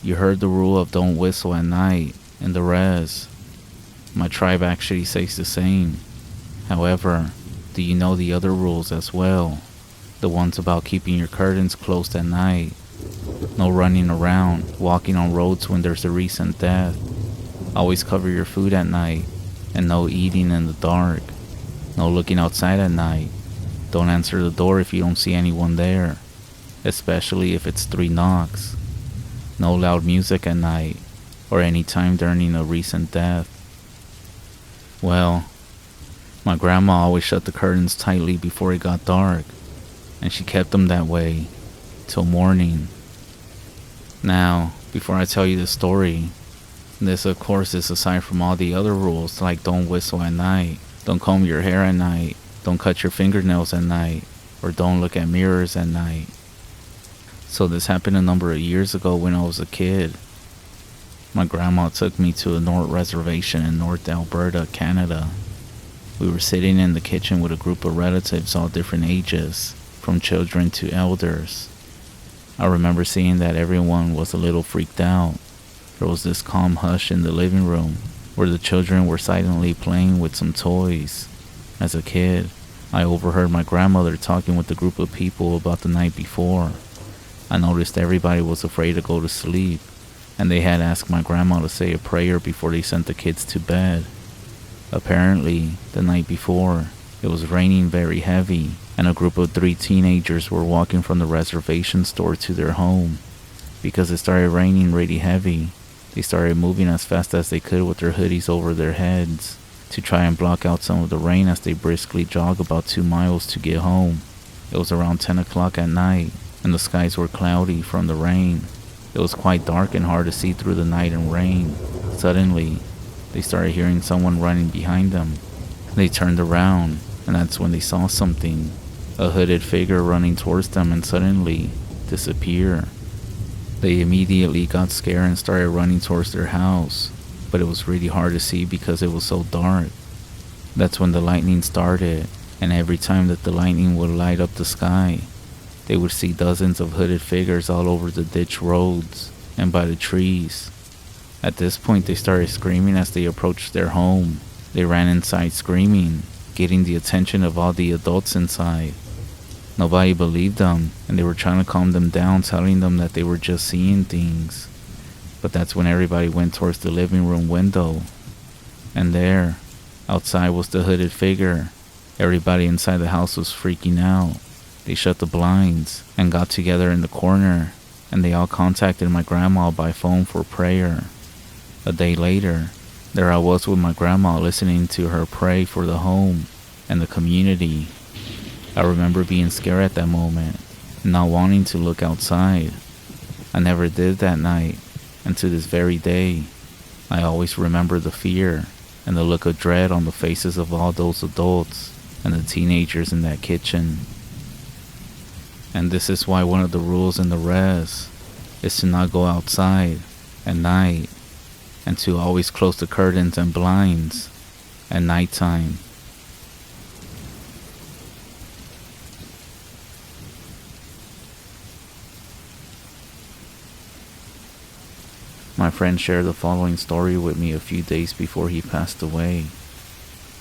You heard the rule of don't whistle at night in the res. My tribe actually says the same. However, do you know the other rules as well? The ones about keeping your curtains closed at night. No running around, walking on roads when there's a recent death. Always cover your food at night, and no eating in the dark. No looking outside at night. Don't answer the door if you don't see anyone there, especially if it's 3 knocks. No loud music at night, or any time during a recent death. Well, my grandma always shut the curtains tightly before it got dark, and she kept them that way till morning. Now, before I tell you the story, this of course is aside from all the other rules like don't whistle at night, don't comb your hair at night, don't cut your fingernails at night, or don't look at mirrors at night. So this happened a number of years ago when I was a kid. My grandma took me to a North reservation in North Alberta, Canada. We were sitting in the kitchen with a group of relatives all different ages, from children to elders. I remember seeing that everyone was a little freaked out. There was this calm hush in the living room, where the children were silently playing with some toys. As a kid, I overheard my grandmother talking with a group of people about the night before. I noticed everybody was afraid to go to sleep, and they had asked my grandma to say a prayer before they sent the kids to bed. Apparently, the night before, it was raining very heavy, and a group of 3 teenagers were walking from the reservation store to their home. Because it started raining really heavy, they started moving as fast as they could with their hoodies over their heads to try and block out some of the rain as they briskly jogged about 2 miles to get home. It was around 10 o'clock at night, and the skies were cloudy from the rain. It was quite dark and hard to see through the night and rain. Suddenly, they started hearing someone running behind them. They turned around, and that's when they saw something. A hooded figure running towards them and suddenly disappear. They immediately got scared and started running towards their house, but it was really hard to see because it was so dark. That's when the lightning started, and every time that the lightning would light up the sky, they would see dozens of hooded figures all over the ditch roads and by the trees. At this point, they started screaming as they approached their home. They ran inside screaming, getting the attention of all the adults inside. Nobody believed them, and they were trying to calm them down, telling them that they were just seeing things. But that's when everybody went towards the living room window. And there, outside was the hooded figure. Everybody inside the house was freaking out. They shut the blinds and got together in the corner, and they all contacted my grandma by phone for prayer. A day later, there I was with my grandma listening to her pray for the home and the community. I remember being scared at that moment and not wanting to look outside. I never did that night, and to this very day, I always remember the fear and the look of dread on the faces of all those adults and the teenagers in that kitchen. And this is why one of the rules in the res is to not go outside at night and to always close the curtains and blinds at nighttime. My friend shared the following story with me a few days before he passed away.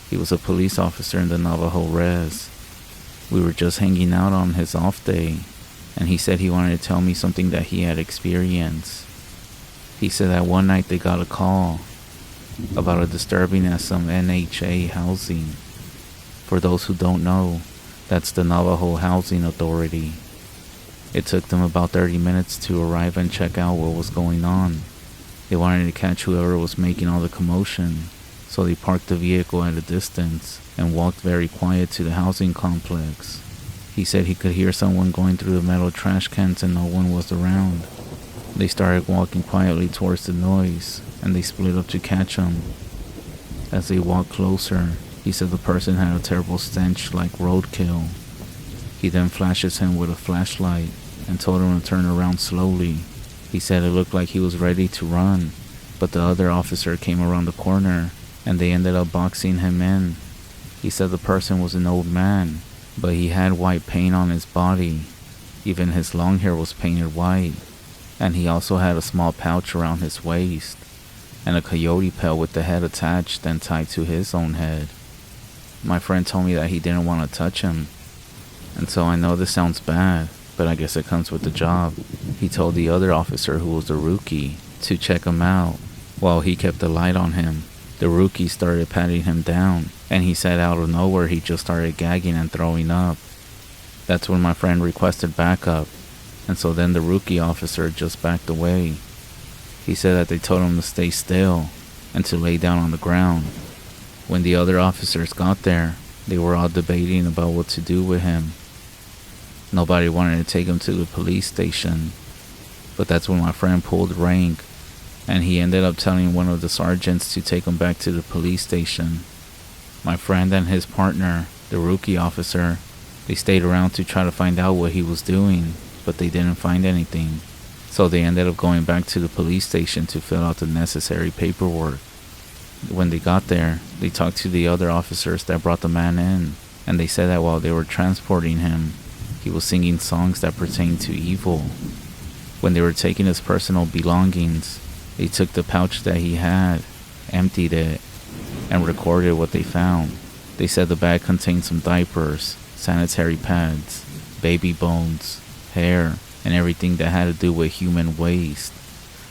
He was a police officer in the Navajo res. We were just hanging out on his off day, and he said he wanted to tell me something that he had experienced. He said that one night they got a call about a disturbing at some NHA housing. For those who don't know, that's the Navajo Housing Authority. It took them about 30 minutes to arrive and check out what was going on. They wanted to catch whoever was making all the commotion, so they parked the vehicle at a distance and walked very quiet to the housing complex. He said he could hear someone going through the metal trash cans and no one was around. They started walking quietly towards the noise, and they split up to catch him. As they walked closer, he said the person had a terrible stench like roadkill. He then flashes him with a flashlight and told him to turn around slowly. He said it looked like he was ready to run, but the other officer came around the corner and they ended up boxing him in. He said the person was an old man, but he had white paint on his body. Even his long hair was painted white. and he also had a small pouch around his waist, and a coyote pelt with the head attached and tied to his own head. My friend told me that he didn't want to touch him, and so I know this sounds bad, but I guess it comes with the job. He told the other officer, who was a rookie, to check him out while he kept the light on him. The rookie started patting him down, and he said out of nowhere he just started gagging and throwing up. That's when my friend requested backup, and so then the rookie officer just backed away. He said that they told him to stay still and to lay down on the ground. When the other officers got there, they were all debating about what to do with him. Nobody wanted to take him to the police station, but that's when my friend pulled rank, and he ended up telling one of the sergeants to take him back to the police station. My friend and his partner, the rookie officer, they stayed around to try to find out what he was doing, but they didn't find anything. So they ended up going back to the police station to fill out the necessary paperwork. When they got there, they talked to the other officers that brought the man in, and they said that while they were transporting him, he was singing songs that pertained to evil. When they were taking his personal belongings, they took the pouch that he had, emptied it, and recorded what they found. They said the bag contained some diapers, sanitary pads, baby bones, hair, and everything that had to do with human waste.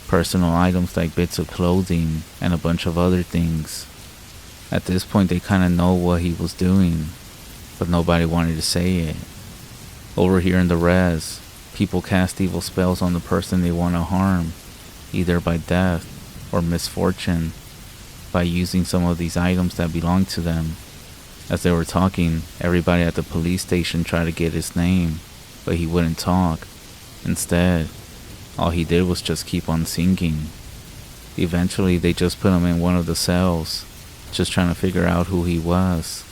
Personal items like bits of clothing and a bunch of other things. At this point they kinda know what he was doing, but nobody wanted to say it. Over here in the res, people cast evil spells on the person they want to harm, either by death or misfortune, by using some of these items that belong to them. As they were talking, everybody at the police station tried to get his name, but he wouldn't talk. Instead, all he did was just keep on singing. Eventually, they just put him in one of the cells, just trying to figure out who he was.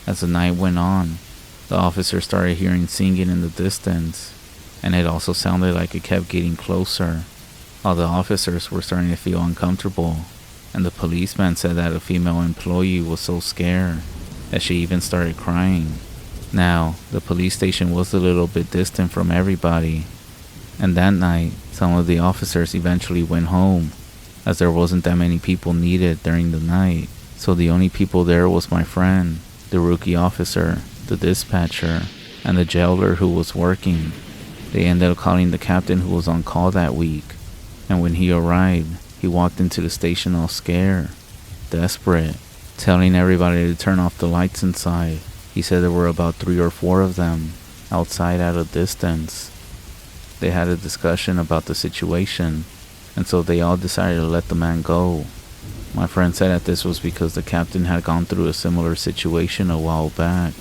As the night went on, the officer started hearing singing in the distance, and it also sounded like it kept getting closer. All the officers were starting to feel uncomfortable, and the policeman said that a female employee was so scared that she even started crying. Now, the police station was a little bit distant from everybody, and that night, some of the officers eventually went home, as there wasn't that many people needed during the night. So the only people there was my friend, the rookie officer, the dispatcher, and the jailer who was working. They ended up calling the captain who was on call that week, and when he arrived, he walked into the station all scared, desperate, telling everybody to turn off the lights inside. He said there were about 3 or 4 of them outside at a distance. They had a discussion about the situation, and so they all decided to let the man go. My friend said that this was because the captain had gone through a similar situation a while back,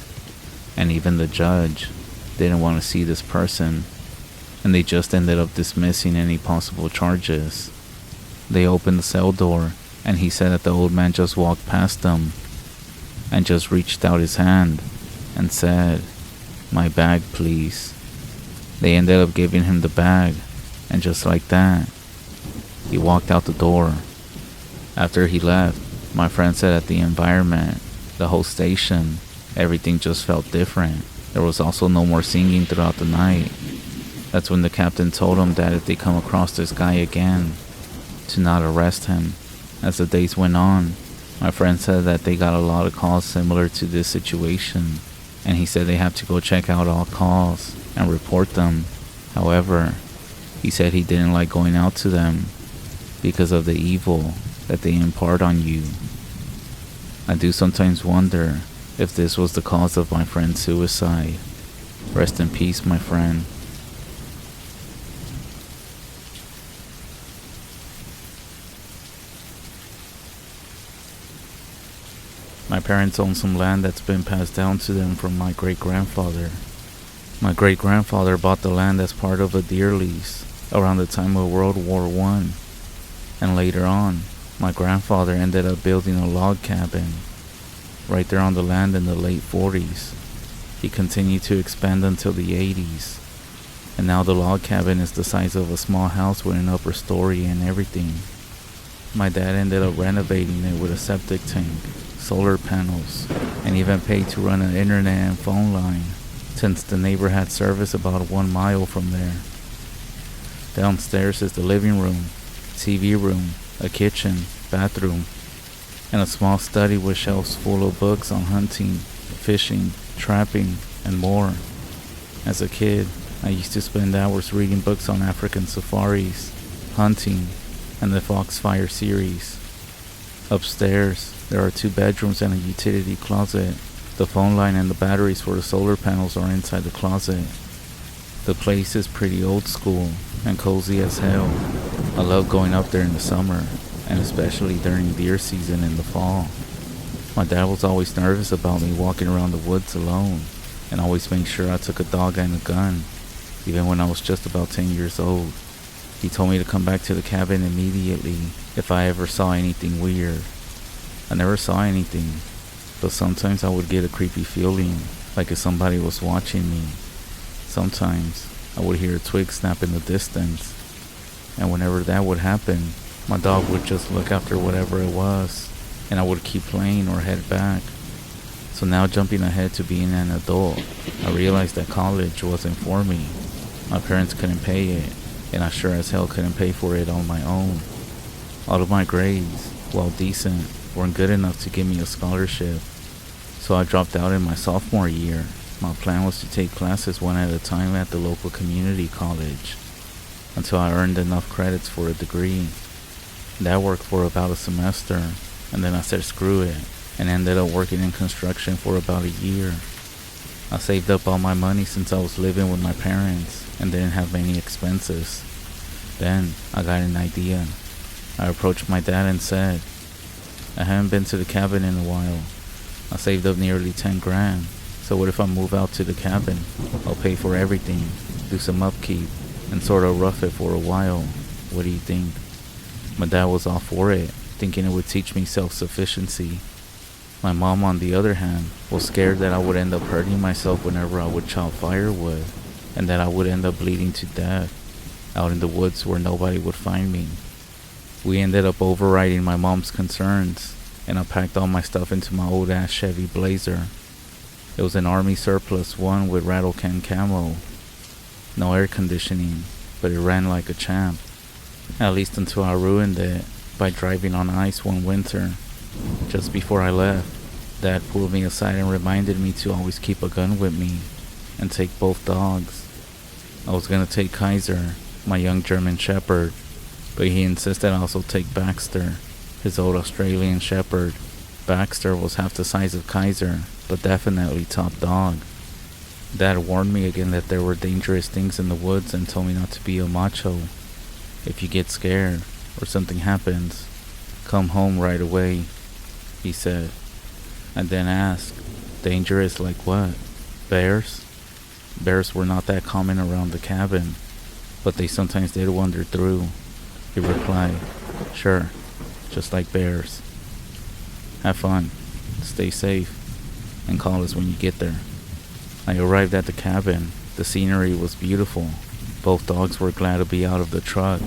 and even the judge didn't want to see this person, and they just ended up dismissing any possible charges. They opened the cell door, and he said that the old man just walked past them and just reached out his hand and said, "My bag, please." They ended up giving him the bag, and just like that, he walked out the door. After he left, my friend said that the environment, the whole station, everything just felt different. There was also no more singing throughout the night. That's when the captain told him that if they come across this guy again, to not arrest him. As the days went on, my friend said that they got a lot of calls similar to this situation, and he said they have to go check out all calls and report them. However, he said he didn't like going out to them because of the evil that they impart on you. I do sometimes wonder if this was the cause of my friend's suicide. Rest in peace, my friend. My parents own some land that's been passed down to them from my great-grandfather. My great-grandfather bought the land as part of a deer lease around the time of World War I, and later on, my grandfather ended up building a log cabin right there on the land in the late 40s. He continued to expand until the 80s, and now the log cabin is the size of a small house with an upper story and everything. My dad ended up renovating it with a septic tank, solar panels, and even paid to run an internet and phone line, since the neighbor had service about 1 mile from there. Downstairs is the living room, TV room, a kitchen, bathroom, and a small study with shelves full of books on hunting, fishing, trapping, and more. As a kid, I used to spend hours reading books on African safaris, hunting, and the Foxfire series. Upstairs, there are 2 bedrooms and a utility closet. The phone line and the batteries for the solar panels are inside the closet. The place is pretty old school and cozy as hell. I love going up there in the summer, and especially during deer season in the fall. My dad was always nervous about me walking around the woods alone, and always made sure I took a dog and a gun, even when I was just about 10 years old. He told me to come back to the cabin immediately if I ever saw anything weird. I never saw anything, but sometimes I would get a creepy feeling, like if somebody was watching me. Sometimes I would hear a twig snap in the distance, and whenever that would happen, my dog would just look after whatever it was, and I would keep playing or head back. So now, jumping ahead to being an adult, I realized that college wasn't for me. My parents couldn't pay it, and I sure as hell couldn't pay for it on my own. All of my grades, while decent, weren't good enough to give me a scholarship, so I dropped out in my sophomore year. My plan was to take classes one at a time at the local community college, until I earned enough credits for a degree. That worked for about a semester, and then I said screw it, and ended up working in construction for about a year. I saved up all my money since I was living with my parents and didn't have many expenses. Then I got an idea. I approached my dad and said, I haven't been to the cabin in a while. I saved up nearly 10 grand, so what if I move out to the cabin? I'll pay for everything, do some upkeep, and sort of rough it for a while. What do you think? My dad was all for it, thinking it would teach me self-sufficiency. My mom, on the other hand, was scared that I would end up hurting myself whenever I would chop firewood, and that I would end up bleeding to death out in the woods where nobody would find me. We ended up overriding my mom's concerns, and I packed all my stuff into my old ass Chevy Blazer. It was an army surplus one with rattle can camo. No air conditioning, but it ran like a champ. At least until I ruined it by driving on ice one winter. Just before I left, Dad pulled me aside and reminded me to always keep a gun with me and take both dogs. I was gonna take Kaiser, my young German Shepherd, but he insisted I also take Baxter, his old Australian Shepherd. Baxter was half the size of Kaiser, but definitely top dog. Dad warned me again that there were dangerous things in the woods and told me not to be a macho. If you get scared or something happens, come home right away, he said. I then asked, dangerous like what? Bears? Bears were not that common around the cabin, but they sometimes did wander through. He replied, sure, just like bears. Have fun, stay safe, and call us when you get there. I arrived at the cabin. The scenery was beautiful. Both dogs were glad to be out of the truck.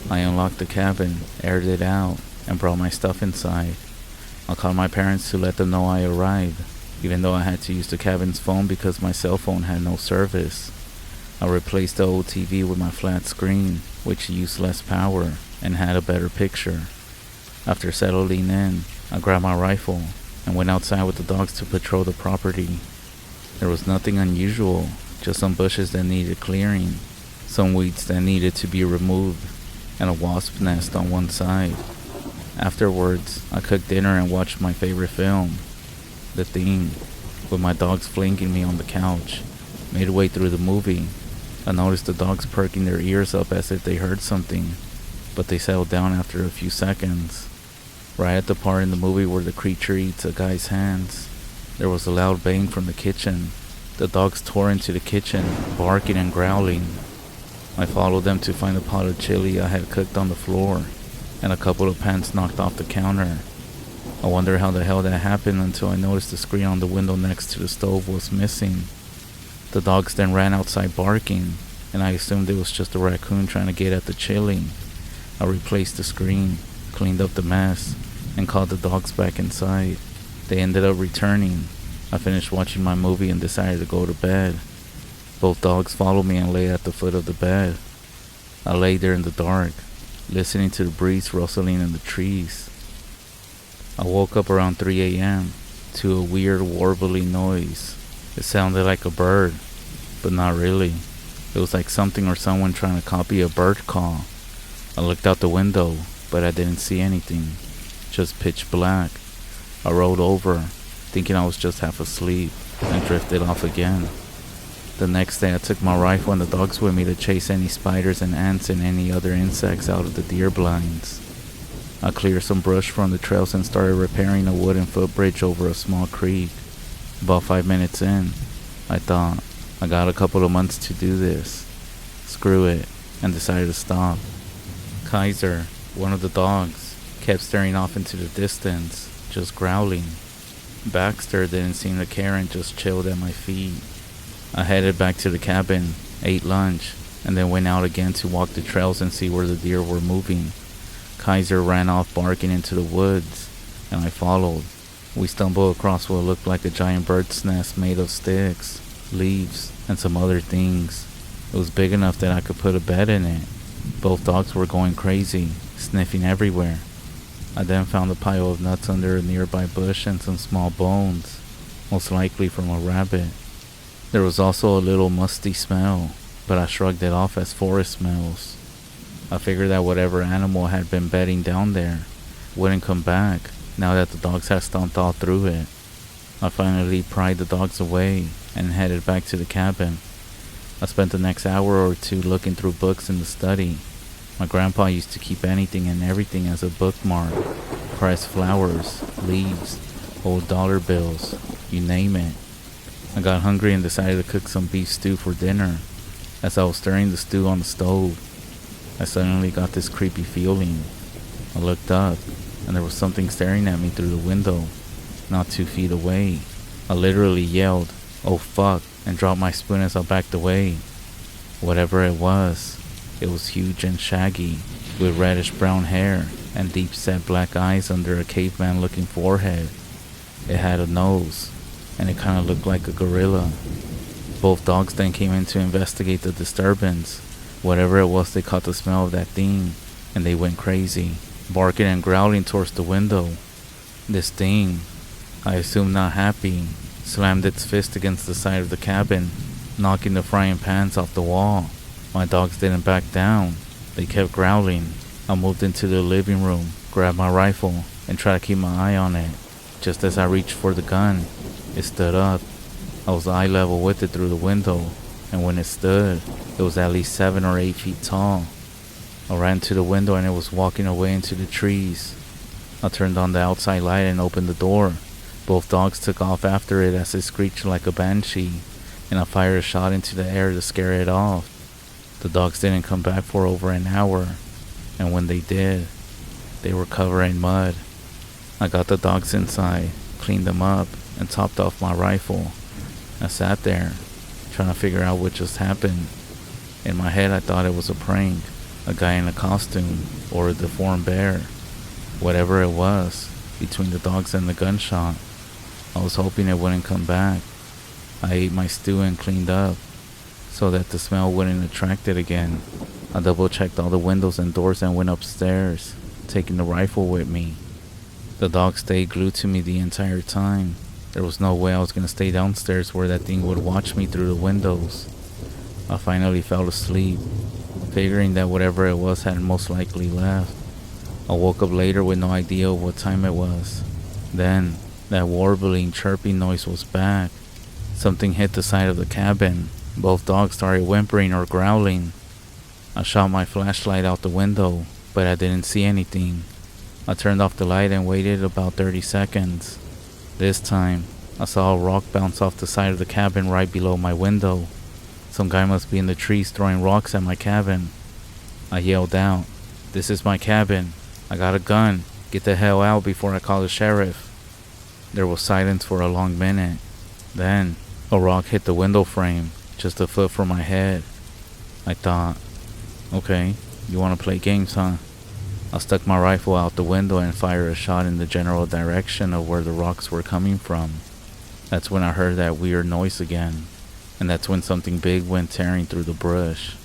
I unlocked the cabin, aired it out, and brought my stuff inside. I called my parents to let them know I arrived, even though I had to use the cabin's phone because my cell phone had no service. I replaced the old TV with my flat screen, which used less power and had a better picture. After settling in, I grabbed my rifle and went outside with the dogs to patrol the property. There was nothing unusual, just some bushes that needed clearing, some weeds that needed to be removed, and a wasp nest on one side. Afterwards, I cooked dinner and watched my favorite film, The Thing, with my dogs flanking me on the couch. Midway through the movie, I noticed the dogs perking their ears up as if they heard something, but they settled down after a few seconds. Right at the part in the movie where the creature eats a guy's hands, there was a loud bang from the kitchen. The dogs tore into the kitchen, barking and growling. I followed them to find a pot of chili I had cooked on the floor, and a couple of pans knocked off the counter. I wondered how the hell that happened until I noticed the screen on the window next to the stove was missing. The dogs then ran outside barking, and I assumed it was just a raccoon trying to get at the chili. I replaced the screen, cleaned up the mess, and called the dogs back inside. They ended up returning. I finished watching my movie and decided to go to bed. Both dogs followed me and lay at the foot of the bed. I lay there in the dark, listening to the breeze rustling in the trees. I woke up around 3 a.m. to a weird warbling noise. It sounded like a bird, but not really. It was like something or someone trying to copy a bird call. I looked out the window, but I didn't see anything. Just pitch black. I rolled over, thinking I was just half asleep, and drifted off again. The next day I took my rifle and the dogs with me to chase any spiders and ants and any other insects out of the deer blinds. I cleared some brush from the trails and started repairing a wooden footbridge over a small creek. About 5 minutes in, I thought, I got a couple of months to do this. Screw it, and decided to stop. Kaiser, one of the dogs, kept staring off into the distance, just growling. Baxter didn't seem to care and just chilled at my feet. I headed back to the cabin, ate lunch, and then went out again to walk the trails and see where the deer were moving. Kaiser ran off barking into the woods, and I followed. We stumbled across what looked like a giant bird's nest made of sticks, leaves, and some other things. It was big enough that I could put a bed in it. Both dogs were going crazy, sniffing everywhere. I then found a pile of nuts under a nearby bush and some small bones, most likely from a rabbit. There was also a little musty smell, but I shrugged it off as forest smells. I figured that whatever animal had been bedding down there wouldn't come back now that the dogs had stomped all through it. I finally pried the dogs away and headed back to the cabin. I spent the next hour or two looking through books in the study. My grandpa used to keep anything and everything as a bookmark. Pressed flowers, leaves, old dollar bills, you name it. I got hungry and decided to cook some beef stew for dinner. As I was stirring the stew on the stove, I suddenly got this creepy feeling. I looked up, and there was something staring at me through the window, not 2 feet away. I literally yelled, "Oh fuck," and dropped my spoon as I backed away. Whatever it was huge and shaggy, with reddish brown hair and deep-set black eyes under a caveman-looking forehead. It had a nose, and it kind of looked like a gorilla. Both dogs then came in to investigate the disturbance. Whatever it was, they caught the smell of that thing, and they went crazy, barking and growling towards the window. This thing, I assume not happy, slammed its fist against the side of the cabin, knocking the frying pans off the wall. My dogs didn't back down. They kept growling. I moved into the living room, grabbed my rifle, and tried to keep my eye on it. Just as I reached for the gun, it stood up. I was eye level with it through the window, and when it stood, it was at least 7 or 8 feet tall. I ran to the window and it was walking away into the trees. I turned on the outside light and opened the door. Both dogs took off after it as it screeched like a banshee, and I fired a shot into the air to scare it off. The dogs didn't come back for over an hour, and when they did, they were covered in mud. I got the dogs inside, cleaned them up, and topped off my rifle. I sat there, trying to figure out what just happened. In my head I thought it was a prank, a guy in a costume, or a deformed bear. Whatever it was, between the dogs and the gunshot, I was hoping it wouldn't come back. I ate my stew and cleaned up, so that the smell wouldn't attract it again. I double-checked all the windows and doors and went upstairs, taking the rifle with me. The dog stayed glued to me the entire time. There was no way I was going to stay downstairs where that thing would watch me through the windows. I finally fell asleep, figuring that whatever it was had most likely left. I woke up later with no idea what time it was. Then, that warbling, chirping noise was back. Something hit the side of the cabin. Both dogs started whimpering or growling. I shot my flashlight out the window, but I didn't see anything. I turned off the light and waited about 30 seconds. This time, I saw a rock bounce off the side of the cabin right below my window. Some guy must be in the trees throwing rocks at my cabin. I yelled out, "This is my cabin. I got a gun. Get the hell out before I call the sheriff." There was silence for a long minute. Then, a rock hit the window frame, just a foot from my head. I thought, okay, you want to play games, huh? I stuck my rifle out the window and fired a shot in the general direction of where the rocks were coming from. That's when I heard that weird noise again, and that's when something big went tearing through the brush.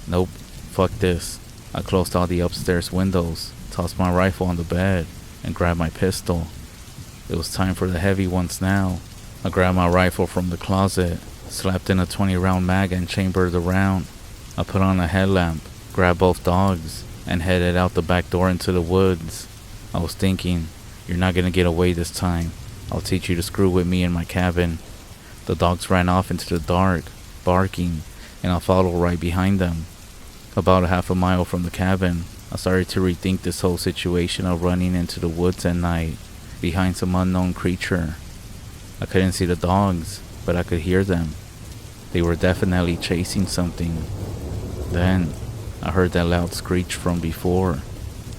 Nope, fuck this. I closed all the upstairs windows, tossed my rifle on the bed, and grabbed my pistol. It was time for the heavy ones now. I grabbed my rifle from the closet, slapped in a 20-round mag and chambered the round. I put on a headlamp, grabbed both dogs, and headed out the back door into the woods. I was thinking, you're not gonna get away this time. I'll teach you to screw with me in my cabin. The dogs ran off into the dark, barking, and I followed right behind them. About a half a mile from the cabin, I started to rethink this whole situation of running into the woods at night, behind some unknown creature. I couldn't see the dogs, but I could hear them. They were definitely chasing something. Then, I heard that loud screech from before.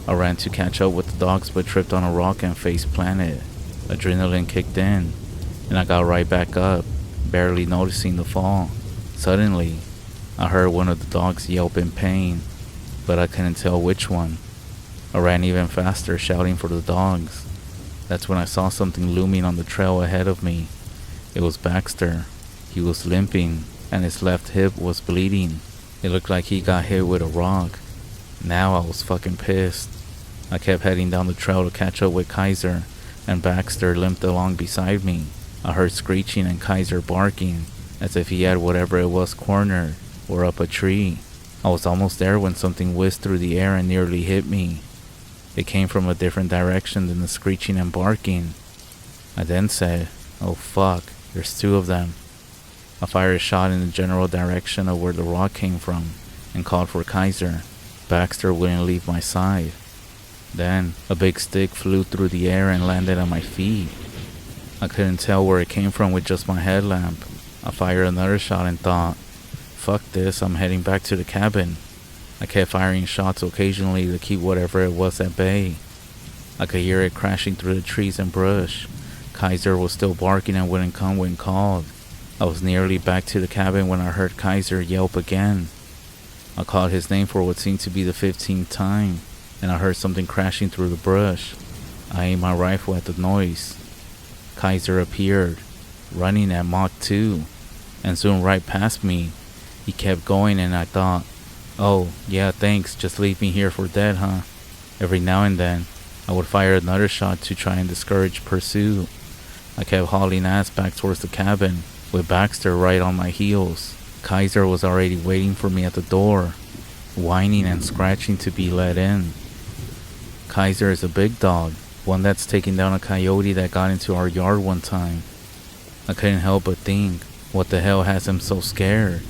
I ran to catch up with the dogs but tripped on a rock and face planted. Adrenaline kicked in, and I got right back up, barely noticing the fall. Suddenly, I heard one of the dogs yelp in pain, but I couldn't tell which one. I ran even faster, shouting for the dogs. That's when I saw something looming on the trail ahead of me. It was Baxter. He was limping, and his left hip was bleeding. It looked like he got hit with a rock. Now I was fucking pissed. I kept heading down the trail to catch up with Kaiser, and Baxter limped along beside me. I heard screeching and Kaiser barking, as if he had whatever it was cornered, or up a tree. I was almost there when something whizzed through the air and nearly hit me. It came from a different direction than the screeching and barking. I then said, "Oh fuck, there's two of them." I fired a shot in the general direction of where the rock came from, and called for Kaiser. Baxter wouldn't leave my side. Then, a big stick flew through the air and landed on my feet. I couldn't tell where it came from with just my headlamp. I fired another shot and thought, fuck this, I'm heading back to the cabin. I kept firing shots occasionally to keep whatever it was at bay. I could hear it crashing through the trees and brush. Kaiser was still barking and wouldn't come when called. I was nearly back to the cabin when I heard Kaiser yelp again. I called his name for what seemed to be the 15th time, and I heard something crashing through the brush. I aimed my rifle at the noise. Kaiser appeared, running at Mach 2, and soon right past me. He kept going and I thought, oh, yeah, thanks, just leave me here for dead, huh? Every now and then, I would fire another shot to try and discourage pursuit. I kept hauling ass back towards the cabin, with Baxter right on my heels. Kaiser was already waiting for me at the door, whining and scratching to be let in. Kaiser is a big dog, one that's taken down a coyote that got into our yard one time. I couldn't help but think, what the hell has him so scared?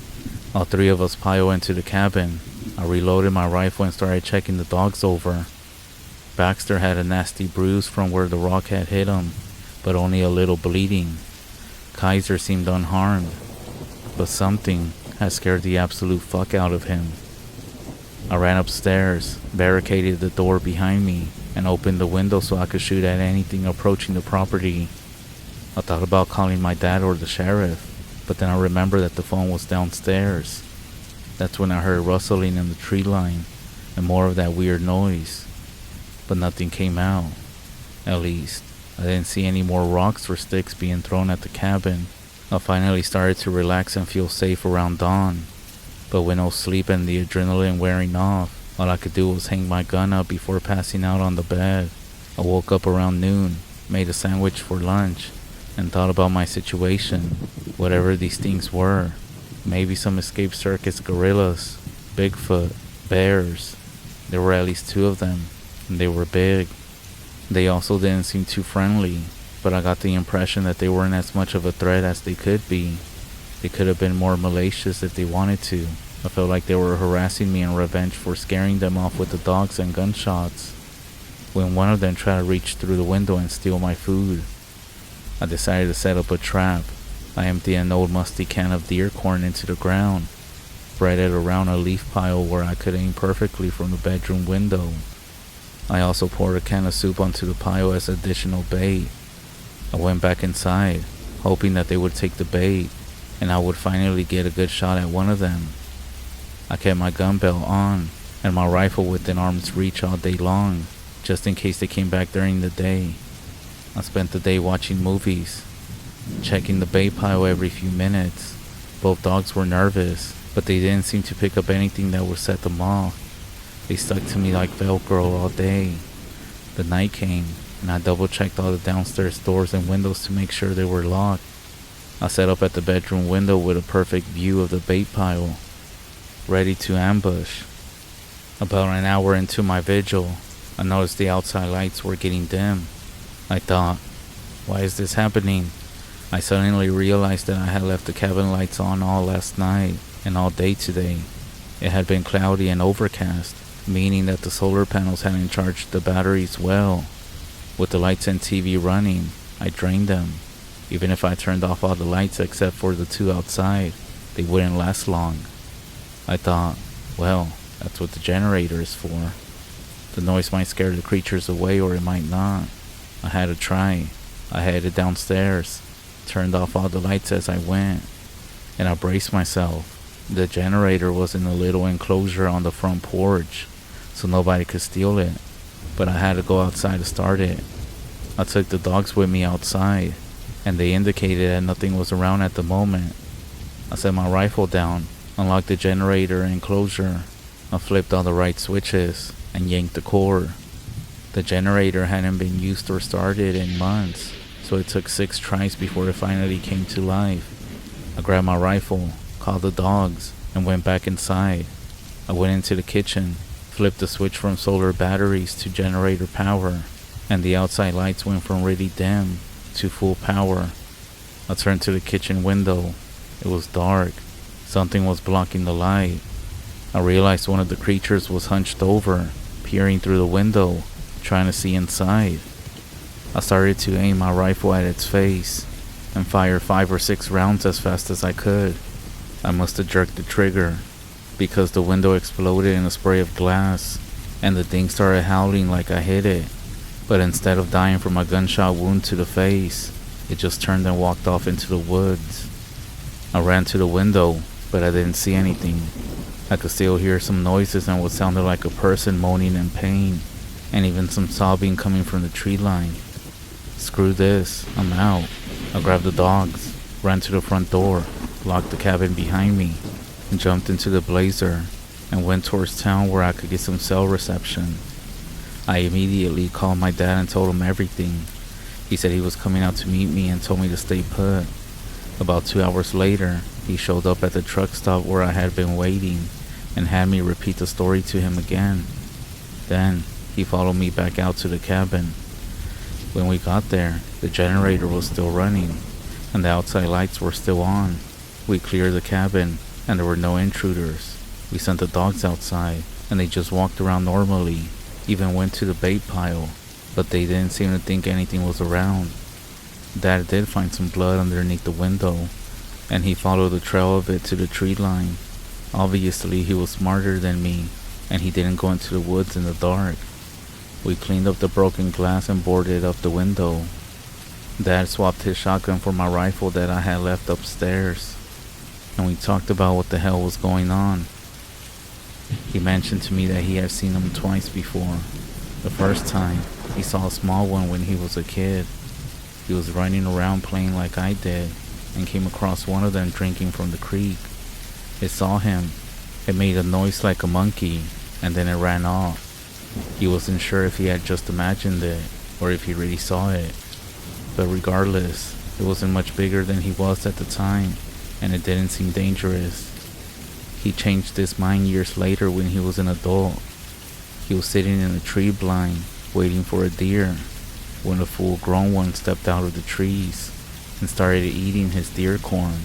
All three of us piled into the cabin. I reloaded my rifle and started checking the dogs over. Baxter had a nasty bruise from where the rock had hit him, but only a little bleeding. Kaiser seemed unharmed, but something had scared the absolute fuck out of him. I ran upstairs, barricaded the door behind me, and opened the window so I could shoot at anything approaching the property. I thought about calling my dad or the sheriff, but then I remembered that the phone was downstairs. That's when I heard rustling in the tree line, and more of that weird noise. But nothing came out. At least, I didn't see any more rocks or sticks being thrown at the cabin. I finally started to relax and feel safe around dawn. But with no sleep and the adrenaline wearing off, all I could do was hang my gun up before passing out on the bed. I woke up around noon, made a sandwich for lunch, and thought about my situation. Whatever these things were, maybe some escaped circus gorillas, Bigfoot, bears. There were at least two of them, and they were big. They also didn't seem too friendly, but I got the impression that they weren't as much of a threat as they could be. They could have been more malicious if they wanted to. I felt like they were harassing me in revenge for scaring them off with the dogs and gunshots. When one of them tried to reach through the window and steal my food, I decided to set up a trap. I emptied an old musty can of deer corn into the ground, spread it around a leaf pile where I could aim perfectly from the bedroom window. I also poured a can of soup onto the pile as additional bait. I went back inside, hoping that they would take the bait, and I would finally get a good shot at one of them. I kept my gun belt on, and my rifle within arm's reach all day long, just in case they came back during the day. I spent the day watching movies, checking the bait pile every few minutes. Both dogs were nervous, but they didn't seem to pick up anything that would set them off. They stuck to me like Velcro all day. The night came, and I double-checked all the downstairs doors and windows to make sure they were locked. I sat up at the bedroom window with a perfect view of the bait pile, ready to ambush. About an hour into my vigil, I noticed the outside lights were getting dim. I thought, why is this happening? I suddenly realized that I had left the cabin lights on all last night and all day today. It had been cloudy and overcast, meaning that the solar panels hadn't charged the batteries well. With the lights and TV running, I drained them. Even if I turned off all the lights except for the two outside, they wouldn't last long. I thought, well, that's what the generator is for. The noise might scare the creatures away or it might not. I had to try. I headed downstairs, turned off all the lights as I went, and I braced myself. The generator was in a little enclosure on the front porch, so nobody could steal it, but I had to go outside to start it. I took the dogs with me outside, and they indicated that nothing was around at the moment. I set my rifle down, unlocked the generator enclosure. I flipped all the right switches and yanked the cord. The generator hadn't been used or started in months, so it took 6 tries before it finally came to life. I grabbed my rifle, called the dogs, and went back inside. I went into the kitchen, flipped the switch from solar batteries to generator power, and the outside lights went from really dim to full power. I turned to the kitchen window. It was dark. Something was blocking the light. I realized one of the creatures was hunched over, peering through the window, trying to see inside. I started to aim my rifle at its face and fire 5 or 6 rounds as fast as I could. I must have jerked the trigger because the window exploded in a spray of glass and the thing started howling like I hit it. But instead of dying from a gunshot wound to the face, it just turned and walked off into the woods. I ran to the window, but I didn't see anything. I could still hear some noises and what sounded like a person moaning in pain, and even some sobbing coming from the tree line. Screw this, I'm out. I grabbed the dogs, ran to the front door, locked the cabin behind me, and jumped into the Blazer and went towards town where I could get some cell reception. I immediately called my dad and told him everything. He said he was coming out to meet me and told me to stay put. About 2 hours later, he showed up at the truck stop where I had been waiting and had me repeat the story to him again. Then, he followed me back out to the cabin. When we got there, the generator was still running, and the outside lights were still on. We cleared the cabin, and there were no intruders. We sent the dogs outside, and they just walked around normally, even went to the bait pile, but they didn't seem to think anything was around. Dad did find some blood underneath the window, and he followed the trail of it to the tree line. Obviously, he was smarter than me, and he didn't go into the woods in the dark. We cleaned up the broken glass and boarded up the window. Dad swapped his shotgun for my rifle that I had left upstairs, and we talked about what the hell was going on. He mentioned to me that he had seen them twice before. The first time, he saw a small one when he was a kid. He was running around playing like I did, and came across one of them drinking from the creek. It saw him. It made a noise like a monkey, and then it ran off. He wasn't sure if he had just imagined it, or if he really saw it. But regardless, it wasn't much bigger than he was at the time, and it didn't seem dangerous. He changed his mind years later when he was an adult. He was sitting in a tree blind, waiting for a deer, when a full-grown one stepped out of the trees and started eating his deer corn.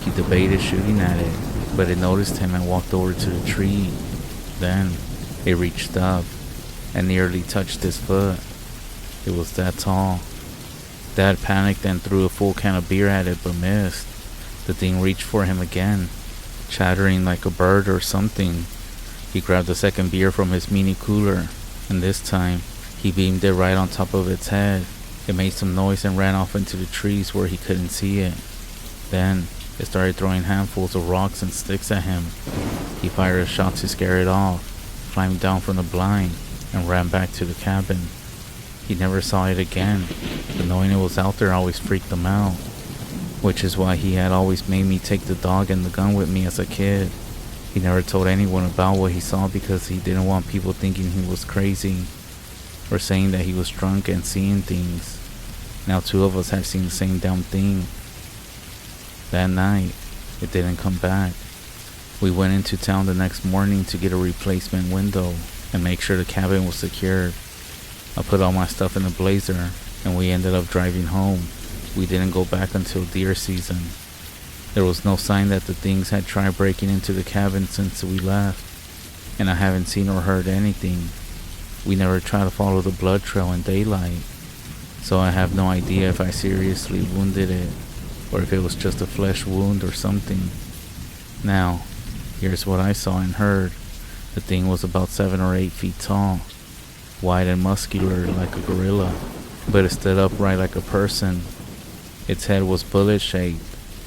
He debated shooting at it, but it noticed him and walked over to the tree. Then, it reached up and nearly touched his foot. It was that tall. Dad panicked and threw a full can of beer at it, but missed. The thing reached for him again, chattering like a bird or something. He grabbed the second beer from his mini cooler, and this time, he beamed it right on top of its head. It made some noise and ran off into the trees where he couldn't see it. Then, it started throwing handfuls of rocks and sticks at him. He fired a shot to scare it off, climbed down from the blind, and ran back to the cabin. He never saw it again, but knowing it was out there always freaked him out. which is why he had always made me take the dog and the gun with me as a kid. He never told anyone about what he saw because he didn't want people thinking he was crazy or saying that he was drunk and seeing things. Now 2 of us have seen the same damn thing. That night, it didn't come back. We went into town the next morning to get a replacement window and make sure the cabin was secured. I put all my stuff in the Blazer and we ended up driving home. We didn't go back until deer season. There was no sign that the things had tried breaking into the cabin since we left, and I haven't seen or heard anything. We never tried to follow the blood trail in daylight, so I have no idea if I seriously wounded it or if it was just a flesh wound or something. Now, here's what I saw and heard. The thing was about 7 or 8 feet tall, wide and muscular like a gorilla, but it stood upright like a person. Its head was bullet-shaped,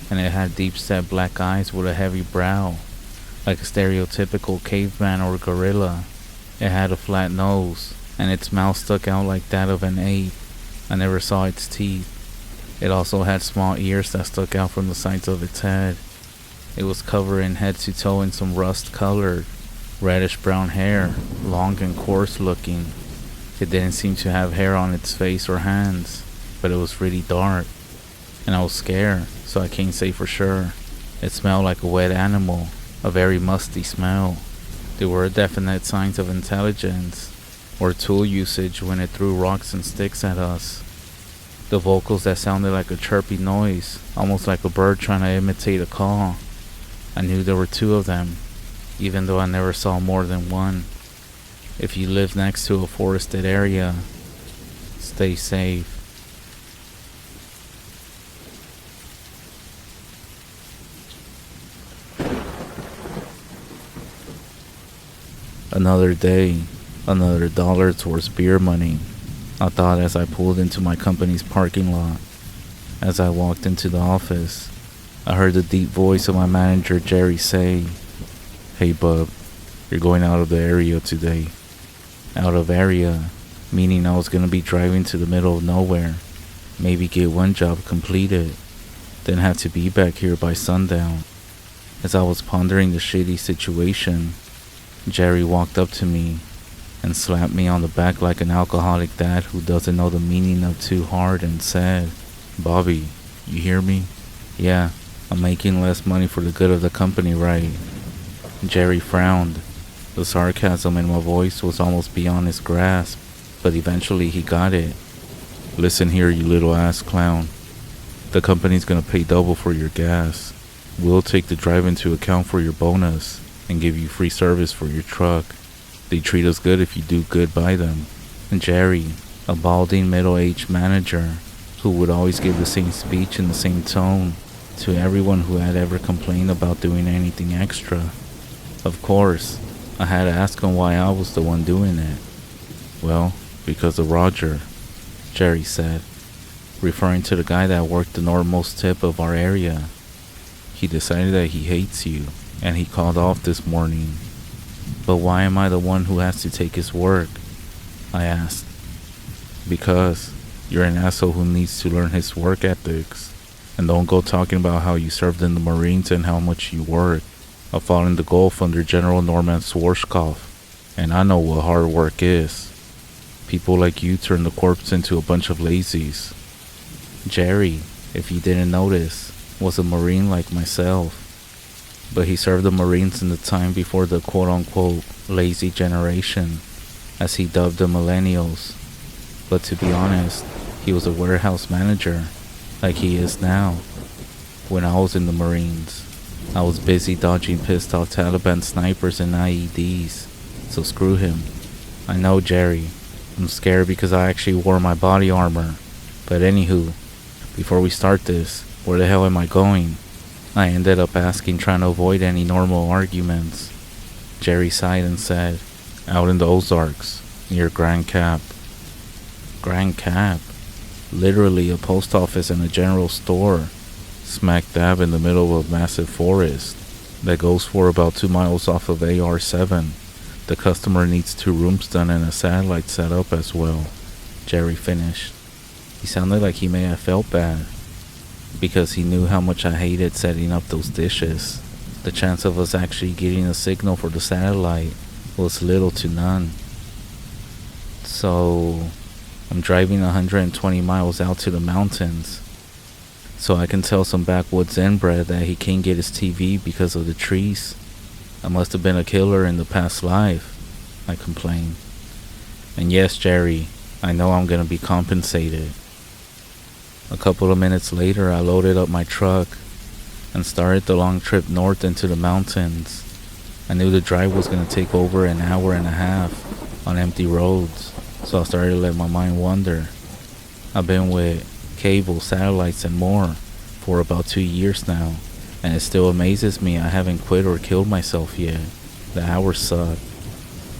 and it had deep-set black eyes with a heavy brow, like a stereotypical caveman or gorilla. It had a flat nose, and its mouth stuck out like that of an ape. I never saw its teeth. It also had small ears that stuck out from the sides of its head. It was covered in head to toe in some rust-colored, reddish-brown hair, long and coarse-looking. It didn't seem to have hair on its face or hands, but it was really dark, and I was scared, so I can't say for sure. It smelled like a wet animal, a very musty smell. There were definite signs of intelligence or tool usage when it threw rocks and sticks at us. The vocals that sounded like a chirpy noise, almost like a bird trying to imitate a call. I knew there were 2 of them, even though I never saw more than one. If you live next to a forested area, stay safe. Another day, another dollar towards beer money, I thought as I pulled into my company's parking lot. As I walked into the office, I heard the deep voice of my manager Jerry say, "Hey bub, you're going out of the area today." Out of area, meaning I was going to be driving to the middle of nowhere, maybe get one job completed, then have to be back here by sundown. As I was pondering the shitty situation, Jerry walked up to me and slapped me on the back like an alcoholic dad who doesn't know the meaning of too hard and said, "Bobby, you hear me? Yeah, I'm making less money for the good of the company, right?" Jerry frowned. The sarcasm in my voice was almost beyond his grasp, but eventually he got it. "Listen here, you little ass clown. The company's gonna pay double for your gas. We'll take the drive into account for your bonus and give you free service for your truck. They treat us good if you do good by them." And Jerry, a balding middle-aged manager who would always give the same speech in the same tone to everyone who had ever complained about doing anything extra. Of course, I had to ask him why I was the one doing it. "Well, because of Roger," Jerry said, referring to the guy that worked the northmost tip of our area. "He decided that he hates you, and he called off this morning." "But why am I the one who has to take his work?" I asked. "Because you're an asshole who needs to learn his work ethics. And don't go talking about how you served in the Marines and how much you work. I fought in the Gulf under General Norman Schwarzkopf, and I know what hard work is. People like you turn the corpse into a bunch of lazies." Jerry, if you didn't notice, was a Marine like myself, but he served the Marines in the time before the quote-unquote lazy generation, as he dubbed the millennials. But to be honest, he was a warehouse manager, like he is now. When I was in the Marines, I was busy dodging pissed off Taliban snipers and IEDs, so screw him. I know Jerry. I'm scared because I actually wore my body armor. But anywho, before we start this, where the hell am I going? I ended up asking, trying to avoid any normal arguments. Jerry sighed and said, "Out in the Ozarks, near Grand Cap." Grand Cap? Literally a post office and a general store, smack dab in the middle of a massive forest that goes for about 2 miles off of AR-7. The customer needs 2 rooms done and a satellite set up as well, Jerry finished. He sounded like he may have felt bad. because he knew how much I hated setting up those dishes. The chance of us actually getting a signal for the satellite was little to none. So I'm driving 120 miles out to the mountains so I can tell some backwoods inbred that he can't get his TV because of the trees. I must have been a killer in the past life, I complained. And yes, Jerry, I know I'm gonna be compensated. A couple of minutes later, I loaded up my truck and started the long trip north into the mountains. I knew the drive was gonna take over an hour and a half on empty roads, so I started to let my mind wander. I've been with cable, satellites, and more for about 2 years now, and it still amazes me I haven't quit or killed myself yet. The hours suck.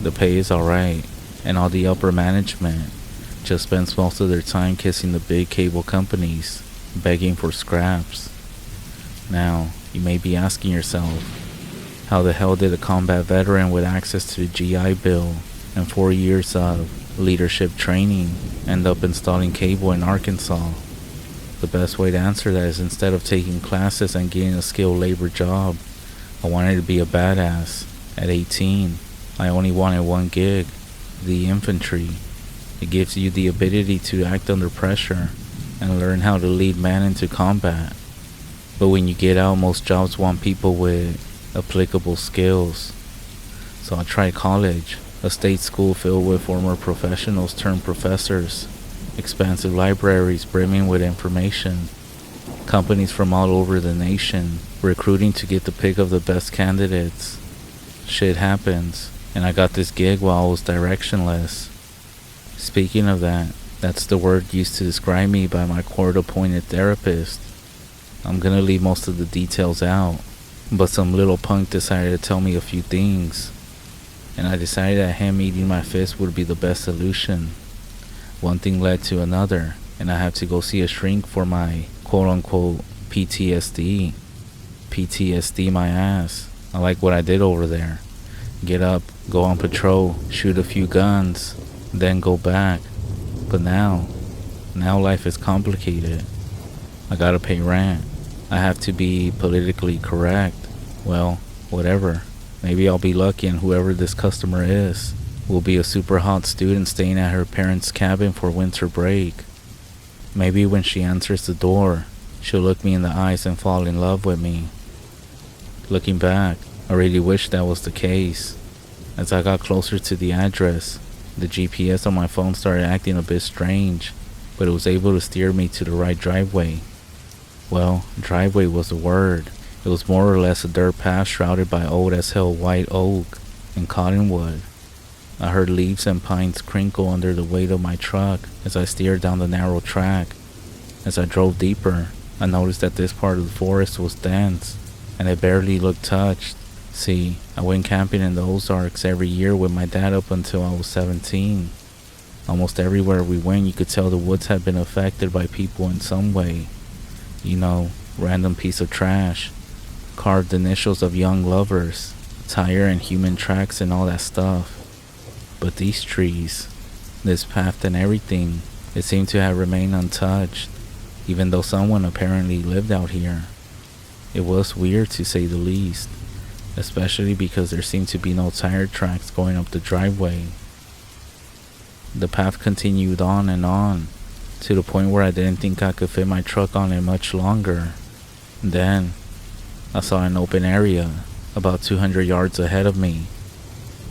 The pay is alright, and all the upper management just spends most of their time kissing the big cable companies, begging for scraps. Now, you may be asking yourself, how the hell did a combat veteran with access to the GI Bill and 4 years of leadership training end up installing cable in Arkansas? The best way to answer that is, instead of taking classes and getting a skilled labor job, I wanted to be a badass. At 18, I only wanted one gig, the infantry. It gives you the ability to act under pressure and learn how to lead men into combat. But when you get out, most jobs want people with applicable skills. So I tried college, a state school filled with former professionals turned professors, expansive libraries brimming with information, companies from all over the nation recruiting to get the pick of the best candidates. Shit happens, and I got this gig while I was directionless. Speaking of that, that's the word used to describe me by my court-appointed therapist. I'm gonna leave most of the details out, but some little punk decided to tell me a few things, and I decided that him eating my fist would be the best solution. One thing led to another, and I had to go see a shrink for my quote-unquote PTSD. PTSD my ass. I like what I did over there. Get up, go on patrol, shoot a few guns, then go back. But now life is complicated. I gotta pay rent. I have to be politically correct. Well, whatever. Maybe I'll be lucky and whoever this customer is will be a super hot student staying at her parents' cabin for winter break. Maybe when she answers the door, she'll look me in the eyes and fall in love with me. Looking back, I really wish that was the case. As I got closer to the address, the GPS on my phone started acting a bit strange, but it was able to steer me to the right driveway. Well, driveway was the word. It was more or less a dirt path shrouded by old as hell white oak and cottonwood. I heard leaves and pines crinkle under the weight of my truck as I steered down the narrow track. As I drove deeper, I noticed that this part of the forest was dense, and it barely looked touched. See, I went camping in the Ozarks every year with my dad up until I was 17. Almost everywhere we went, you could tell the woods had been affected by people in some way. You know, random piece of trash, carved initials of young lovers, tire and human tracks and all that stuff. But these trees, this path and everything, it seemed to have remained untouched, even though someone apparently lived out here. It was weird to say the least, especially because there seemed to be no tire tracks going up the driveway. The path continued on, to the point where I didn't think I could fit my truck on it much longer. Then, I saw an open area, about 200 yards ahead of me.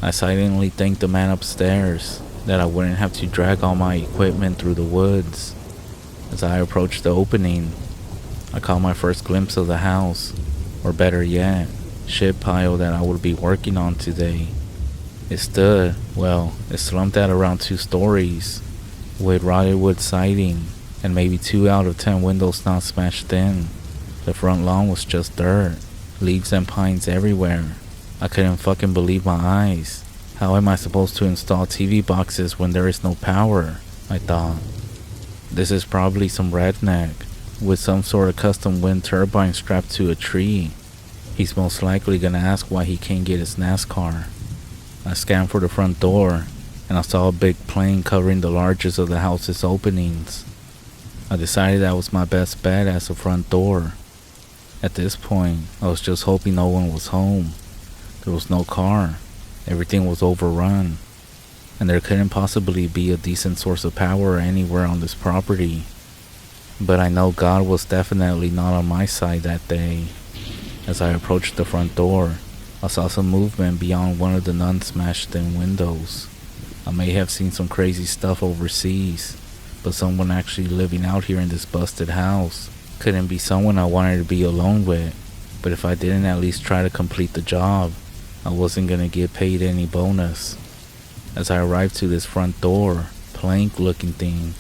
I silently thanked the man upstairs that I wouldn't have to drag all my equipment through the woods. As I approached the opening, I caught my first glimpse of the house, or better yet, shit pile that I would be working on today. It slumped at around 2 stories, with rotted wood siding, and maybe 2 out of 10 windows not smashed in. The front lawn was just dirt, leaves and pines everywhere. I couldn't fucking believe my eyes. How am I supposed to install TV boxes when there is no power? I thought. This is probably some redneck with some sort of custom wind turbine strapped to a tree. He's most likely gonna ask why he can't get his NASCAR. I scanned for the front door, and I saw a big plane covering the largest of the house's openings. I decided that was my best bet as the front door. At this point, I was just hoping no one was home. There was no car. Everything was overrun. And there couldn't possibly be a decent source of power anywhere on this property. But I know God was definitely not on my side that day. As I approached the front door, I saw some movement beyond one of the nun-smashed-in windows. I may have seen some crazy stuff overseas, but someone actually living out here in this busted house couldn't be someone I wanted to be alone with. But if I didn't at least try to complete the job, I wasn't gonna get paid any bonus. As I arrived to this front door, plank-looking thing,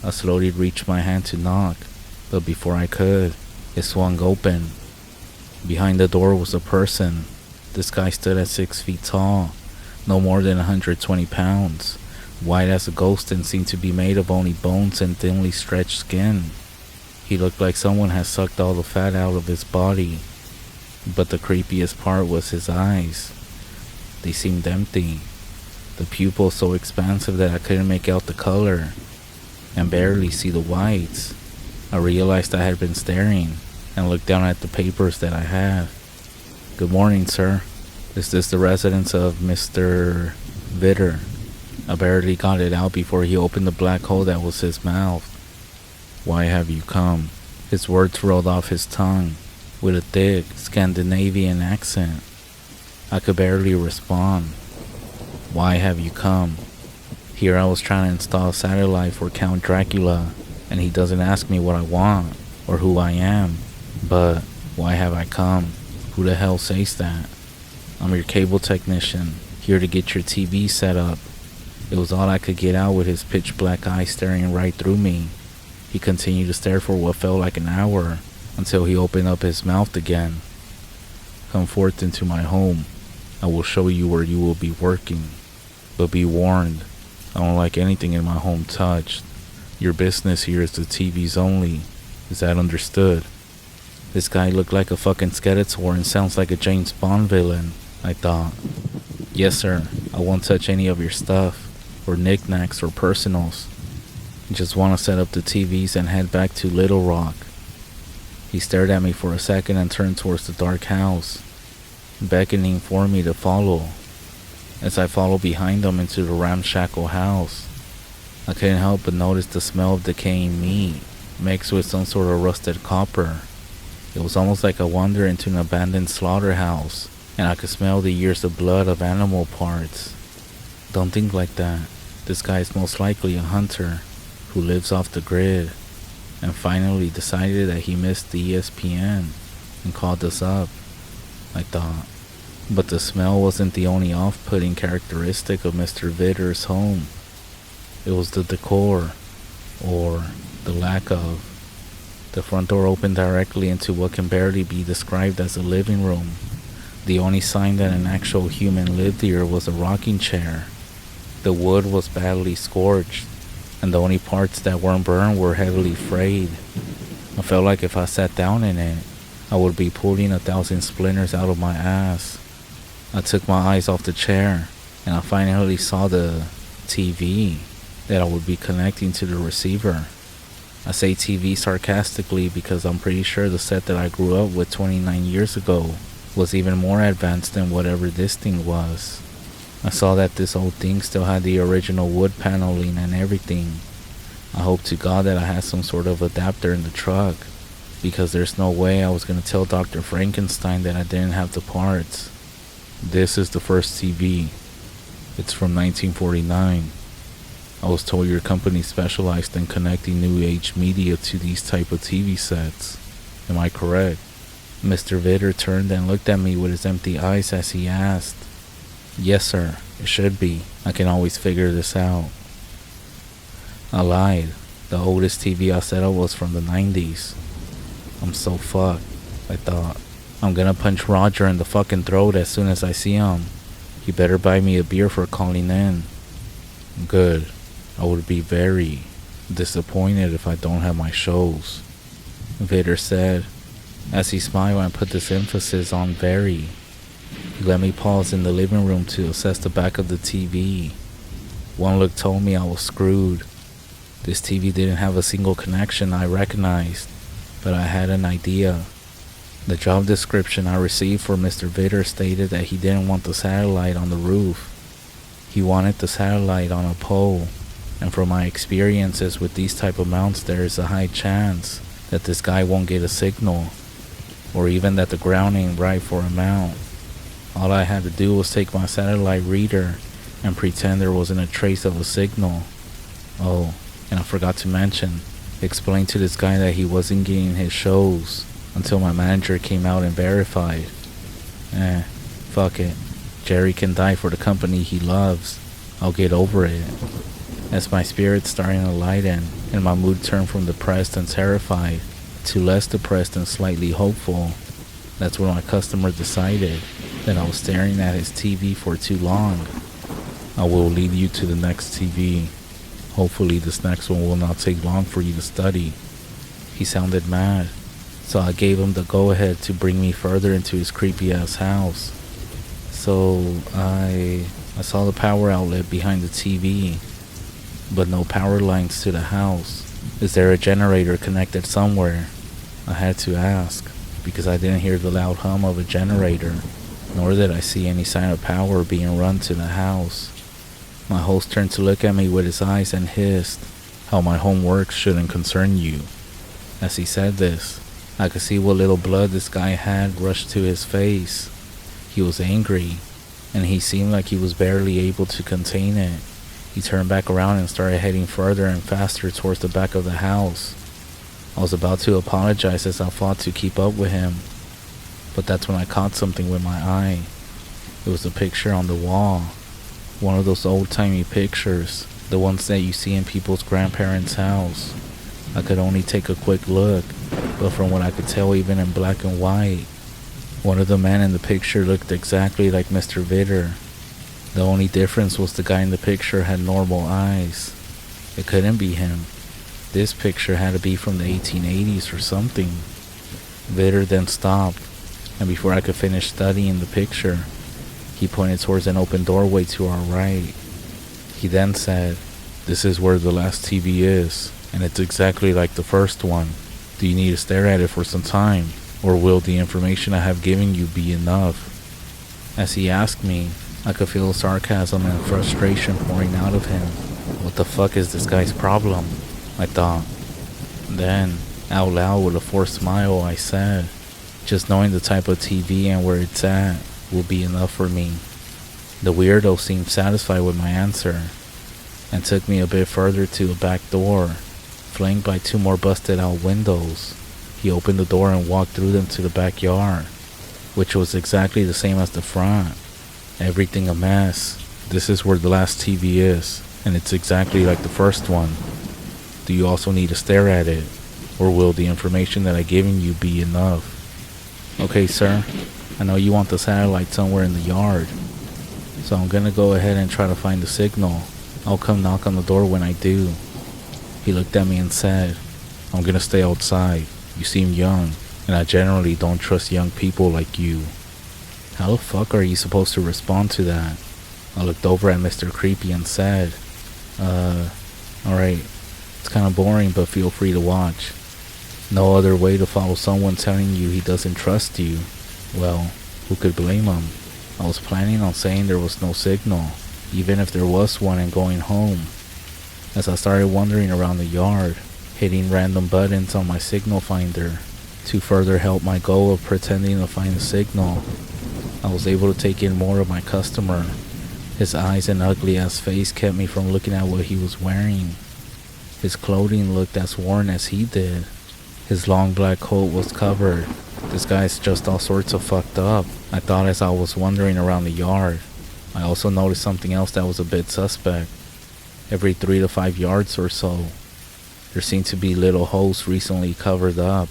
I slowly reached my hand to knock, but before I could, it swung open. Behind the door was a person. This guy stood at 6 feet tall, no more than 120 pounds, white as a ghost and seemed to be made of only bones and thinly stretched skin. He looked like someone had sucked all the fat out of his body, but the creepiest part was his eyes. They seemed empty, the pupils so expansive that I couldn't make out the color, and barely see the whites. I realized I had been staring, and looked down at the papers that I had. "Good morning, sir. Is this the residence of Mr. Vitter?" I barely got it out before he opened the black hole that was his mouth. "Why have you come?" His words rolled off his tongue with a thick Scandinavian accent. I could barely respond. "Why have you come?" Here I was trying to install a satellite for Count Dracula, and he doesn't ask me what I want or who I am, but why have I come? Who the hell says that? "I'm your cable technician, here to get your TV set up." It was all I could get out with his pitch black eyes staring right through me. He continued to stare for what felt like an hour, until he opened up his mouth again. "Come forth into my home. I will show you where you will be working. But be warned, I don't like anything in my home touched. Your business here is the TVs only. Is that understood?" This guy looked like a fucking Skeletor and sounds like a James Bond villain, I thought. "Yes, sir. I won't touch any of your stuff, or knickknacks or personals. Just want to set up the TVs and head back to Little Rock." He stared at me for a second and turned towards the dark house, beckoning for me to follow. As I followed behind him into the ramshackle house, I couldn't help but notice the smell of decaying meat mixed with some sort of rusted copper. It was almost like I wandered into an abandoned slaughterhouse, and I could smell the years of blood of animal parts. "Don't think like that. This guy is most likely a hunter who lives off the grid, and finally decided that he missed the ESPN and called us up," I thought. But the smell wasn't the only off-putting characteristic of Mr. Vitter's home. It was the decor, or the lack of. The front door opened directly into what can barely be described as a living room. The only sign that an actual human lived here was a rocking chair. The wood was badly scorched, and the only parts that weren't burned were heavily frayed. I felt like if I sat down in it, I would be pulling 1,000 splinters out of my ass. I took my eyes off the chair, and I finally saw the TV that I would be connecting to the receiver. I say TV sarcastically because I'm pretty sure the set that I grew up with 29 years ago was even more advanced than whatever this thing was. I saw that this old thing still had the original wood paneling and everything. I hope to God that I had some sort of adapter in the truck, because there's no way I was going to tell Dr. Frankenstein that I didn't have the parts. "This is the first TV. It's from 1949. I was told your company specialized in connecting new age media to these type of TV sets. Am I correct?" Mr. Vitter turned and looked at me with his empty eyes as he asked. "Yes, sir. It should be. I can always figure this out." I lied. The oldest TV I set up was from the 90s. I'm so fucked, I thought. I'm gonna punch Roger in the fucking throat as soon as I see him. He better buy me a beer for calling in. Good. I would be very disappointed if I don't have my shows, Vader said, as he smiled and put this emphasis on very. He let me pause in the living room to assess the back of the TV. One look told me I was screwed. This TV didn't have a single connection I recognized, but I had an idea. The job description I received for Mr. Vitter stated that he didn't want the satellite on the roof. He wanted the satellite on a pole, and from my experiences with these type of mounts, there is a high chance that this guy won't get a signal, or even that the ground ain't right for a mount. All I had to do was take my satellite reader and pretend there wasn't a trace of a signal. Oh, and I forgot to mention, explain to this guy that he wasn't getting his shows until my manager came out and verified. Fuck it. Jerry can die for the company he loves. I'll get over it. As my spirits starting to lighten and my mood turned from depressed and terrified to less depressed and slightly hopeful, that's when my customer decided that I was staring at his TV for too long. I will lead you to the next TV. Hopefully this next one will not take long for you to study. He sounded mad, so I gave him the go-ahead to bring me further into his creepy-ass house. So I saw the power outlet behind the TV, but no power lines to the house. Is there a generator connected somewhere? I had to ask, because I didn't hear the loud hum of a generator, nor did I see any sign of power being run to the house. My host turned to look at me with his eyes and hissed, "How my homework shouldn't concern you." As he said this, I could see what little blood this guy had rushed to his face. He was angry, and he seemed like he was barely able to contain it. He turned back around and started heading further and faster towards the back of the house. I was about to apologize as I fought to keep up with him, but that's when I caught something with my eye. It was a picture on the wall. One of those old-timey pictures, the ones that you see in people's grandparents' house. I could only take a quick look, but from what I could tell, even in black and white, one of the men in the picture looked exactly like Mr. Vitter. The only difference was the guy in the picture had normal eyes. It couldn't be him. This picture had to be from the 1880s or something. Vitter then stopped, and before I could finish studying the picture, he pointed towards an open doorway to our right. He then said, "This is where the last TV is, and it's exactly like the first one. Do you need to stare at it for some time, or will the information I have given you be enough?" As he asked me, I could feel sarcasm and frustration pouring out of him. What the fuck is this guy's problem? I thought. Then, out loud with a forced smile, I said, "Just knowing the type of TV and where it's at will be enough for me." The weirdo seemed satisfied with my answer, and took me a bit further to a back door, flanked by two more busted out windows. He opened the door and walked through them to the backyard, which was exactly the same as the front. Everything a mess. "This is where the last TV is, and it's exactly like the first one. Do you also need to stare at it, or will the information that I've given you be enough?" "Okay, sir. I know you want the satellite somewhere in the yard, so I'm gonna go ahead and try to find the signal. I'll come knock on the door when I do." He looked at me and said, "I'm gonna stay outside. You seem young, and I generally don't trust young people like you." How the fuck are you supposed to respond to that? I looked over at Mr. Creepy and said, "Alright, it's kinda boring, but feel free to watch." No other way to follow someone telling you he doesn't trust you. Well, who could blame him? I was planning on saying there was no signal, even if there was one, and going home. As I started wandering around the yard, hitting random buttons on my signal finder to further help my goal of pretending to find a signal, I was able to take in more of my customer. His eyes and ugly-ass face kept me from looking at what he was wearing. His clothing looked as worn as he did. His long black coat was covered. This guy's just all sorts of fucked up, I thought as I was wandering around the yard. I also noticed something else that was a bit suspect. Every 3 to 5 yards or so, there seemed to be little holes recently covered up.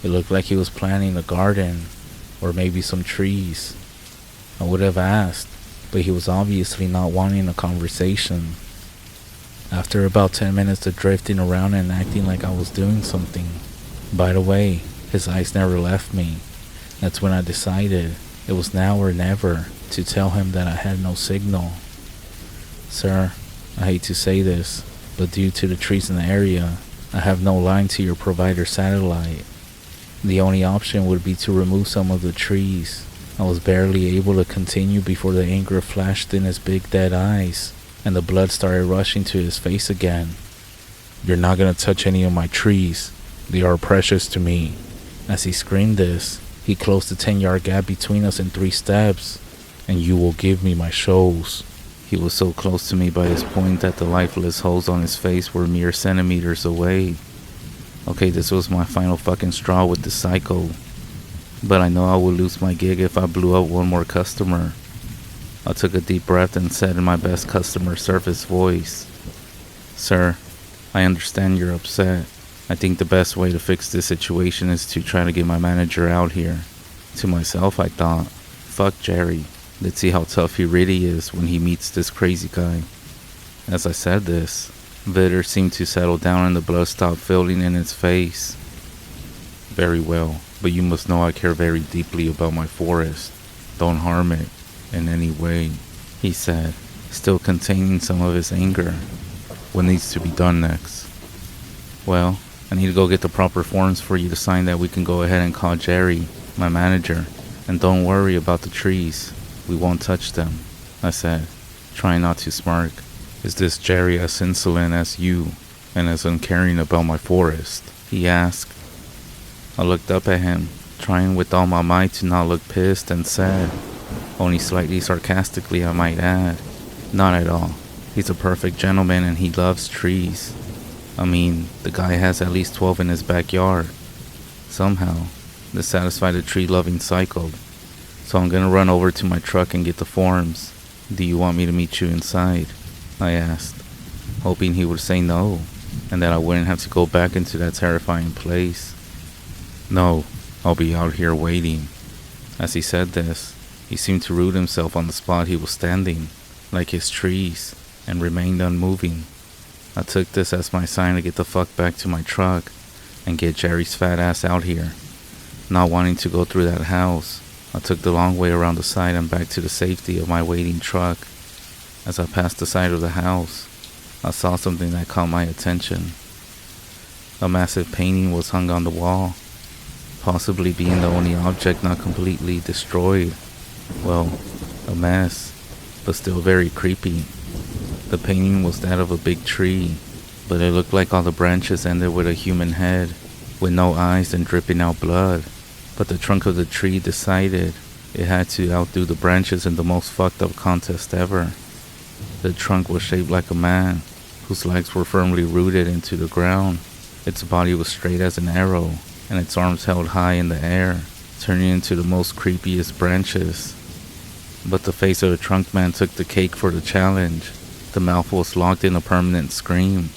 It looked like he was planting a garden, or maybe some trees. I would have asked, but he was obviously not wanting a conversation. After about 10 minutes of drifting around and acting like I was doing something, by the way, his eyes never left me. That's when I decided it was now or never to tell him that I had no signal. "Sir, I hate to say this, but due to the trees in the area, I have no line to your provider satellite. The only option would be to remove some of the trees. I was barely able to continue before the anger flashed in his big dead eyes, and the blood started rushing to his face again. "You're not gonna touch any of my trees. They are precious to me." As he screamed this, he closed the 10-yard gap between us in 3 steps. "And you will give me my shows." He was so close to me by this point that the lifeless holes on his face were mere centimeters away. Okay, this was my final fucking straw with the psycho. But I know I would lose my gig if I blew up one more customer. I took a deep breath and said in my best customer service voice, "Sir, I understand you're upset. I think the best way to fix this situation is to try to get my manager out here." To myself, I thought, fuck Jerry. Let's see how tough he really is when he meets this crazy guy. As I said this, Vitter seemed to settle down and the blood stopped filling in his face. "Very well, but you must know I care very deeply about my forest. Don't harm it in any way," he said, still containing some of his anger. "What needs to be done next?" "Well, I need to go get the proper forms for you to sign that we can go ahead and call Jerry, my manager. And don't worry about the trees. We won't touch them," I said, trying not to smirk. "Is this Jerry as insolent as you and as uncaring about my forest?" he asked. I looked up at him, trying with all my might to not look pissed, and said, only slightly sarcastically I might add, "Not at all. He's a perfect gentleman and he loves trees. I mean, the guy has at least 12 in his backyard." Somehow, this satisfied the tree-loving psycho. "So I'm gonna run over to my truck and get the forms. Do you want me to meet you inside?" I asked, hoping he would say no, and that I wouldn't have to go back into that terrifying place. "No, I'll be out here waiting." As he said this, he seemed to root himself on the spot he was standing, like his trees, and remained unmoving. I took this as my sign to get the fuck back to my truck and get Jerry's fat ass out here. Not wanting to go through that house, I took the long way around the side and back to the safety of my waiting truck. As I passed the side of the house, I saw something that caught my attention. A massive painting was hung on the wall, possibly being the only object not completely destroyed. Well, a mess, but still very creepy. The painting was that of a big tree, but it looked like all the branches ended with a human head, with no eyes and dripping out blood. But the trunk of the tree decided it had to outdo the branches in the most fucked up contest ever. The trunk was shaped like a man, whose legs were firmly rooted into the ground. Its body was straight as an arrow, and its arms held high in the air, turning into the most creepiest branches. But the face of the trunk man took the cake for the challenge. The mouth was locked in a permanent scream,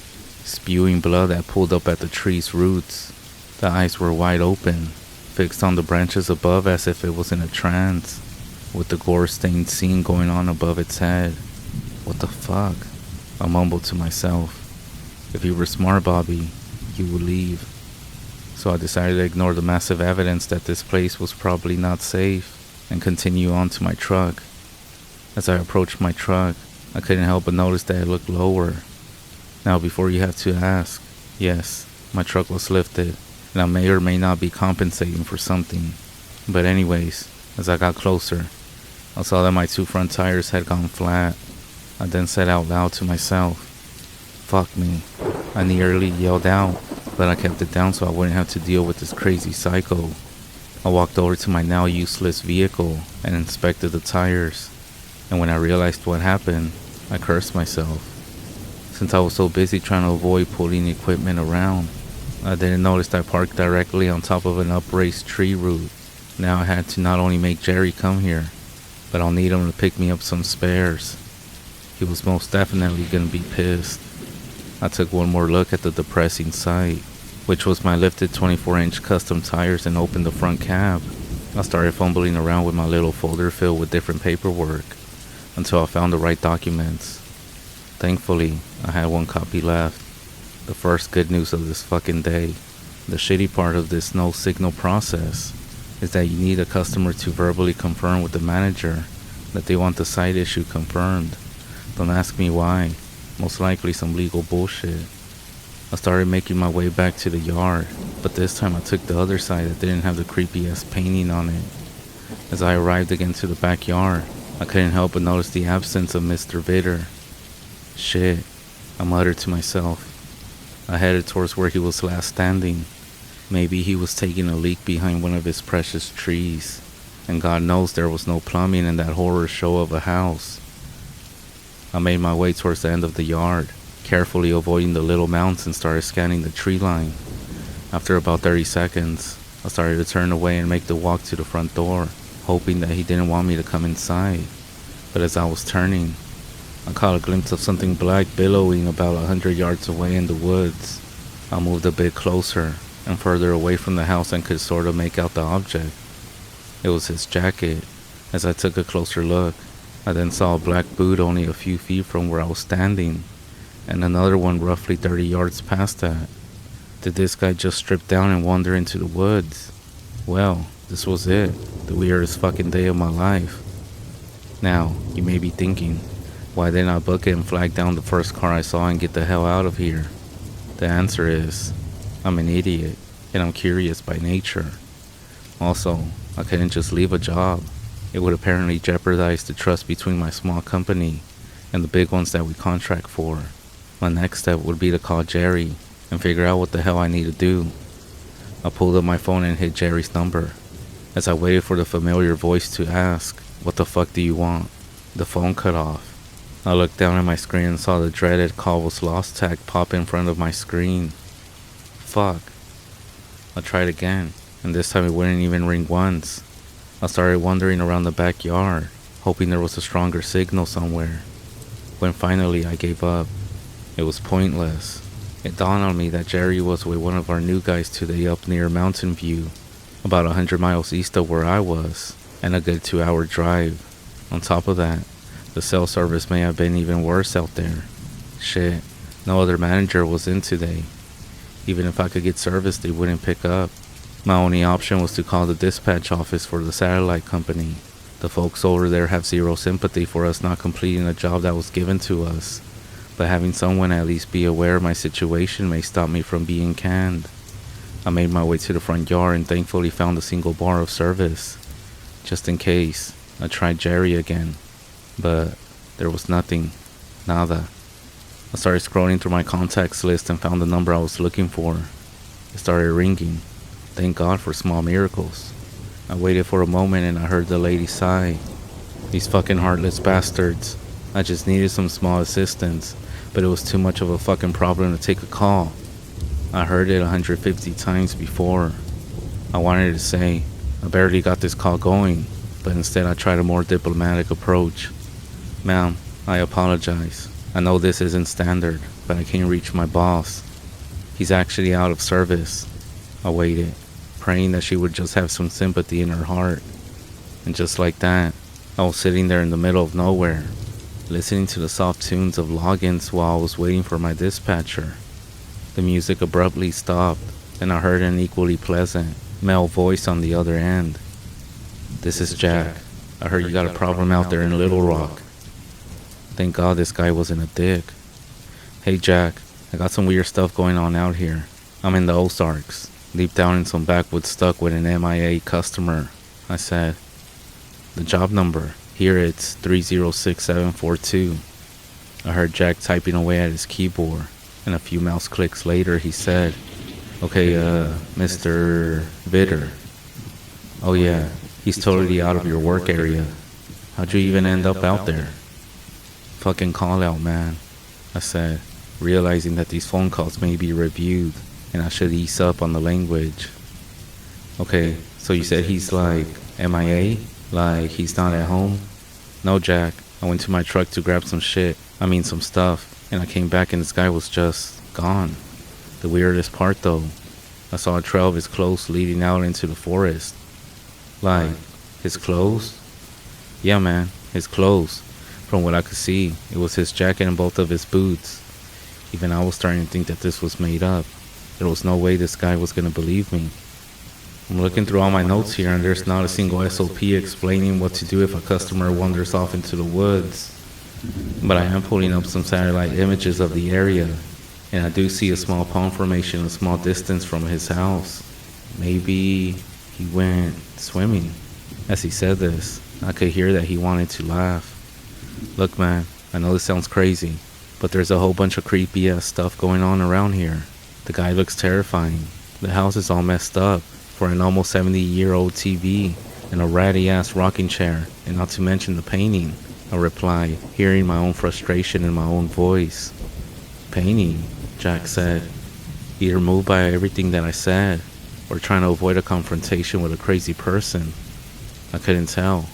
spewing blood that pulled up at the tree's roots. The eyes were wide open, fixed on the branches above as if it was in a trance, with the gore-stained scene going on above its head. "What the fuck?" I mumbled to myself. If you were smart, Bobby, you would leave. So I decided to ignore the massive evidence that this place was probably not safe and continue on to my truck. As I approached my truck, I couldn't help but notice that it looked lower. Now, before you have to ask, yes, my truck was lifted, and I may or may not be compensating for something. But anyways, as I got closer, I saw that my 2 front tires had gone flat. I then said out loud to myself, "Fuck me." I nearly yelled out, but I kept it down so I wouldn't have to deal with this crazy psycho. I walked over to my now useless vehicle and inspected the tires, and when I realized what happened, I cursed myself. Since I was so busy trying to avoid pulling equipment around, I didn't notice I parked directly on top of an upraised tree root. Now I had to not only make Jerry come here, but I'll need him to pick me up some spares. He was most definitely gonna be pissed. I took one more look at the depressing sight, which was my lifted 24-inch custom tires, and opened the front cab. I started fumbling around with my little folder filled with different paperwork until I found the right documents. Thankfully, I had one copy left. The first good news of this fucking day. The shitty part of this no signal process is that you need a customer to verbally confirm with the manager that they want the site issue confirmed. Don't ask me why. most likely some legal bullshit. I started making my way back to the yard, but this time I took the other side that didn't have the creepy ass painting on it. As I arrived again to the backyard, I couldn't help but notice the absence of Mr. Vitter. Shit, I muttered to myself. I headed towards where he was last standing. Maybe he was taking a leak behind one of his precious trees, and God knows there was no plumbing in that horror show of a house. I made my way towards the end of the yard, carefully avoiding the little mounds, and started scanning the tree line. After about 30 seconds, I started to turn away and make the walk to the front door, hoping that he didn't want me to come inside. But as I was turning, I caught a glimpse of something black billowing about 100 yards away in the woods. I moved a bit closer and further away from the house and could sort of make out the object. It was his jacket. As I took a closer look, I then saw a black boot only a few feet from where I was standing, and another one roughly 30 yards past that. Did this guy just strip down and wander into the woods? Well, this was it, the weirdest fucking day of my life. Now, you may be thinking, why didn't I book it and flag down the first car I saw and get the hell out of here? The answer is, I'm an idiot, and I'm curious by nature. Also, I couldn't just leave a job. It would apparently jeopardize the trust between my small company and the big ones that we contract for. My next step would be to call Jerry and figure out what the hell I need to do. I pulled up my phone and hit Jerry's number. As I waited for the familiar voice to ask, "What the fuck do you want?" the phone cut off. I looked down at my screen and saw the dreaded "call was lost" tag pop in front of my screen. Fuck. I tried again, and this time it wouldn't even ring once. I started wandering around the backyard, hoping there was a stronger signal somewhere. When finally I gave up, it was pointless. It dawned on me that Jerry was with one of our new guys today up near Mountain View, about 100 miles east of where I was, and a good 2-hour drive. On top of that, the cell service may have been even worse out there. Shit, no other manager was in today. Even if I could get service, they wouldn't pick up. My only option was to call the dispatch office for the satellite company. The folks over there have zero sympathy for us not completing a job that was given to us, but having someone at least be aware of my situation may stop me from being canned. I made my way to the front yard and thankfully found a single bar of service. Just in case, I tried Jerry again, but there was nothing. Nada. I started scrolling through my contacts list and found the number I was looking for. It started ringing. Thank God for small miracles. I waited for a moment and I heard the lady sigh. These fucking heartless bastards. I just needed some small assistance, but it was too much of a fucking problem to take a call. I heard it 150 times before. I wanted to say, I barely got this call going, but instead I tried a more diplomatic approach. Ma'am, I apologize. I know this isn't standard, but I can't reach my boss. He's actually out of service. I waited, praying that she would just have some sympathy in her heart. And just like that, I was sitting there in the middle of nowhere, listening to the soft tunes of logins while I was waiting for my dispatcher. The music abruptly stopped, and I heard an equally pleasant, male voice on the other end. "This is Jack. I heard you got a problem out there in Little Rock." Thank God this guy wasn't a dick. "Hey Jack, I got some weird stuff going on out here. I'm in the Ozarks, deep down in some backwoods stuck with an MIA customer," I said. "The job number, here it's 306742. I heard Jack typing away at his keyboard, and a few mouse clicks later he said, "Okay, Mr. Vitter. Oh yeah, he's totally out of your work area. How'd you even end up out there?" "Fucking call out, man," I said, realizing that these phone calls may be reviewed, and I should ease up on the language. "Okay, so you said he's like MIA? Like he's not at home?" "No, Jack. I went to my truck to grab some some stuff, and I came back and this guy was just gone. The weirdest part though, I saw a trail of his clothes leading out into the forest." "Like, his clothes?" "Yeah, man, his clothes. From what I could see, it was his jacket and both of his boots. Even I was starting to think that this was made up. There was no way this guy was going to believe me. I'm looking through all my notes here and there's not a single SOP explaining what to do if a customer wanders off into the woods. But I am pulling up some satellite images of the area, and I do see a small pond formation a small distance from his house. Maybe he went swimming. As he said this, I could hear that he wanted to laugh. Look, man, I know this sounds crazy, but there's a whole bunch of creepy ass stuff going on around here. The guy looks terrifying. The house is all messed up for an almost 70-year-old TV and a ratty ass rocking chair, and not to mention the painting, I replied, hearing my own frustration in my own voice. Painting, Jack said, either moved by everything that I said or trying to avoid a confrontation with a crazy person. I couldn't tell,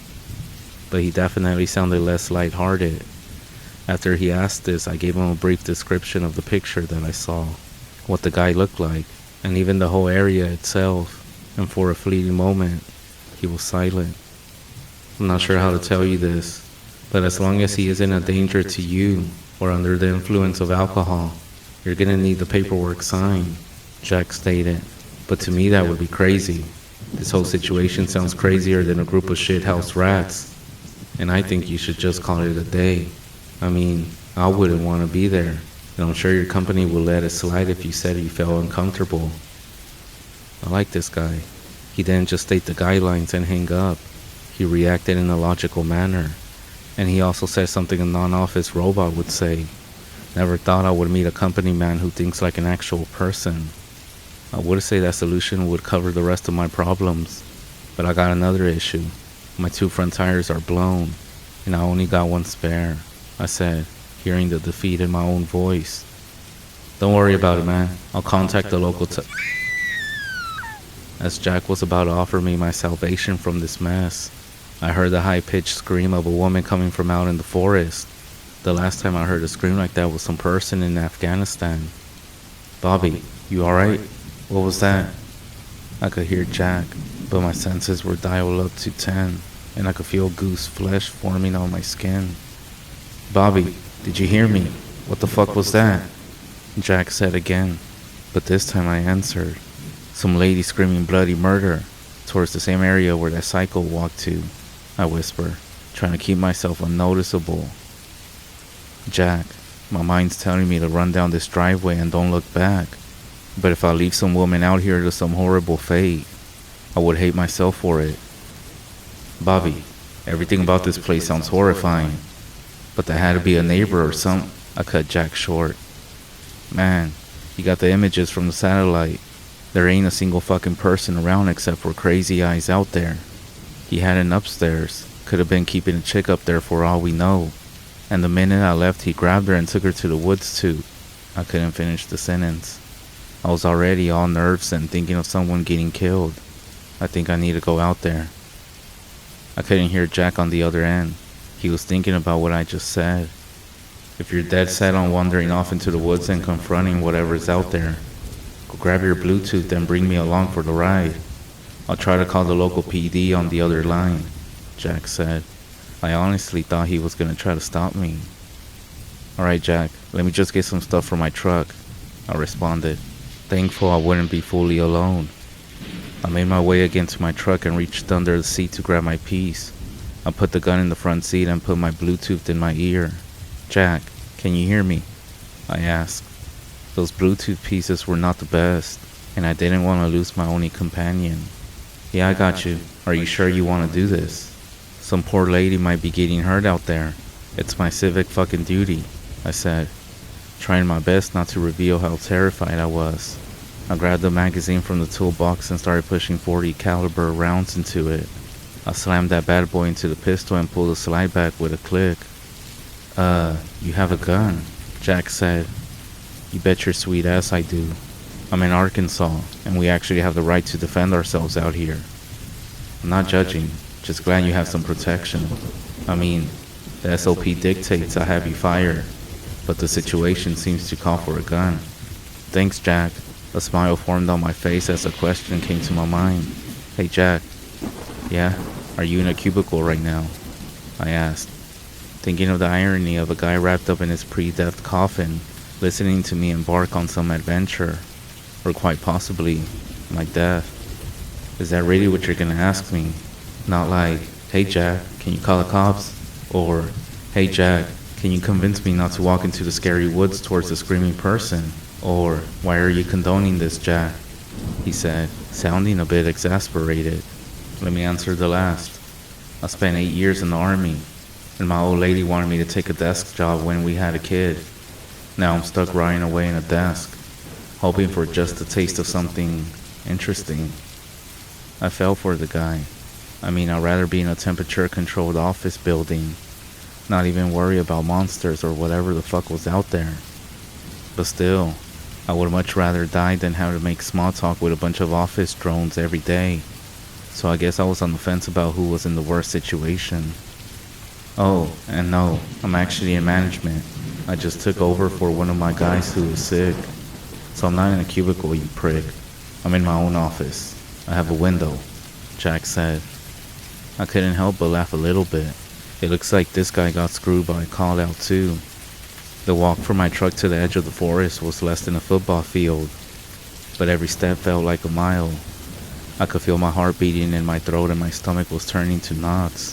but he definitely sounded less lighthearted. After he asked this, I gave him a brief description of the picture that I saw, what the guy looked like, and even the whole area itself, and for a fleeting moment, he was silent. I'm not sure how to tell you this, but as long as he isn't a danger to you or under the influence of alcohol, you're gonna need the paperwork signed, Jack stated. But to me that would be crazy. This whole situation sounds crazier than a group of shithouse rats, and I think you should just call it a day. I mean, I wouldn't want to be there, and I'm sure your company will let it slide if you said you felt uncomfortable. I like this guy. He didn't just state the guidelines and hang up. He reacted in a logical manner, and he also said something a non-office robot would say. Never thought I would meet a company man who thinks like an actual person. I would say that solution would cover the rest of my problems, but I got another issue. My 2 front tires are blown, and I only got 1 spare, I said, hearing the defeat in my own voice. Don't worry about it, man. I'll contact the local As Jack was about to offer me my salvation from this mess, I heard the high-pitched scream of a woman coming from out in the forest. The last time I heard a scream like that was some person in Afghanistan. Bobby, you alright? What was that? I could hear Jack, but my senses were dialed up to 10, and I could feel goose flesh forming on my skin. Bobby, did you hear me? What the fuck was that? Jack said again, but this time I answered. Some lady screaming bloody murder towards the same area where that psycho walked to, I whispered, trying to keep myself unnoticeable. Jack, my mind's telling me to run down this driveway and don't look back. But if I leave some woman out here to some horrible fate, I would hate myself for it. Bobby, everything about this place sounds horrifying. But there had to be a neighbor or something. I cut Jack short. Man, you got the images from the satellite. There ain't a single fucking person around except for crazy eyes out there. He had an upstairs. Could have been keeping a chick up there for all we know. And the minute I left, he grabbed her and took her to the woods too. I couldn't finish the sentence. I was already all nerves and thinking of someone getting killed. I think I need to go out there. I couldn't hear Jack on the other end. He was thinking about what I just said. If you're dead set on wandering off into the woods and confronting whatever's out there, go grab your Bluetooth and bring me along for the ride. I'll try to call the local PD on the other line, Jack said. I honestly thought he was going to try to stop me. Alright, Jack, let me just get some stuff from my truck, I responded, thankful I wouldn't be fully alone. I made my way again to my truck and reached under the seat to grab my piece. I put the gun in the front seat and put my Bluetooth in my ear. Jack, can you hear me? I asked. Those Bluetooth pieces were not the best, and I didn't want to lose my only companion. Yeah, I got you. Are you sure you want to do this? Some poor lady might be getting hurt out there. It's my civic fucking duty, I said, trying my best not to reveal how terrified I was. I grabbed the magazine from the toolbox and started pushing 40 caliber rounds into it. I slammed that bad boy into the pistol and pulled the slide back with a click. You have a gun, Jack said. You bet your sweet ass I do. I'm in Arkansas, and we actually have the right to defend ourselves out here. I'm not judging, just glad you have some protection. I mean, the SOP dictates I have you fired, but the situation seems to call for a gun. Thanks, Jack. A smile formed on my face as a question came to my mind. Hey, Jack. Yeah? Are you in a cubicle right now? I asked, thinking of the irony of a guy wrapped up in his pre-death coffin, listening to me embark on some adventure, or quite possibly, my death. Is that really what you're gonna ask me? Not like, hey Jack, can you call the cops? Or, hey Jack, Can you convince me not to walk into the scary woods towards the screaming person? Or, why are you condoning this, Jack? He said, sounding a bit exasperated. Let me answer the last. I spent 8 years in the army, and my old lady wanted me to take a desk job when we had a kid. Now I'm stuck rotting away in a desk, hoping for just a taste of something interesting. I fell for the guy. I mean, I'd rather be in a temperature-controlled office building, not even worry about monsters or whatever the fuck was out there. But still, I would much rather die than have to make small talk with a bunch of office drones every day. So I guess I was on the fence about who was in the worst situation. Oh, and no, I'm actually in management. I just took over for one of my guys who was sick. So I'm not in a cubicle, you prick. I'm in my own office. I have a window, Jack said. I couldn't help but laugh a little bit. It looks like this guy got screwed by a call out too. The walk from my truck to the edge of the forest was less than a football field, but every step felt like a mile. I could feel my heart beating in my throat and my stomach was turning to knots.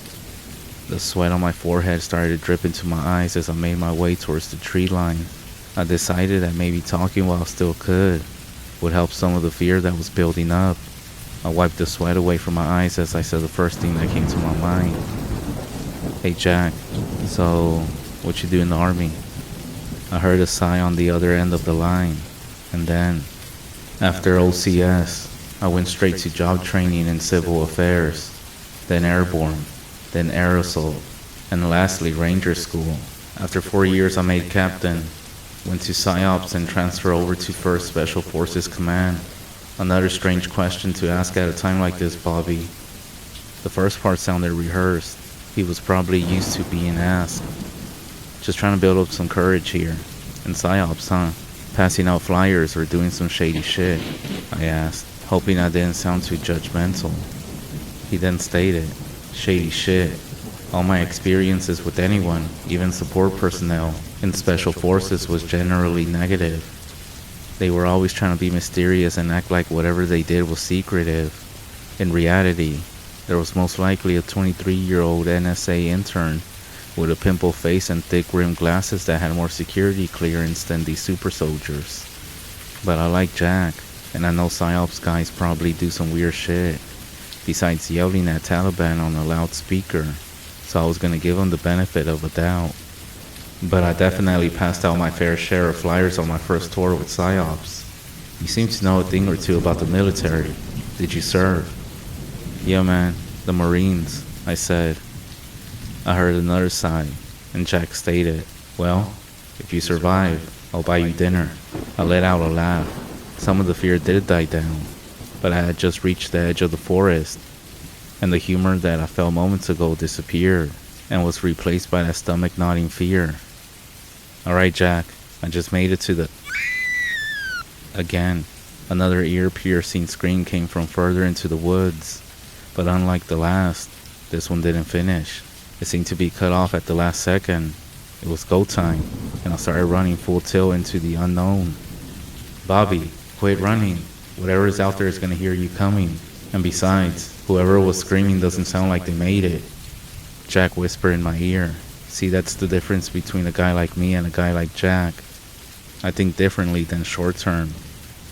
The sweat on my forehead started to drip into my eyes as I made my way towards the tree line. I decided that maybe talking while I still could would help some of the fear that was building up. I wiped the sweat away from my eyes as I said the first thing that came to my mind. Hey Jack, so what you do in the army? I heard a sigh on the other end of the line, and then, after OCS, I went straight to job training in civil affairs, then airborne, then air assault, and lastly ranger school. After 4 years I made captain, went to PSYOPs and transferred over to 1st Special Forces Command. Another strange question to ask at a time like this, Bobby. The first part sounded rehearsed. He was probably used to being asked. Just trying to build up some courage here. In PSYOPs, huh? Passing out flyers or doing some shady shit? I asked, hoping I didn't sound too judgmental. He then stated, shady shit. All my experiences with anyone, even support personnel, in special forces was generally negative. They were always trying to be mysterious and act like whatever they did was secretive. In reality, there was most likely a 23-year-old NSA intern with a pimple face and thick rimmed glasses that had more security clearance than these super soldiers. But I like Jack, and I know PSYOPs guys probably do some weird shit, besides yelling at Taliban on a loudspeaker, so I was gonna give him the benefit of a doubt. But I definitely passed out my fair share of flyers on my first tour with PSYOPs. You seem to know a thing or two about the military. Did you serve? Yeah man, the Marines, I said. I heard another sigh, and Jack stated, well, if you survive, I'll buy you dinner. I let out a laugh. Some of the fear did die down, but I had just reached the edge of the forest, and the humor that I felt moments ago disappeared, and was replaced by that stomach-knotting fear. Alright Jack, I just made it to the... Again, another ear-piercing scream came from further into the woods, but unlike the last, this one didn't finish. It seemed to be cut off at the last second. It was go time, and I started running full tilt into the unknown. Bobby, quit running. Whatever is out there is gonna hear you coming. And besides, whoever was screaming doesn't sound like they made it. Jack whispered in my ear. See, that's the difference between a guy like me and a guy like Jack. I think differently than short term.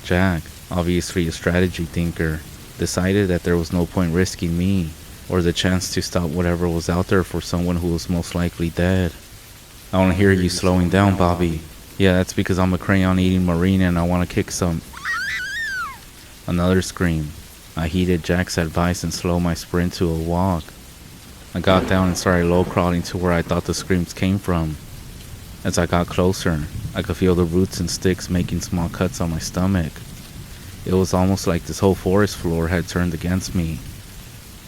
Jack, obviously a strategy thinker, decided that there was no point risking me or the chance to stop whatever was out there for someone who was most likely dead. I want to hear you slowing down, Bobby. Yeah, that's because I'm a crayon-eating Marine and I want to kick some... Another scream. I heeded Jack's advice and slowed my sprint to a walk. I got down and started low-crawling to where I thought the screams came from. As I got closer, I could feel the roots and sticks making small cuts on my stomach. It was almost like this whole forest floor had turned against me.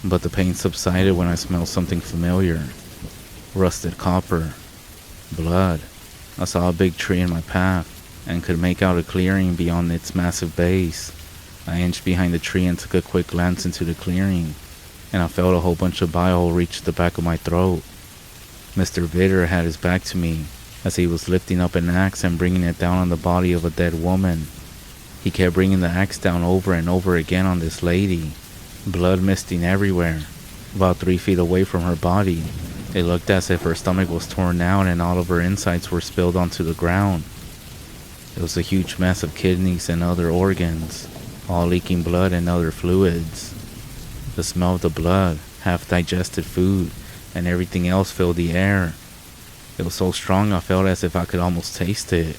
But the pain subsided when I smelled something familiar. Rusted copper. Blood. I saw a big tree in my path and could make out a clearing beyond its massive base. I inched behind the tree and took a quick glance into the clearing, and I felt a whole bunch of bile reach the back of my throat. Mr. Vitter had his back to me as he was lifting up an axe and bringing it down on the body of a dead woman. He kept bringing the axe down over and over again on this lady, blood misting everywhere. About 3 feet away from her body, It looked as if her stomach was torn out and all of her insides were spilled onto the ground. It was a huge mess of kidneys and other organs, all leaking blood and other fluids. The smell of the blood, half-digested food, and everything else filled the air. It was so strong I felt as if I could almost taste it.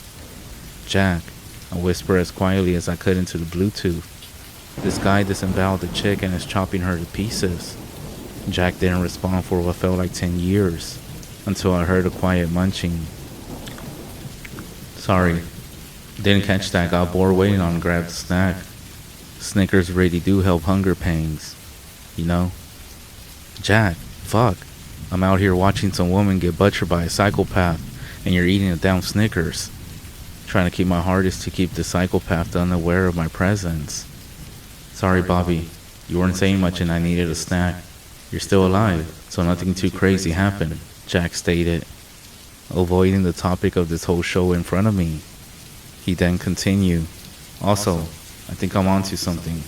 "Jack," I whispered as quietly as I could into the Bluetooth. "This guy disemboweled the chick and is chopping her to pieces." Jack didn't respond for what felt like 10 years, until I heard a quiet munching. "Sorry, didn't catch that, got bored waiting on grabbed a snack. Snickers really do help hunger pangs, you know?" "Jack, fuck. I'm out here watching some woman get butchered by a psychopath, and you're eating a damn Snickers." Trying to keep my hardest to keep the psychopath unaware of my presence. "Sorry, Bobby. You weren't saying much and I needed a snack. You're still alive, so nothing too crazy happened," Jack stated, avoiding the topic of this whole show in front of me. He then continued, "Also, I think I'm onto something.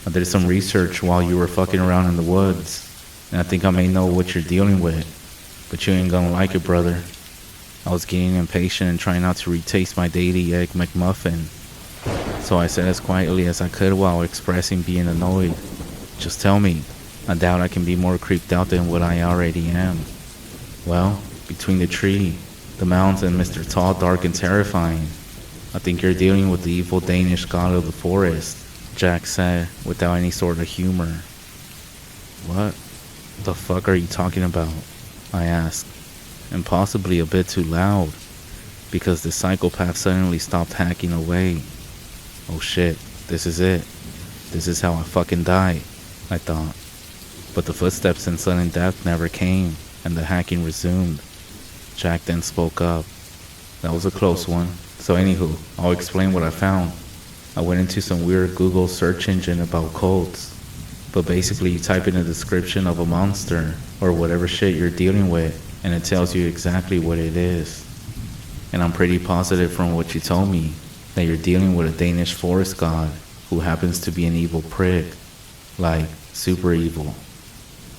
I did some research while you were fucking around in the woods, and I think I may know what you're dealing with, but you ain't gonna like it, brother." I was getting impatient and trying not to retaste my daily egg McMuffin, so I said as quietly as I could while expressing being annoyed, "Just tell me. I doubt I can be more creeped out than what I already am." "Well, between the tree, the mountains, and Mr. Tall, Dark, and Terrifying, I think you're dealing with the evil Danish god of the forest," Jack said, without any sort of humor. "What the fuck are you talking about?" I asked, and possibly a bit too loud, because the psychopath suddenly stopped hacking away. "Oh shit, this is it. This is how I fucking die," I thought. But the footsteps and sudden death never came, and the hacking resumed. Jack then spoke up. "That was a close one. So anywho, I'll explain what I found. I went into some weird Google search engine about cults. But basically you type in a description of a monster, or whatever shit you're dealing with, and it tells you exactly what it is. And I'm pretty positive from what you told me, that you're dealing with a Danish forest god, who happens to be an evil prick. Like, super evil.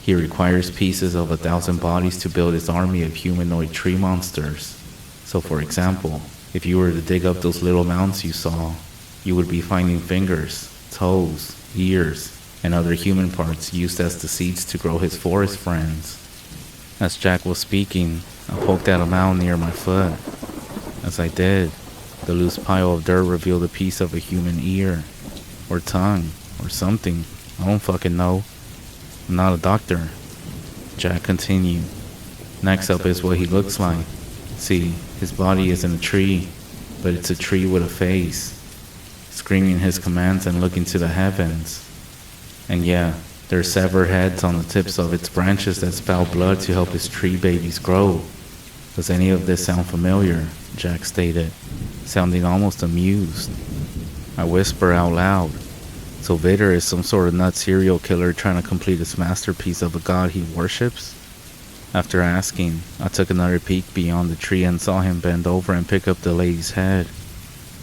He requires pieces of 1,000 bodies to build his army of humanoid tree monsters. So for example, if you were to dig up those little mounds you saw, you would be finding fingers, toes, ears, and other human parts used as the seeds to grow his forest friends." As Jack was speaking, I poked at a mound near my foot. As I did, the loose pile of dirt revealed a piece of a human ear, or tongue, or something. I don't fucking know. I'm not a doctor. Jack continued. "Next up is what he looks like. See, his body isn't a tree, but it's a tree with a face, screaming his commands and looking to the heavens. And yeah, there are severed heads on the tips of its branches that spout blood to help his tree babies grow." "Does any of this sound familiar?" Jack stated, sounding almost amused. I whisper out loud. "So Vader is some sort of nut serial killer trying to complete his masterpiece of a god he worships?" After asking, I took another peek beyond the tree and saw him bend over and pick up the lady's head.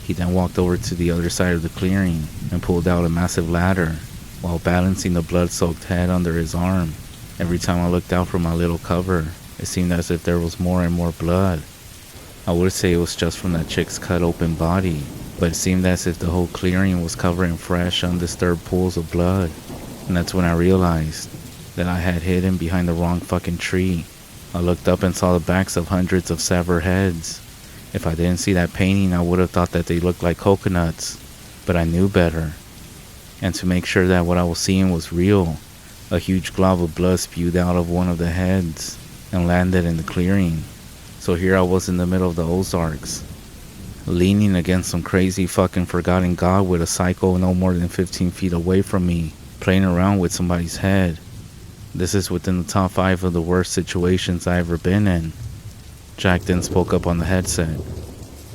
He then walked over to the other side of the clearing and pulled out a massive ladder, while balancing the blood-soaked head under his arm. Every time I looked out from my little cover, it seemed as if there was more and more blood. I would say it was just from that chick's cut open body, but it seemed as if the whole clearing was covered in fresh, undisturbed pools of blood. And that's when I realized that I had hidden behind the wrong fucking tree. I looked up and saw the backs of hundreds of severed heads. If I didn't see that painting, I would have thought that they looked like coconuts, but I knew better. And to make sure that what I was seeing was real, a huge glob of blood spewed out of one of the heads and landed in the clearing. So here I was in the middle of the Ozarks, leaning against some crazy fucking forgotten god with a psycho no more than 15 feet away from me, playing around with somebody's head. This is within the top 5 of the worst situations I've ever been in. Jack then spoke up on the headset.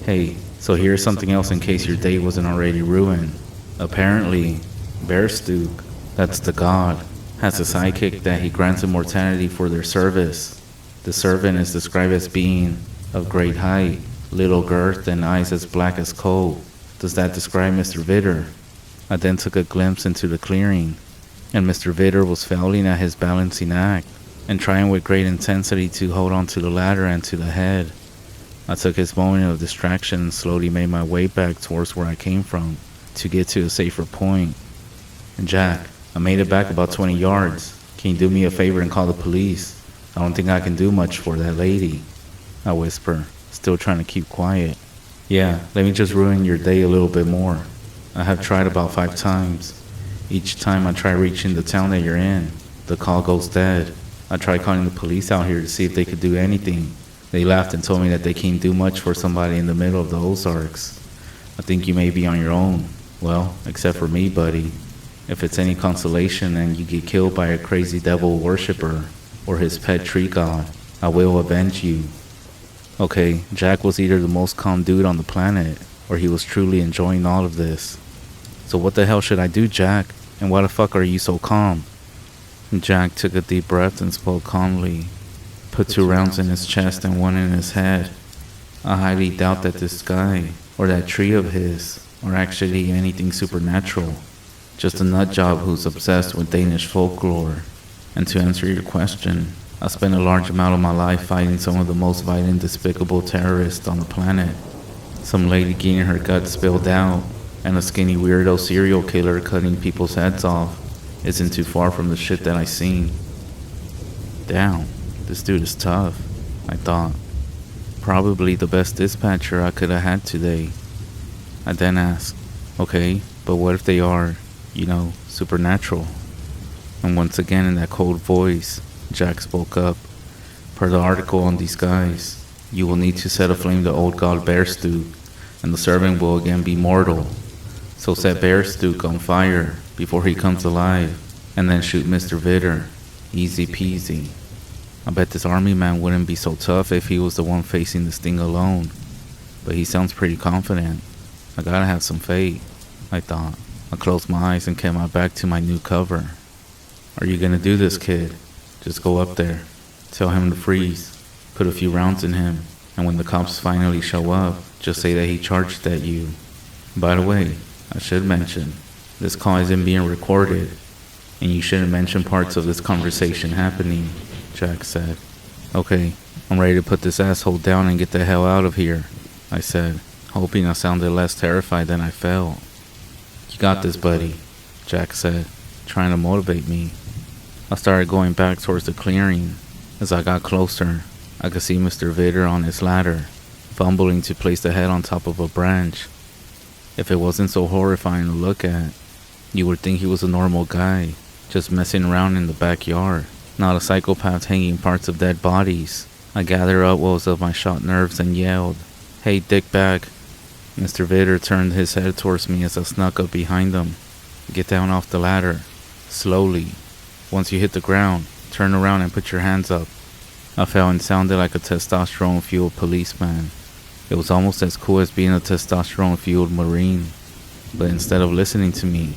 "Hey, so here's something else in case your day wasn't already ruined. Apparently, Bearstook, that's the god, has a sidekick that he grants immortality for their service. The servant is described as being of great height, little girth, and eyes as black as coal. Does that describe Mr. Vitter?" I then took a glimpse into the clearing, and Mr. Vitter was failing at his balancing act. and trying with great intensity to hold on to the ladder and to the head. I took his moment of distraction and slowly made my way back towards where I came from to get to a safer point. Jack, I made it back about 20 yards. Can you do me a favor and call the police? I don't think I can do much for that lady, I whisper, still trying to keep quiet. Yeah, let me just ruin your day a little bit more. I have tried about 5 times. Each time I try reaching the town that you're in, the call goes dead. I tried calling the police out here to see if they could do anything. They laughed and told me that they can't do much for somebody in the middle of the Ozarks. I think you may be on your own. Well, except for me, buddy. If it's any consolation and you get killed by a crazy devil worshipper or his pet tree god, I will avenge you. Okay, Jack was either the most calm dude on the planet, or he was truly enjoying all of this. So what the hell should I do, Jack? And why the fuck are you so calm? Jack took a deep breath and spoke calmly, put 2 rounds in his chest and 1 in his head. I highly doubt that this guy, or that tree of his, are actually anything supernatural. Just a nut job who's obsessed with Danish folklore. And to answer your question, I spent a large amount of my life fighting some of the most violent, despicable terrorists on the planet. Some lady getting her guts spilled out, and a skinny weirdo serial killer cutting people's heads off isn't too far from the shit that I seen. Damn, this dude is tough, I thought. Probably the best dispatcher I could have had today. I then asked, okay, but what if they are, supernatural? And once again in that cold voice, Jack spoke up. Per the article on these guys, you will need to set aflame the old god Bearstook, and the servant will again be mortal. So set Bearstook on fire before he comes alive, and then shoot Mr. Vitter. Easy peasy. I bet this army man wouldn't be so tough if he was the one facing this thing alone. But he sounds pretty confident. I gotta have some faith, I thought. I closed my eyes and kept my back to my new cover. Are you gonna do this, kid? Just go up there. Tell him to freeze. Put a few rounds in him. And when the cops finally show up, just say that he charged at you. By the way, I should mention, this call isn't being recorded. And you shouldn't mention parts of this conversation happening, Jack said. Okay, I'm ready to put this asshole down and get the hell out of here, I said, hoping I sounded less terrified than I felt. You got this, buddy, Jack said, trying to motivate me. I started going back towards the clearing. As I got closer, I could see Mr. Vitter on his ladder, fumbling to place the head on top of a branch. If it wasn't so horrifying to look at, you would think he was a normal guy, just messing around in the backyard, not a psychopath hanging parts of dead bodies. I gathered up what was of my shot nerves and yelled, "Hey, dickbag!" Mr. Vitter turned his head towards me as I snuck up behind him. Get down off the ladder, slowly. Once you hit the ground, turn around and put your hands up. I felt and sounded like a testosterone-fueled policeman. It was almost as cool as being a testosterone-fueled Marine. But instead of listening to me,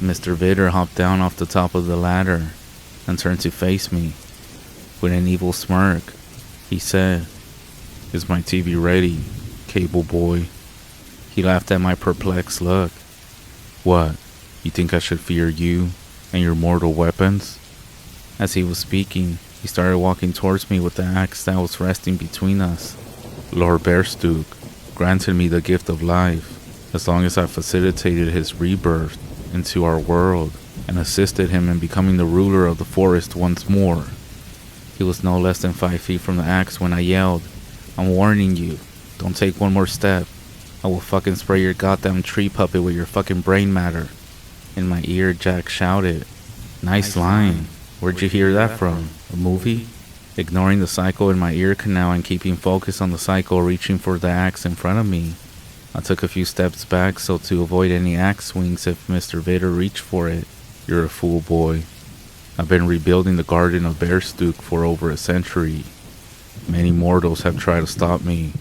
Mr. Vitter hopped down off the top of the ladder and turned to face me. With an evil smirk, he said, "Is my TV ready, cable boy?" He laughed at my perplexed look. "What, you think I should fear you and your mortal weapons?" As he was speaking, he started walking towards me with the axe that was resting between us. Lord Bearstook granted me the gift of life as long as I facilitated his rebirth into our world and assisted him in becoming the ruler of the forest once more. He was no less than 5 feet from the axe when I yelled, "I'm warning you, don't take one more step. I will fucking spray your goddamn tree puppet with your fucking brain matter." In my ear, Jack shouted, "Nice line. Where'd you hear that from? A movie?" Ignoring the cycle in my ear canal and keeping focus on the cycle reaching for the axe in front of me, I took a few steps back so to avoid any axe swings if Mr. Vitter reached for it. "You're a fool, boy. I've been rebuilding the Garden of Bearstook for over a century. Many mortals have tried to stop me,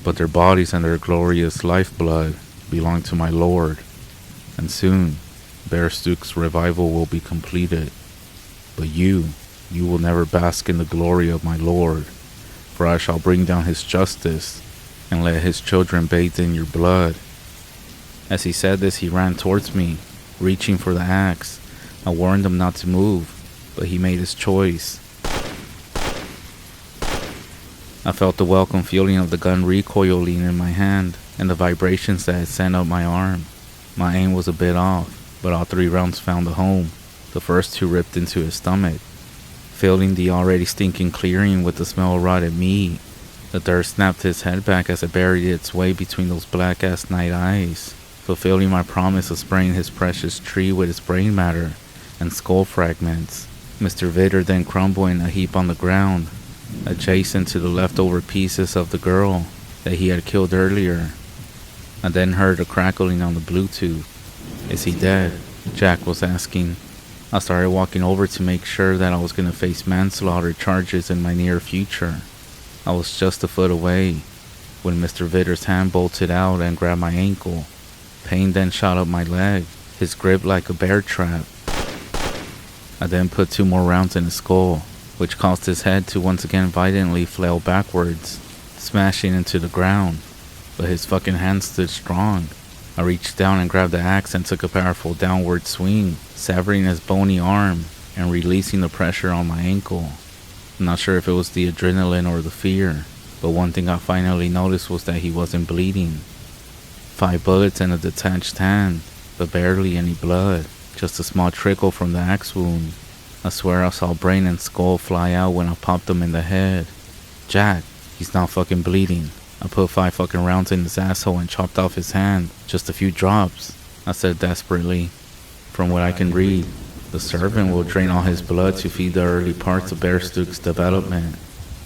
but their bodies and their glorious lifeblood belong to my lord. And soon, Bearstook's revival will be completed. But you will never bask in the glory of my lord, for I shall bring down his justice and let his children bathe in your blood." As he said this, he ran towards me, reaching for the axe. I warned him not to move, but he made his choice. I felt the welcome feeling of the gun recoiling in my hand and the vibrations that had sent up my arm. My aim was a bit off, but all 3 rounds found a home. The first 2 ripped into his stomach, filling the already stinking clearing with the smell of rotted meat. The dirt snapped his head back as it buried its way between those black-ass night eyes, fulfilling my promise of spraying his precious tree with its brain matter and skull fragments. Mr. Vitter then crumbled in a heap on the ground, adjacent to the leftover pieces of the girl that he had killed earlier. I then heard a crackling on the Bluetooth. "Is he dead?" Jack was asking. I started walking over to make sure that I was going to face manslaughter charges in my near future. I was just a foot away when Mr. Vitter's hand bolted out and grabbed my ankle. Pain then shot up my leg, his grip like a bear trap. I then put 2 more rounds in his skull, which caused his head to once again violently flail backwards, smashing into the ground. But his fucking hand stood strong. I reached down and grabbed the axe and took a powerful downward swing, severing his bony arm and releasing the pressure on my ankle. I'm not sure if it was the adrenaline or the fear, but one thing I finally noticed was that he wasn't bleeding. 5 bullets and a detached hand, but barely any blood, just a small trickle from the axe wound. I swear I saw brain and skull fly out when I popped him in the head. "Jack, he's not fucking bleeding." I put 5 fucking rounds in his asshole and chopped off his hand. "Just a few drops," I said desperately. "From what I can read, the servant will drain all his blood to feed the early parts of Bearstook's development.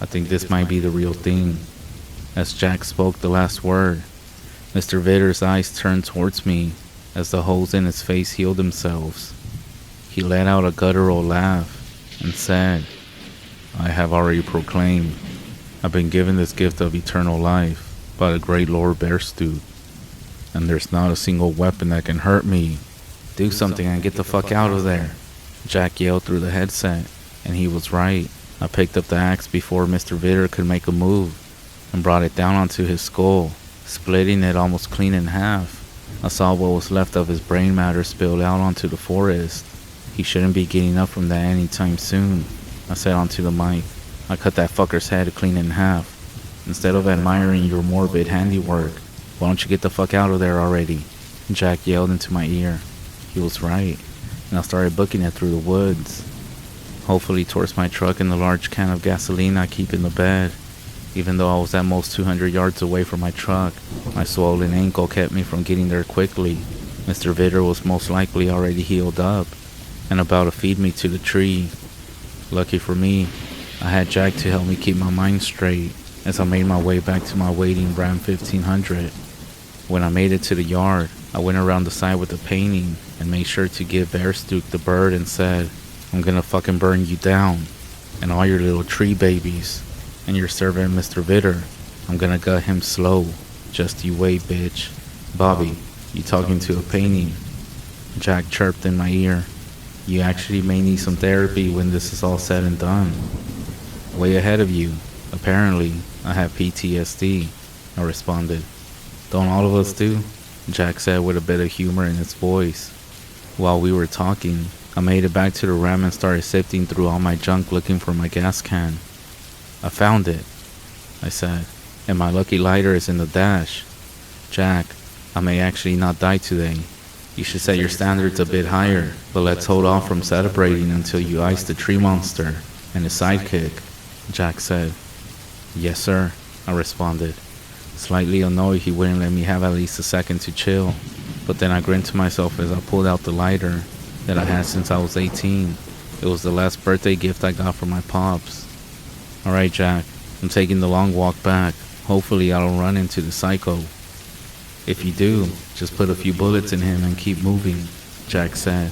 I think this might be the real thing." As Jack spoke the last word, Mr. Vitter's eyes turned towards me as the holes in his face healed themselves. He let out a guttural laugh and said, "I have already proclaimed. I've been given this gift of eternal life by the great Lord Bearstook, and there's not a single weapon that can hurt me." "Do something and get the fuck out of there," Jack yelled through the headset, and he was right. I picked up the axe before Mr. Vitter could make a move and brought it down onto his skull, splitting it almost clean in half. I saw what was left of his brain matter spilled out onto the forest. "He shouldn't be getting up from that anytime soon," I said onto the mic. "I cut that fucker's head clean in half. Instead of admiring your morbid handiwork, why don't you get the fuck out of there already?" Jack yelled into my ear. He was right, and I started booking it through the woods, hopefully towards my truck and the large can of gasoline I keep in the bed. Even though I was at most 200 yards away from my truck, my swollen ankle kept me from getting there quickly. Mr. Vitter was most likely already healed up and about to feed me to the tree. Lucky for me, I had Jack to help me keep my mind straight as I made my way back to my waiting Ram 1500. When I made it to the yard, I went around the side with the painting and made sure to give Bearstook the bird and said, "I'm gonna fucking burn you down, and all your little tree babies, and your servant Mr. Vitter. I'm gonna gut him slow. Just you wait, bitch." "Bobby, you talking to a painting?" Jack chirped in my ear. "You actually may need some therapy when this is all said and done." "Way ahead of you. Apparently, I have PTSD, I responded. "Don't all of us do?" Jack said with a bit of humor in his voice. While we were talking, I made it back to the Ram and started sifting through all my junk looking for my gas can. "I found it," I said, "and my lucky lighter is in the dash. Jack, I may actually not die today. You should set your standards a bit higher, but let's hold off from celebrating until you ice the tree monster and his sidekick," Jack said. "Yes, sir," I responded, slightly annoyed he wouldn't let me have at least a second to chill. But then I grinned to myself as I pulled out the lighter that I had since I was 18. It was the last birthday gift I got from my pops. "Alright, Jack, I'm taking the long walk back. Hopefully I don't run into the psycho." "If you do, just put a few bullets in him and keep moving," Jack said.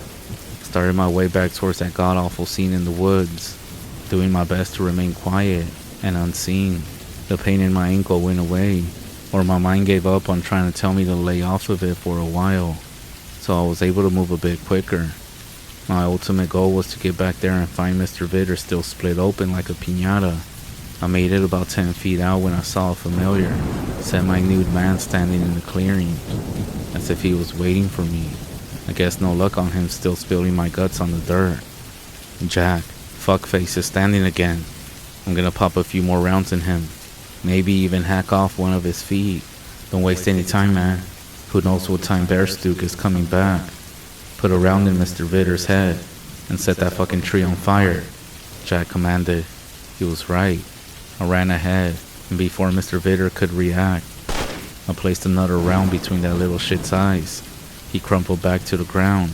Started my way back towards that god-awful scene in the woods, doing my best to remain quiet and unseen. The pain in my ankle went away, or my mind gave up on trying to tell me to lay off of it for a while, so I was able to move a bit quicker. My ultimate goal was to get back there and find Mr. Vitter still split open like a piñata. I made it about 10 feet out when I saw a familiar, semi-nude man standing in the clearing, as if he was waiting for me. I guess no luck on him still spilling my guts on the dirt. "Jack, fuckface is standing again. I'm gonna pop a few more rounds in him." Maybe even hack off one of his feet. Don't waste any time, man. Who knows what time Bearstook is coming back. Put a round in Mr. Vitter's head and set that fucking tree on fire, Jack commanded. He was right. I ran ahead, and before Mr. Vitter could react, I placed another round between that little shit's eyes. He crumpled back to the ground,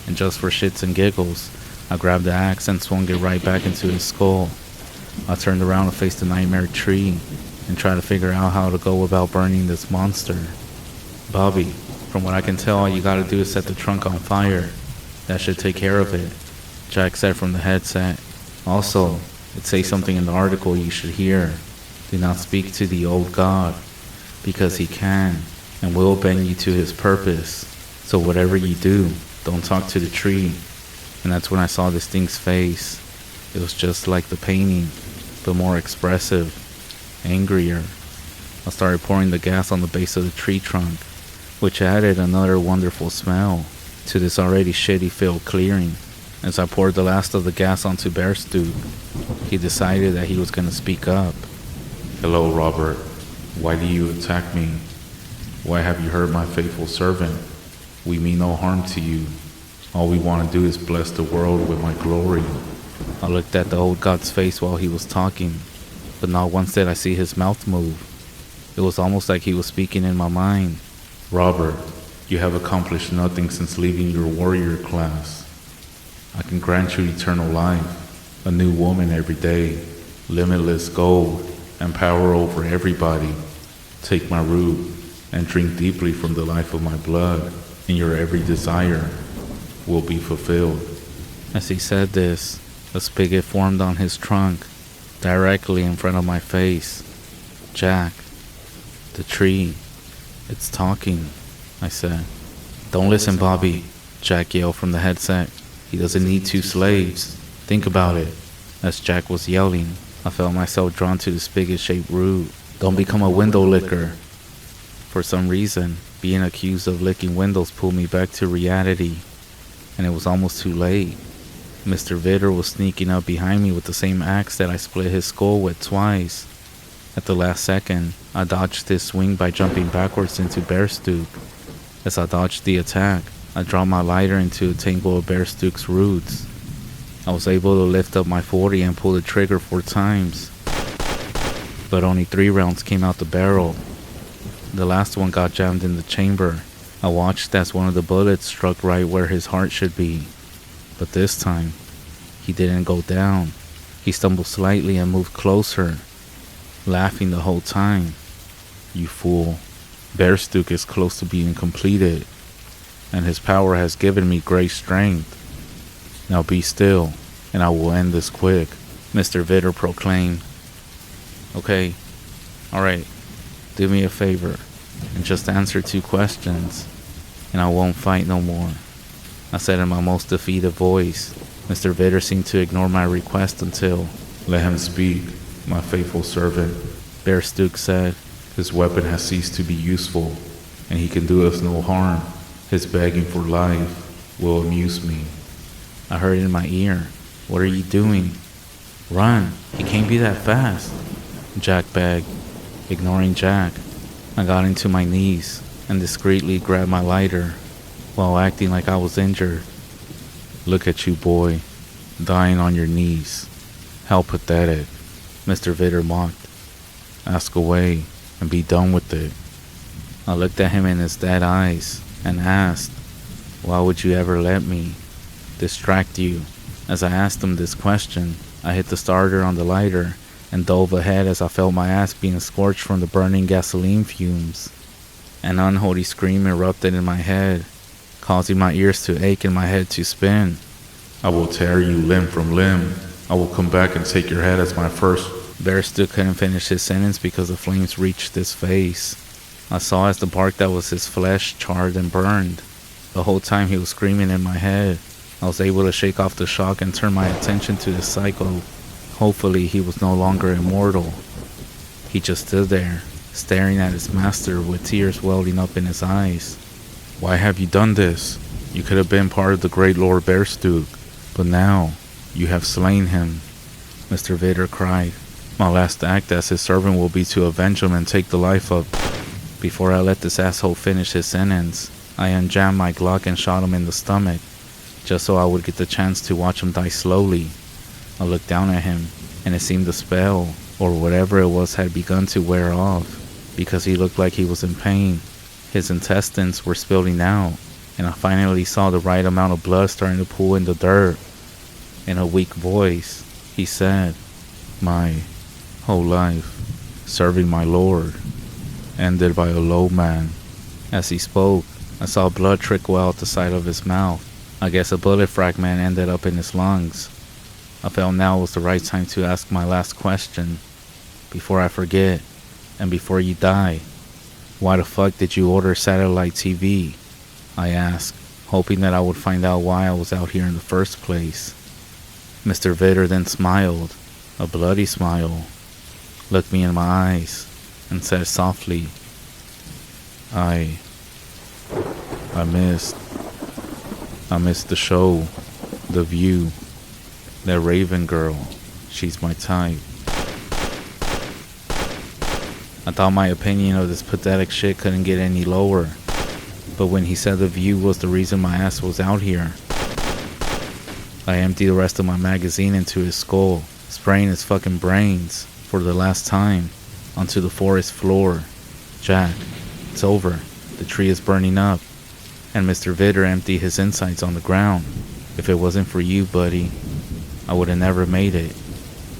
and just for shits and giggles, I grabbed the axe and swung it right back into his skull. I turned around and faced the nightmare tree and tried to figure out how to go about burning this monster. Bobby, from what I can tell, all you gotta do is set the trunk on fire. That should take care of it, Jack said from the headset. Also, it says something in the article you should hear. Do not speak to the old god, because he can and will bend you to his purpose. So whatever you do, don't talk to the tree. And that's when I saw this thing's face. It was just like the painting, but more expressive, angrier. I started pouring the gas on the base of the tree trunk, which added another wonderful smell to this already shitty filled clearing. As I poured the last of the gas onto Bearstook, he decided that he was going to speak up. Hello, Robert. Why do you attack me? Why have you hurt my faithful servant? We mean no harm to you. All we want to do is bless the world with my glory. I looked at the old god's face while he was talking, but not once did I see his mouth move. It was almost like he was speaking in my mind. Robert, you have accomplished nothing since leaving your warrior class. I can grant you eternal life, a new woman every day, limitless gold, and power over everybody. Take my root and drink deeply from the life of my blood, and your every desire will be fulfilled. As he said this, a spigot formed on his trunk, directly in front of my face. Jack, the tree, it's talking, I said. Don't listen, Bobby, Jack yelled from the headset. He doesn't need 2 slaves. Think about it. As Jack was yelling, I felt myself drawn to the spigot-shaped root. Don't become a window licker. For some reason, being accused of licking windows pulled me back to reality, and it was almost too late. Mr. Vitter was sneaking up behind me with the same axe that I split his skull with twice. At the last second, I dodged his swing by jumping backwards into Bearstook. As I dodged the attack, I dropped my lighter into a tangle of Bearstook's roots. I was able to lift up my 40 and pull the trigger 4 times, but only 3 rounds came out the barrel. The last one got jammed in the chamber. I watched as one of the bullets struck right where his heart should be, but this time, he didn't go down. He stumbled slightly and moved closer, laughing the whole time. You fool. Bearstook is close to being completed, and his power has given me great strength. Now be still, and I will end this quick, Mr. Vitter proclaimed. Okay, alright, do me a favor, and just answer 2 questions, and I won't fight no more, I said in my most defeated voice. Mr. Vitter seemed to ignore my request until, Let him speak, my faithful servant, Bearstook said. His weapon has ceased to be useful, and he can do us no harm. His begging for life will amuse me. I heard in my ear, What are you doing? Run, he can't be that fast, Jack begged. Ignoring Jack, I got into my knees and discreetly grabbed my lighter while acting like I was injured. Look at you, boy, dying on your knees. How pathetic, Mr. Vitter mocked. Ask away and be done with it. I looked at him in his dead eyes and asked, Why would you ever let me distract you? As I asked him this question, I hit the starter on the lighter and dove ahead as I felt my ass being scorched from the burning gasoline fumes. An unholy scream erupted in my head, causing my ears to ache and my head to spin. I will tear you limb from limb. I will come back and take your head as my first. Bearstook couldn't finish his sentence because the flames reached his face. I saw as the bark that was his flesh charred and burned. The whole time he was screaming in my head, I was able to shake off the shock and turn my attention to the psycho. Hopefully he was no longer immortal. He just stood there, staring at his master with tears welling up in his eyes. Why have you done this? You could have been part of the great Lord Bearstook, but now you have slain him, Mr. Vader cried. My last act as his servant will be to avenge him and take the life of... Before I let this asshole finish his sentence, I unjammed my Glock and shot him in the stomach, just so I would get the chance to watch him die slowly. I looked down at him, and it seemed the spell, or whatever it was, had begun to wear off, because he looked like he was in pain. His intestines were spilling out, and I finally saw the right amount of blood starting to pool in the dirt. In a weak voice, he said, "My whole life, serving my Lord, ended by a low man." As he spoke, I saw blood trickle out the side of his mouth. I guess a bullet fragment ended up in his lungs. I felt now was the right time to ask my last question. Before I forget, and before you die, why the fuck did you order satellite TV? I asked, hoping that I would find out why I was out here in the first place. Mr. Vitter then smiled, a bloody smile, looked me in my eyes, and said softly, I missed the show, the view, that Raven girl, she's my type. I thought my opinion of this pathetic shit couldn't get any lower, but when he said the view was the reason my ass was out here, I emptied the rest of my magazine into his skull, spraying his fucking brains, for the last time, onto the forest floor. Jack, it's over. The tree is burning up. And Mr. Vitter emptied his insides on the ground. If it wasn't for you, buddy, I would have never made it.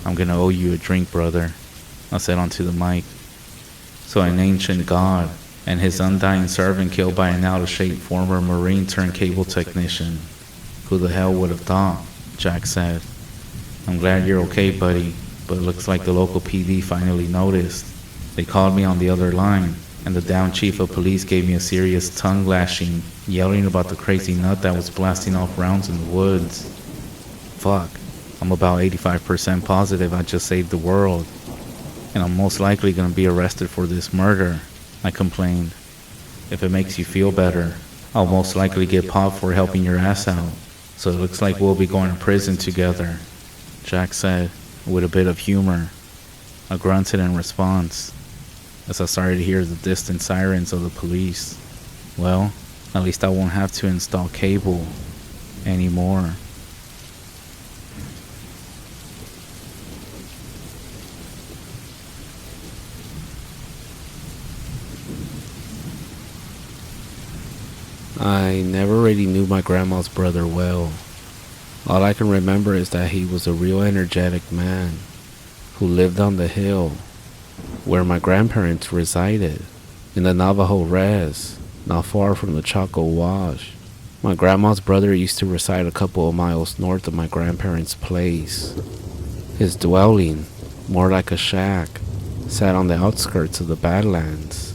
I'm gonna owe you a drink, brother, I said onto the mic. So an ancient god, and his undying servant killed by an out-of-shape former Marine turned cable technician. Who the hell would have thought? Jack said. I'm glad you're okay, buddy, but it looks like the local PD finally noticed. They called me on the other line, and the down chief of police gave me a serious tongue lashing, yelling about the crazy nut that was blasting off rounds in the woods. Fuck, I'm about 85% positive I just saved the world, and I'm most likely gonna be arrested for this murder, I complained. If it makes you feel better, I'll most likely get popped for helping your ass out, so it looks like we'll be going to prison together, Jack said, with a bit of humor. I grunted in response, as I started to hear the distant sirens of the police. Well, at least I won't have to install cable anymore. I never really knew my grandma's brother well. All I can remember is that he was a real energetic man who lived on the hill where my grandparents resided, in the Navajo Res, not far from the Chaco Wash. My grandma's brother used to reside a couple of miles north of my grandparents' place. His dwelling, more like a shack, sat on the outskirts of the Badlands.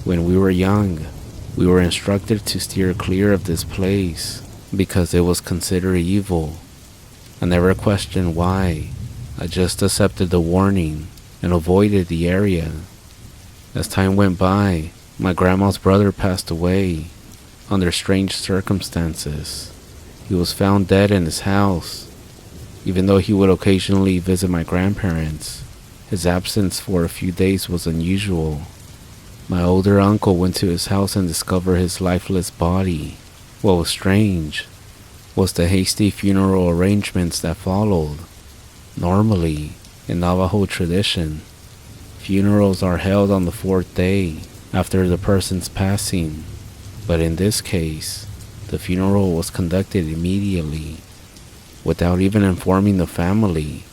When we were young, we were instructed to steer clear of this place because it was considered evil. I never questioned why. I just accepted the warning and avoided the area. As time went by, my grandma's brother passed away under strange circumstances. He was found dead in his house. Even though he would occasionally visit my grandparents, his absence for a few days was unusual. My older uncle went to his house and discovered his lifeless body. What was strange was the hasty funeral arrangements that followed. Normally, in Navajo tradition, funerals are held on the fourth day after the person's passing, but in this case, the funeral was conducted immediately, without even informing the family.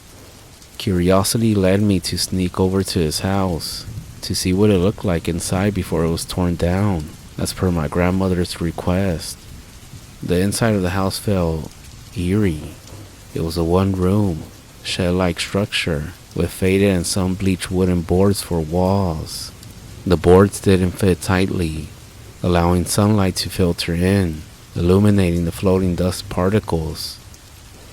Curiosity led me to sneak over to his house to see what it looked like inside before it was torn down, as per my grandmother's request. The inside of the house felt eerie. It was a one-room, shed-like structure with faded and sun-bleached wooden boards for walls. The boards didn't fit tightly, allowing sunlight to filter in, illuminating the floating dust particles.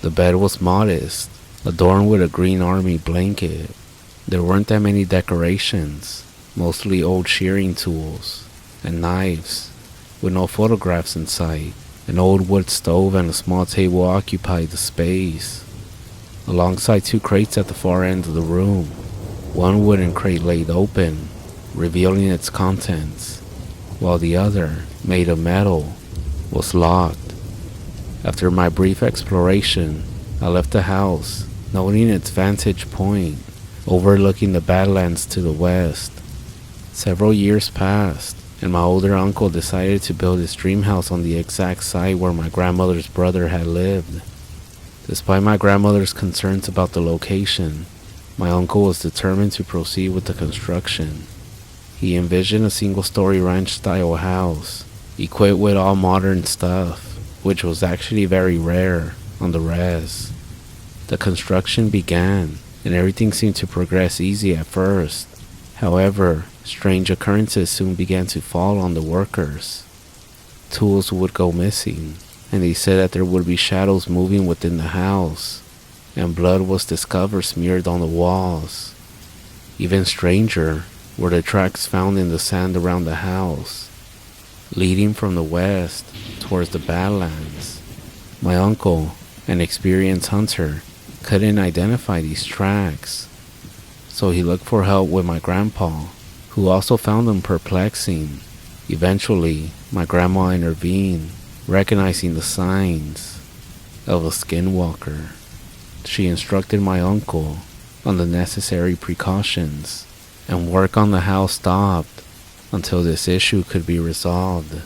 The bed was modest, adorned with a green army blanket. There weren't that many decorations, mostly old shearing tools and knives, with no photographs in sight. An old wood stove and a small table occupied the space. alongside two crates at the far end of the room. One wooden crate laid open, revealing its contents, while the other, made of metal, was locked. After my brief exploration, I left the house, noting its vantage point, overlooking the Badlands to the west. Several years passed, and my older uncle decided to build his dream house on the exact site where my grandmother's brother had lived. Despite my grandmother's concerns about the location, my uncle was determined to proceed with the construction. He envisioned a single-story ranch-style house, equipped with all modern stuff, which was actually very rare on the res. The construction began, and everything seemed to progress easy at first. However, strange occurrences soon began to fall on the workers. Tools would go missing, and they said that there would be shadows moving within the house, and blood was discovered smeared on the walls. Even stranger were the tracks found in the sand around the house, leading from the west towards the Badlands. My uncle, an experienced hunter, couldn't identify these tracks, so he looked for help with my grandpa, who also found them perplexing. Eventually, my grandma intervened, recognizing the signs of a skinwalker. She instructed my uncle on the necessary precautions, and work on the house stopped until this issue could be resolved.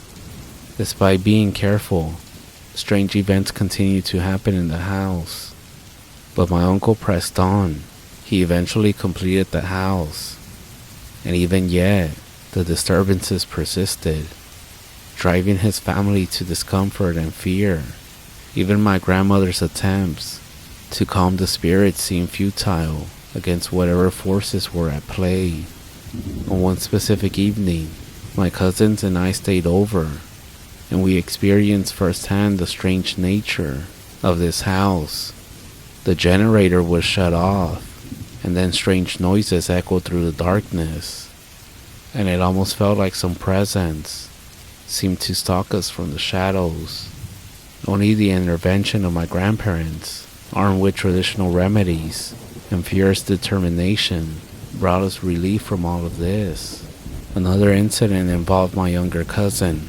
Despite being careful, strange events continued to happen in the house, but my uncle pressed on. He eventually completed the house, and even yet, the disturbances persisted, driving his family to discomfort and fear. Even my grandmother's attempts to calm the spirits seemed futile against whatever forces were at play. On one specific evening, my cousins and I stayed over, and we experienced firsthand the strange nature of this house. The generator was shut off, and then strange noises echoed through the darkness, and it almost felt like some presence seemed to stalk us from the shadows. Only the intervention of my grandparents, armed with traditional remedies and fierce determination, brought us relief from all of this. Another incident involved my younger cousin.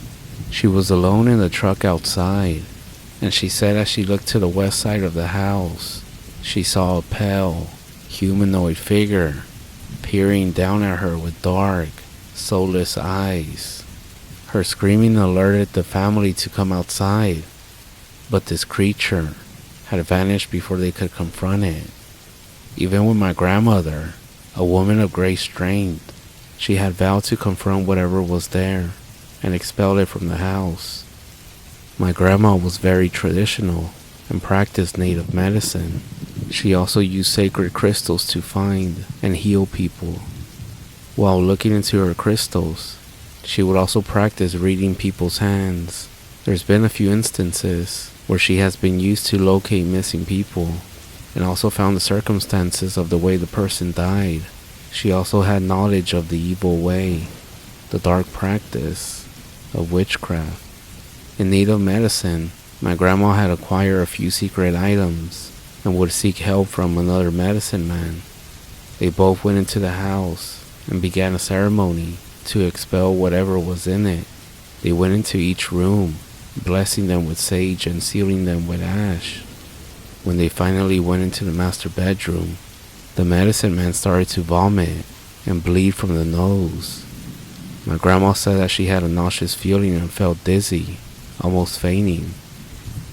She was alone in the truck outside, and she said as she looked to the west side of the house, she saw a pale, humanoid figure peering down at her with dark, soulless eyes. Her screaming alerted the family to come outside, but this creature had vanished before they could confront it. Even with my grandmother, a woman of great strength, she had vowed to confront whatever was there and expel it from the house. My grandma was very traditional and practiced native medicine. She also used sacred crystals to find and heal people. While looking into her crystals, she would also practice reading people's hands. There's been a few instances where she has been used to locate missing people, and also found the circumstances of the way the person died. She also had knowledge of the evil way, the dark practice of witchcraft. In need of medicine, my grandma had acquired a few secret items and would seek help from another medicine man. They both went into the house and began a ceremony to expel whatever was in it. They went into each room, blessing them with sage and sealing them with ash. When they finally went into the master bedroom, the medicine man started to vomit and bleed from the nose. My grandma said that she had a nauseous feeling and felt dizzy, almost fainting.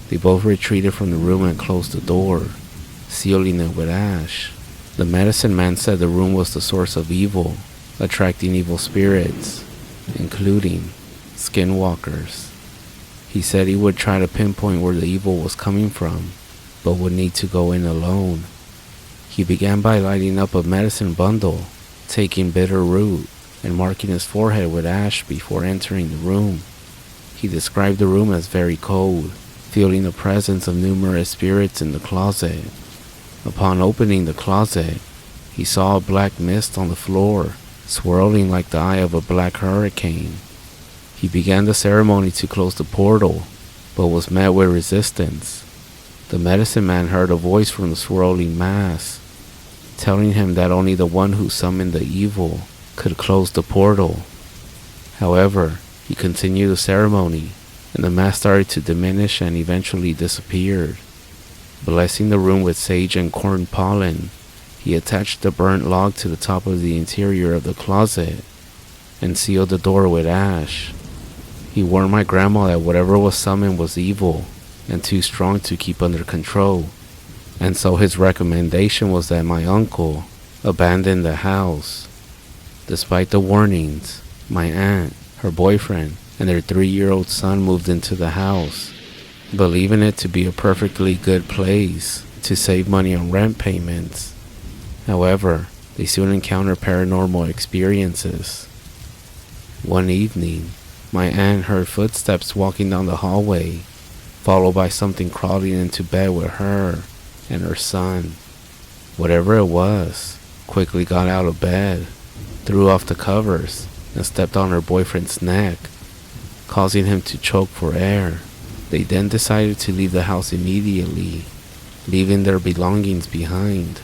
They both retreated from the room and closed the door, sealing it with ash. The medicine man said the room was the source of evil, attracting evil spirits, including skinwalkers. He said he would try to pinpoint where the evil was coming from, but would need to go in alone. He began by lighting up a medicine bundle, taking bitter root, and marking his forehead with ash before entering the room. He described the room as very cold, feeling the presence of numerous spirits in the closet. Upon opening the closet, he saw a black mist on the floor, swirling like the eye of a black hurricane. He began the ceremony to close the portal, but was met with resistance. The medicine man heard a voice from the swirling mass, telling him that only the one who summoned the evil could close the portal. However, he continued the ceremony, and the mass started to diminish and eventually disappeared. Blessing the room with sage and corn pollen, he attached the burnt log to the top of the interior of the closet and sealed the door with ash. He warned my grandma that whatever was summoned was evil and too strong to keep under control, and so his recommendation was that my uncle abandon the house. Despite the warnings, my aunt, her boyfriend, and their 3-year-old son moved into the house, believing it to be a perfectly good place to save money on rent payments. However, they soon encountered paranormal experiences. One evening, my aunt heard footsteps walking down the hallway, followed by something crawling into bed with her and her son. Whatever it was, quickly got out of bed, threw off the covers, and stepped on her boyfriend's neck, causing him to choke for air. They then decided to leave the house immediately, leaving their belongings behind.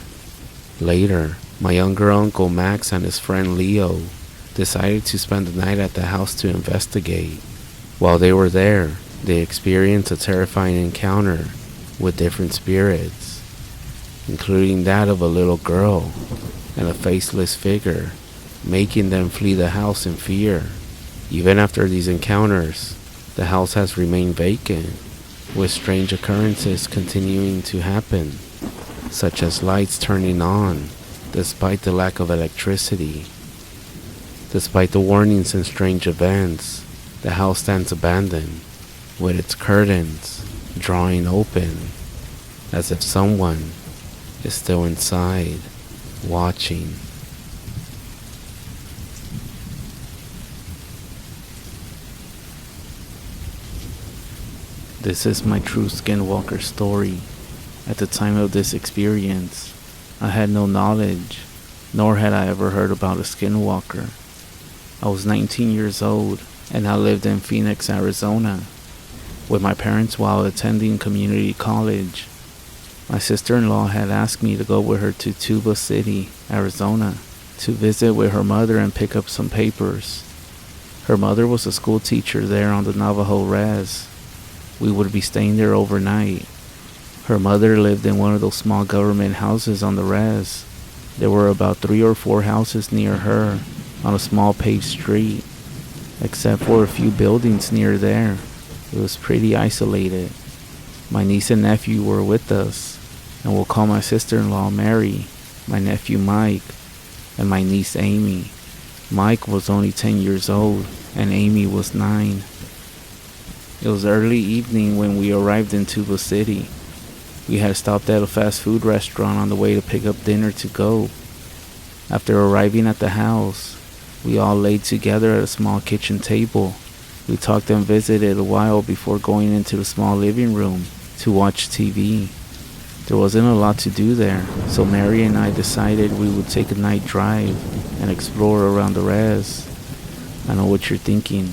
Later, my younger uncle Max and his friend Leo decided to spend the night at the house to investigate. While they were there, they experienced a terrifying encounter with different spirits, including that of a little girl and a faceless figure, making them flee the house in fear. Even after these encounters, the house has remained vacant, with strange occurrences continuing to happen, such as lights turning on despite the lack of electricity. Despite the warnings and strange events, the house stands abandoned, with its curtains drawing open, as if someone is still inside, watching. This is my true Skinwalker story. At the time of this experience, I had no knowledge, nor had I ever heard about a Skinwalker. I was 19 years old, and I lived in Phoenix, Arizona, with my parents while attending community college. My sister-in-law had asked me to go with her to Tuba City, Arizona, to visit with her mother and pick up some papers. Her mother was a school teacher there on the Navajo Res. We would be staying there overnight. Her mother lived in one of those small government houses on the res. There were about 3 or 4 houses near her on a small paved street. Except for a few buildings near there, it was pretty isolated. My niece and nephew were with us, and we'll call my sister-in-law Mary, my nephew Mike, and my niece Amy. Mike was only 10 years old, and Amy was 9. It was early evening when we arrived in Tuba City. We had stopped at a fast food restaurant on the way to pick up dinner to go. After arriving at the house, we all laid together at a small kitchen table. We talked and visited a while before going into the small living room to watch TV. There wasn't a lot to do there, so Mary and I decided we would take a night drive and explore around the res. I know what you're thinking.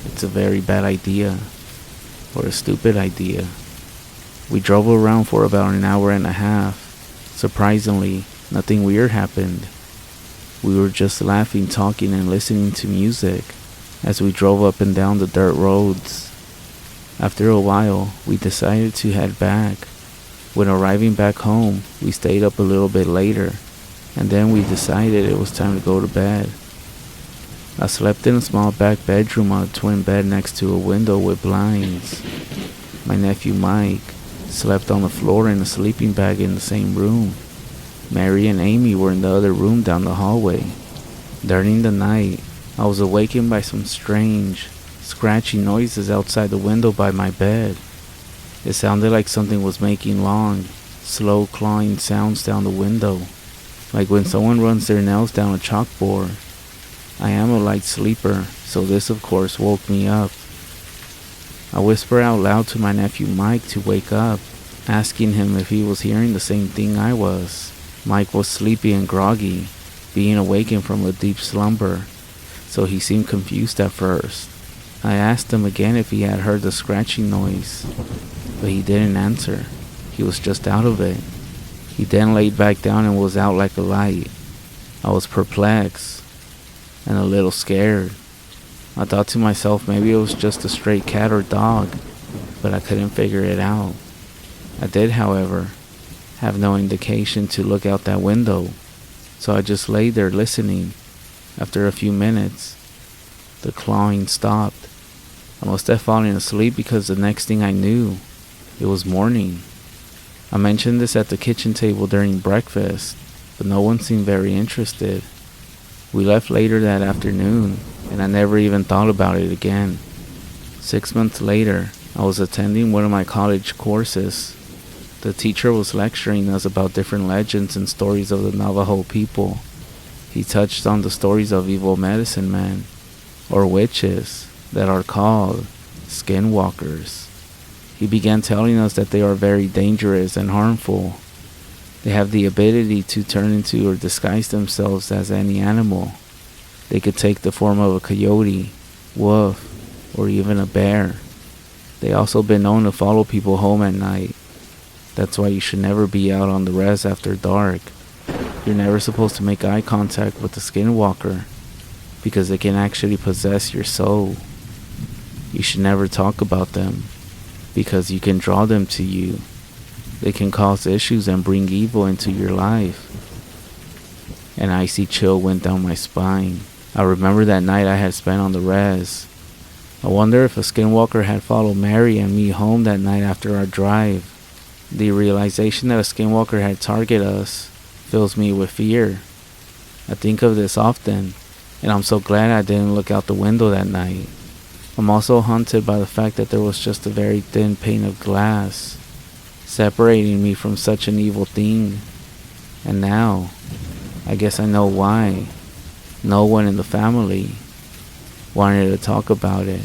It's a very bad idea, or a stupid idea. We drove around for about an hour and a half. Surprisingly, nothing weird happened. We were just laughing, talking, and listening to music as we drove up and down the dirt roads. After a while, we decided to head back. When arriving back home, we stayed up a little bit later, and then we decided it was time to go to bed. I slept in a small back bedroom on a twin bed next to a window with blinds. My nephew Mike slept on the floor in a sleeping bag in the same room. Mary and Amy were in the other room down the hallway. During the night, I was awakened by some strange, scratchy noises outside the window by my bed. It sounded like something was making long, slow clawing sounds down the window, like when someone runs their nails down a chalkboard. I am a light sleeper, so this of course woke me up. I whispered out loud to my nephew Mike to wake up, asking him if he was hearing the same thing I was. Mike was sleepy and groggy, being awakened from a deep slumber, so he seemed confused at first. I asked him again if he had heard the scratching noise, but he didn't answer. he was just out of it. He then laid back down and was out like a light. I was perplexed and a little scared. I thought to myself maybe it was just a stray cat or dog, but I couldn't figure it out. I did, however, have no indication to look out that window, so I just lay there listening. After a few minutes, the clawing stopped. I must have fallen asleep because the next thing I knew, it was morning. I mentioned this at the kitchen table during breakfast, but no one seemed very interested. We left later that afternoon, and I never even thought about it again. 6 months later, I was attending one of my college courses. The teacher was lecturing us about different legends and stories of the Navajo people. He touched on the stories of evil medicine men, or witches, that are called skinwalkers. He began telling us that they are very dangerous and harmful. They have the ability to turn into or disguise themselves as any animal. They could take the form of a coyote, wolf, or even a bear. They also been known to follow people home at night. That's why you should never be out on the res after dark. You're never supposed to make eye contact with the skinwalker, because they can actually possess your soul. You should never talk about them, because you can draw them to you. They can cause issues and bring evil into your life. An icy chill went down my spine. I remember that night I had spent on the res. I wonder if a skinwalker had followed Mary and me home that night after our drive. The realization that a skinwalker had targeted us fills me with fear. I think of this often, and I'm so glad I didn't look out the window that night. I'm also haunted by the fact that there was just a very thin pane of glass separating me from such an evil thing. And now, I guess I know why no one in the family wanted to talk about it.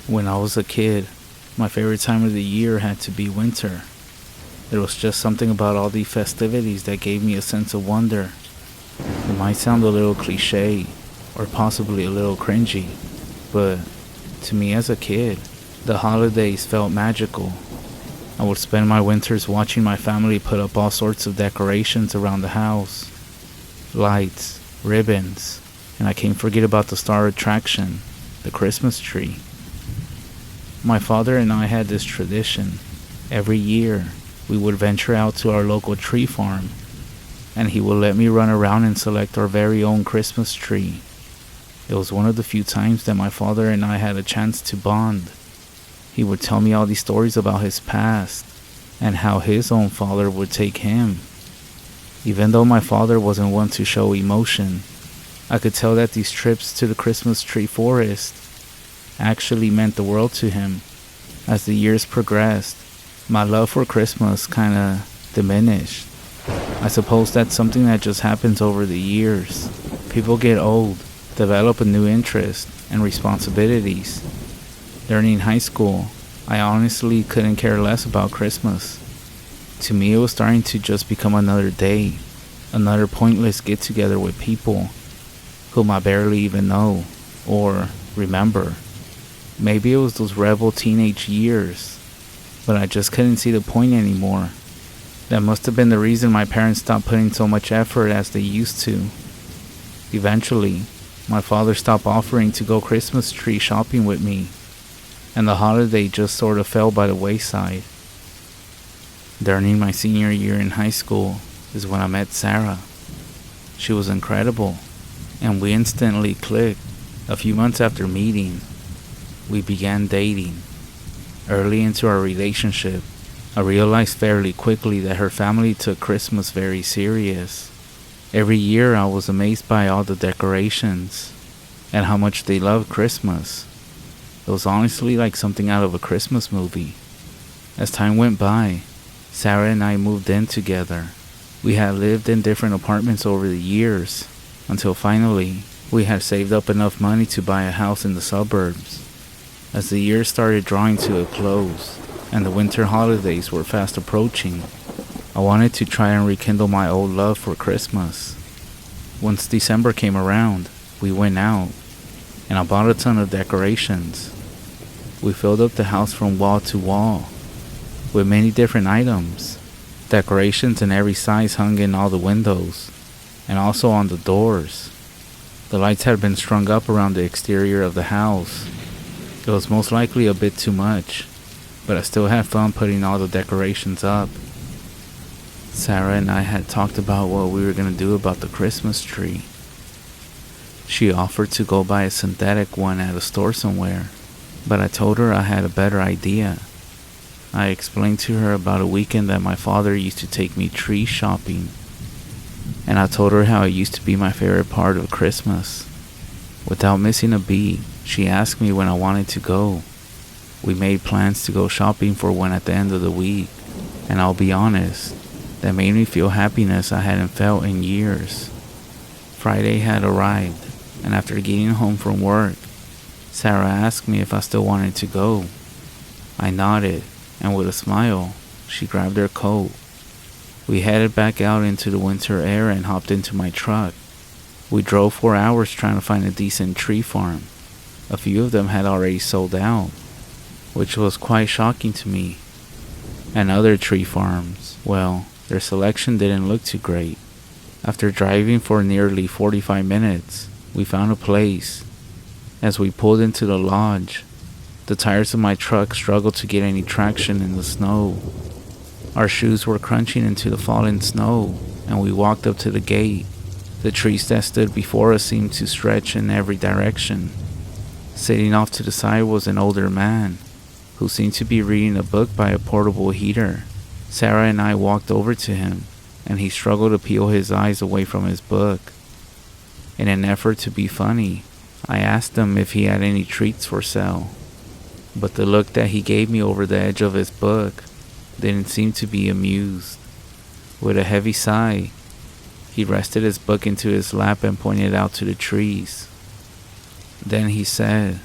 When I was a kid, my favorite time of the year had to be winter. There was just something about all the festivities that gave me a sense of wonder. It might sound a little cliche, or possibly a little cringy, but to me as a kid, the holidays felt magical. I would spend my winters watching my family put up all sorts of decorations around the house. Lights, ribbons, and I can't forget about the star attraction, the Christmas tree. My father and I had this tradition. Every year, we would venture out to our local tree farm, and he would let me run around and select our very own Christmas tree. It was one of the few times that my father and I had a chance to bond. He would tell me all these stories about his past, and how his own father would take him. Even though my father wasn't one to show emotion, I could tell that these trips to the Christmas tree forest actually meant the world to him. As the years progressed, my love for Christmas kinda diminished. I suppose that's something that just happens over the years. People get old, develop a new interest and responsibilities. During high school, I honestly couldn't care less about Christmas. To me, it was starting to just become another day, another pointless get-together with people whom I barely even know or remember. Maybe it was those rebel teenage years, but I just couldn't see the point anymore. That must have been the reason my parents stopped putting so much effort as they used to. Eventually, my father stopped offering to go Christmas tree shopping with me, and the holiday just sort of fell by the wayside. During my senior year in high school is when I met Sarah. She was incredible, and we instantly clicked. A few months after meeting, we began dating. Early into our relationship, I realized fairly quickly that her family took Christmas very serious. Every year I was amazed by all the decorations and how much they loved Christmas. It was honestly like something out of a Christmas movie. As time went by, Sarah and I moved in together. We had lived in different apartments over the years, until finally we had saved up enough money to buy a house in the suburbs. As the year started drawing to a close, and the winter holidays were fast approaching, I wanted to try and rekindle my old love for Christmas. Once December came around, we went out, and I bought a ton of decorations. We filled up the house from wall to wall with many different items. Decorations in every size hung in all the windows, and also on the doors. The lights had been strung up around the exterior of the house. It was most likely a bit too much, but I still had fun putting all the decorations up. Sarah and I had talked about what we were going to do about the Christmas tree. She offered to go buy a synthetic one at a store somewhere, but I told her I had a better idea. I explained to her about a weekend that my father used to take me tree shopping, and I told her how it used to be my favorite part of Christmas. Without missing a beat, she asked me when I wanted to go. We made plans to go shopping for one at the end of the week, and I'll be honest, that made me feel happiness I hadn't felt in years. Friday had arrived, and after getting home from work, Sarah asked me if I still wanted to go. I nodded, and with a smile, she grabbed her coat. We headed back out into the winter air and hopped into my truck. We drove 4 hours trying to find a decent tree farm. A few of them had already sold out, which was quite shocking to me. And other tree farms, well, their selection didn't look too great. After driving for nearly 45 minutes, we found a place. As we pulled into the lodge, the tires of my truck struggled to get any traction in the snow. Our shoes were crunching into the fallen snow, and we walked up to the gate. The trees that stood before us seemed to stretch in every direction. Sitting off to the side was an older man, who seemed to be reading a book by a portable heater. Sarah and I walked over to him, and he struggled to peel his eyes away from his book. In an effort to be funny, I asked him if he had any treats for sale, but the look that he gave me over the edge of his book didn't seem to be amused. With a heavy sigh, he rested his book into his lap and pointed out to the trees. Then he said,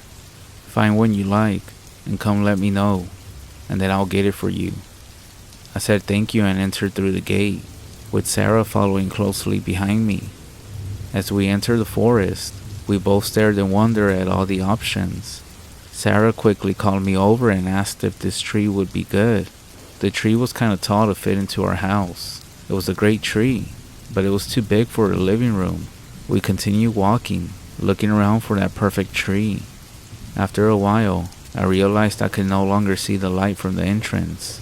"Find one you like, and come let me know, and then I'll get it for you." I said thank you and entered through the gate, with Sarah following closely behind me. As we entered the forest, we both stared in wonder at all the options. Sarah quickly called me over and asked if this tree would be good. The tree was kind of tall to fit into our house. It was a great tree, but it was too big for the living room. We continued walking, looking around for that perfect tree. After a while, I realized I could no longer see the light from the entrance.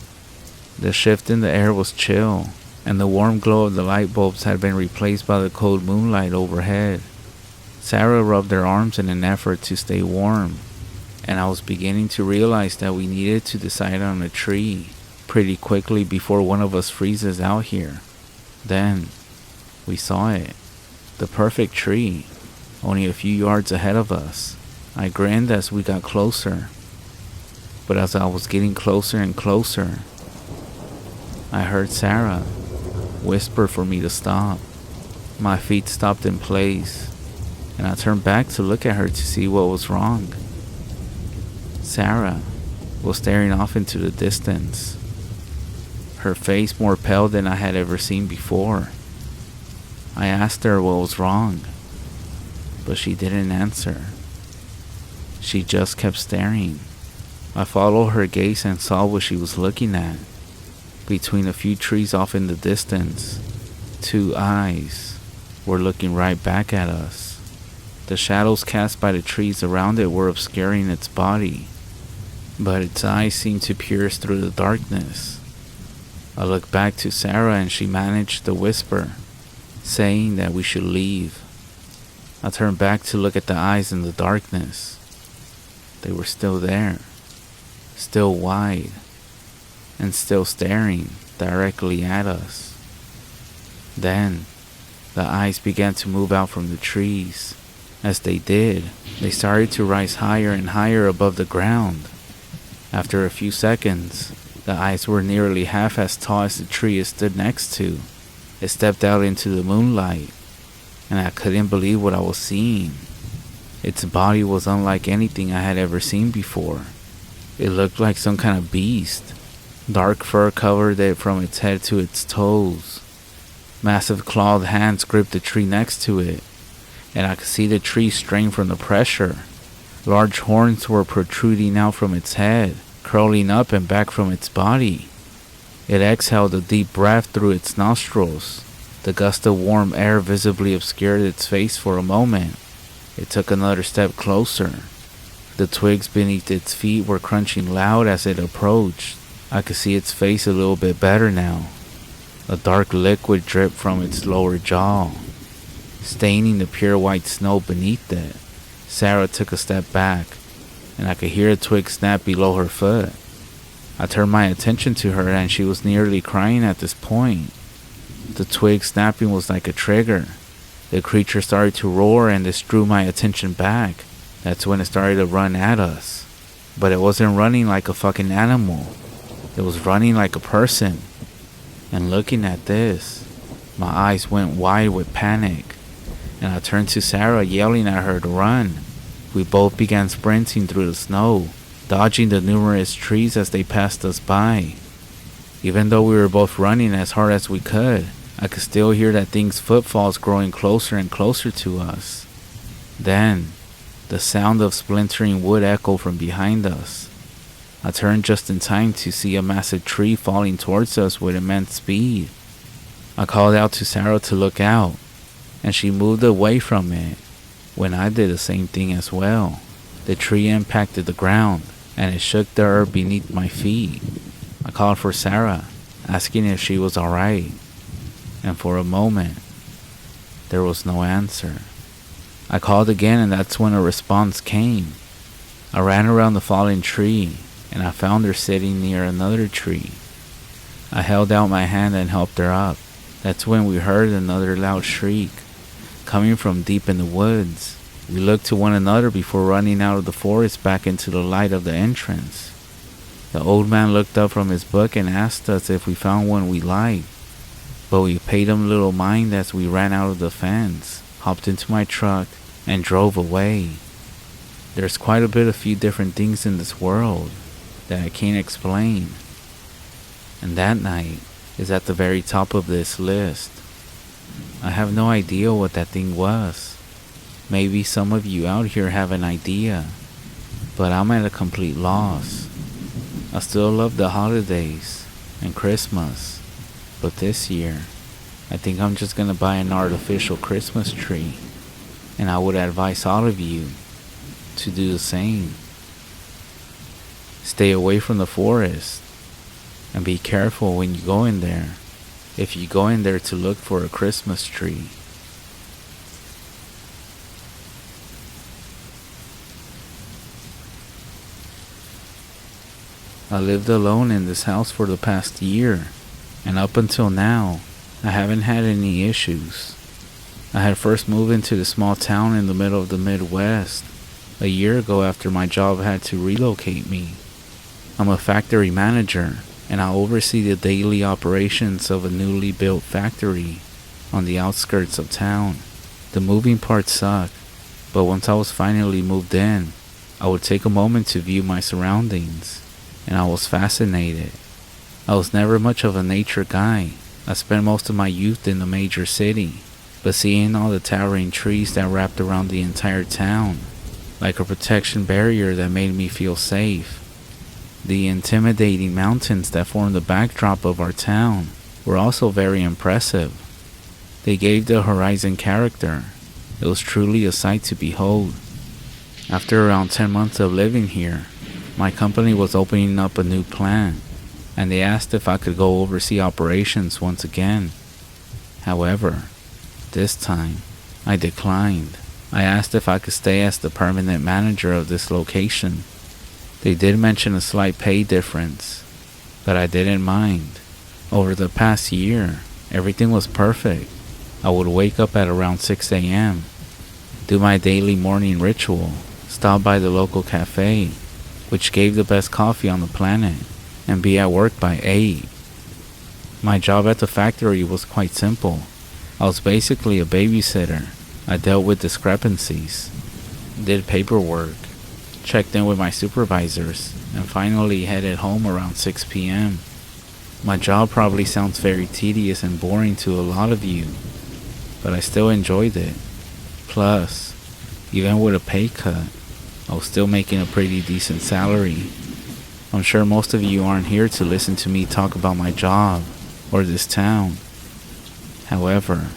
The shift in the air was chill, and the warm glow of the light bulbs had been replaced by the cold moonlight overhead. Sarah rubbed her arms in an effort to stay warm, and I was beginning to realize that we needed to decide on a tree pretty quickly before one of us freezes out here. Then, we saw it. The perfect tree, only a few yards ahead of us. I grinned as we got closer, but as I was getting closer and closer, I heard Sarah whisper for me to stop. My feet stopped in place, and I turned back to look at her to see what was wrong. Sarah was staring off into the distance, her face more pale than I had ever seen before. I asked her what was wrong, but she didn't answer. She just kept staring. I followed her gaze and saw what she was looking at. Between a few trees off in the distance, 2 eyes were looking right back at us. The shadows cast by the trees around it were obscuring its body, but its eyes seemed to pierce through the darkness. I looked back to Sarah and she managed to whisper, saying that we should leave. I turned back to look at the eyes in the darkness. They were still there, still wide, and still staring directly at us. Then, the eyes began to move out from the trees. As they did, they started to rise higher and higher above the ground. After a few seconds, the eyes were nearly half as tall as the tree it stood next to. It stepped out into the moonlight, and I couldn't believe what I was seeing. Its body was unlike anything I had ever seen before. It looked like some kind of beast. Dark fur covered it from its head to its toes. Massive clawed hands gripped the tree next to it, and I could see the tree strain from the pressure. Large horns were protruding out from its head, curling up and back from its body. It exhaled a deep breath through its nostrils. The gust of warm air visibly obscured its face for a moment. It took another step closer. The twigs beneath its feet were crunching loud as it approached. I could see its face a little bit better now. A dark liquid dripped from its lower jaw, staining the pure white snow beneath it. Sarah took a step back, and I could hear a twig snap below her foot. I turned my attention to her, and she was nearly crying at this point. The twig snapping was like a trigger. The creature started to roar, and this drew my attention back. That's when it started to run at us. But it wasn't running like a fucking animal. It was running like a person. And looking at this, my eyes went wide with panic, and I turned to Sarah, yelling at her to run. We both began sprinting through the snow, dodging the numerous trees as they passed us by. Even though we were both running as hard as we could, I could still hear that thing's footfalls growing closer and closer to us. Then, the sound of splintering wood echoed from behind us. I turned just in time to see a massive tree falling towards us with immense speed. I called out to Sarah to look out, and she moved away from it, when I did the same thing as well. The tree impacted the ground, and it shook the earth beneath my feet. I called for Sarah, asking if she was alright, and for a moment, there was no answer. I called again, and that's when a response came. I ran around the fallen tree, and I found her sitting near another tree. I held out my hand and helped her up. That's when we heard another loud shriek, coming from deep in the woods. We looked to one another before running out of the forest back into the light of the entrance. The old man looked up from his book and asked us if we found one we liked, but we paid him little mind as we ran out of the fence, hopped into my truck, and drove away. There's quite a bit of few different things in this world that I can't explain, and that night is at the very top of this list. I have no idea what that thing was. Maybe some of you out here have an idea, but I'm at a complete loss. I still love the holidays and Christmas, but this year, I think I'm just gonna buy an artificial Christmas tree, and I would advise all of you to do the same. Stay away from the forest, and be careful when you go in there, if you go in there to look for a Christmas tree. I lived alone in this house for the past year, and up until now, I haven't had any issues. I had first moved into the small town in the middle of the Midwest a year ago after my job had to relocate me. I'm a factory manager, and I oversee the daily operations of a newly built factory on the outskirts of town. The moving parts suck, but once I was finally moved in, I would take a moment to view my surroundings, and I was fascinated. I was never much of a nature guy. I spent most of my youth in the major city, but seeing all the towering trees that wrapped around the entire town, like a protection barrier that made me feel safe, the intimidating mountains that formed the backdrop of our town were also very impressive. They gave the horizon character. It was truly a sight to behold. After around 10 months of living here, my company was opening up a new plant, and they asked if I could go oversee operations once again. However, this time, I declined. I asked if I could stay as the permanent manager of this location. They did mention a slight pay difference, but I didn't mind. Over the past year, everything was perfect. I would wake up at around 6 a.m., do my daily morning ritual, stop by the local cafe, which gave the best coffee on the planet, and be at work by 8. My job at the factory was quite simple. I was basically a babysitter. I dealt with discrepancies, did paperwork, checked in with my supervisors, and finally headed home around 6 p.m. My job probably sounds very tedious and boring to a lot of you, but I still enjoyed it. Plus, even with a pay cut, I was still making a pretty decent salary. I'm sure most of you aren't here to listen to me talk about my job or this town. However,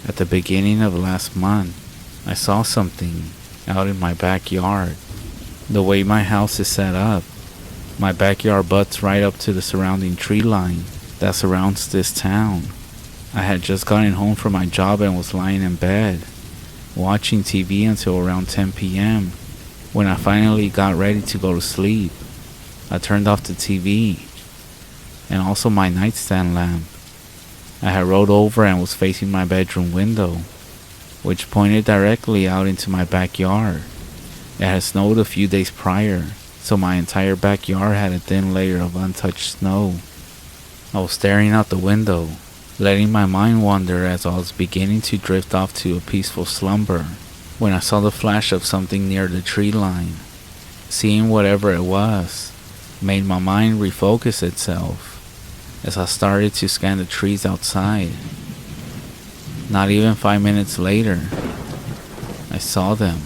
at the beginning of last month, I saw something out in my backyard. The way my house is set up, my backyard butts right up to the surrounding tree line that surrounds this town. I had just gotten home from my job and was lying in bed, watching TV until around 10 p.m. When I finally got ready to go to sleep, I turned off the TV and also my nightstand lamp. I had rolled over and was facing my bedroom window, which pointed directly out into my backyard. It had snowed a few days prior, so my entire backyard had a thin layer of untouched snow. I was staring out the window, letting my mind wander as I was beginning to drift off to a peaceful slumber, when I saw the flash of something near the tree line. Seeing whatever it was made my mind refocus itself as I started to scan the trees outside. Not even 5 minutes later, I saw them.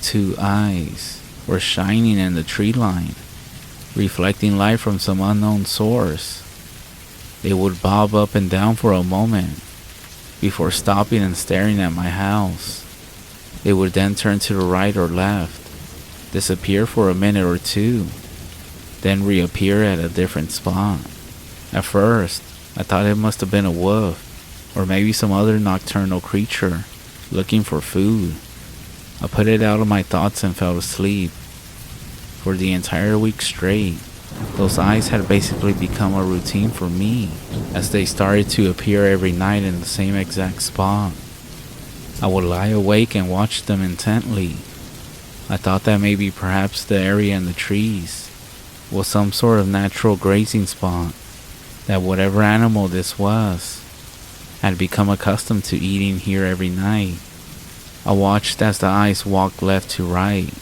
2 eyes were shining in the tree line, reflecting light from some unknown source. They would bob up and down for a moment before stopping and staring at my house. They would then turn to the right or left, disappear for a minute or two, then reappear at a different spot. At first, I thought it must have been a wolf or maybe some other nocturnal creature looking for food. I put it out of my thoughts and fell asleep. For the entire week straight, those eyes had basically become a routine for me, as they started to appear every night in the same exact spot. I would lie awake and watch them intently. I thought that maybe perhaps the area in the trees was some sort of natural grazing spot, that whatever animal this was had become accustomed to eating here every night. I watched as the eyes walked left to right,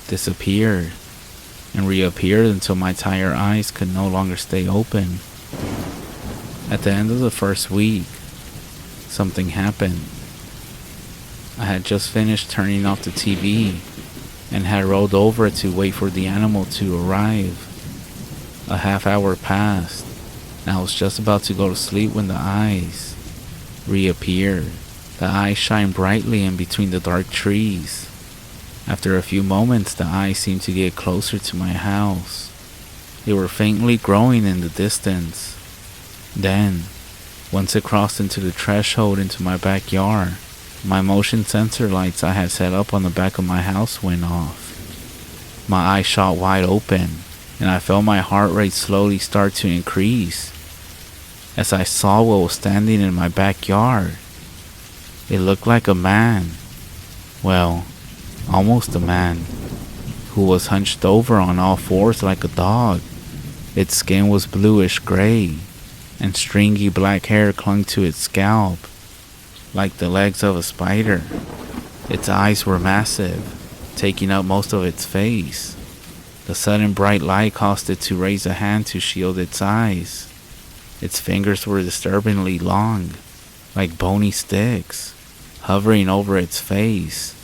disappeared, and reappeared until my tired eyes could no longer stay open. At the end of the first week, something happened. I had just finished turning off the TV and had rolled over to wait for the animal to arrive. A half hour passed, and I was just about to go to sleep when the eyes reappeared. The eyes shined brightly in between the dark trees. After a few moments, the eyes seemed to get closer to my house. They were faintly growing in the distance. Then, once it crossed into the threshold into my backyard, my motion sensor lights I had set up on the back of my house went off. My eyes shot wide open, and I felt my heart rate slowly start to increase as I saw what was standing in my backyard. It looked like a man. Well, almost a man, who was hunched over on all fours like a dog. Its skin was bluish gray, and stringy black hair clung to its scalp, like the legs of a spider. Its eyes were massive, taking up most of its face. The sudden bright light caused it to raise a hand to shield its eyes. Its fingers were disturbingly long, like bony sticks, hovering over its face.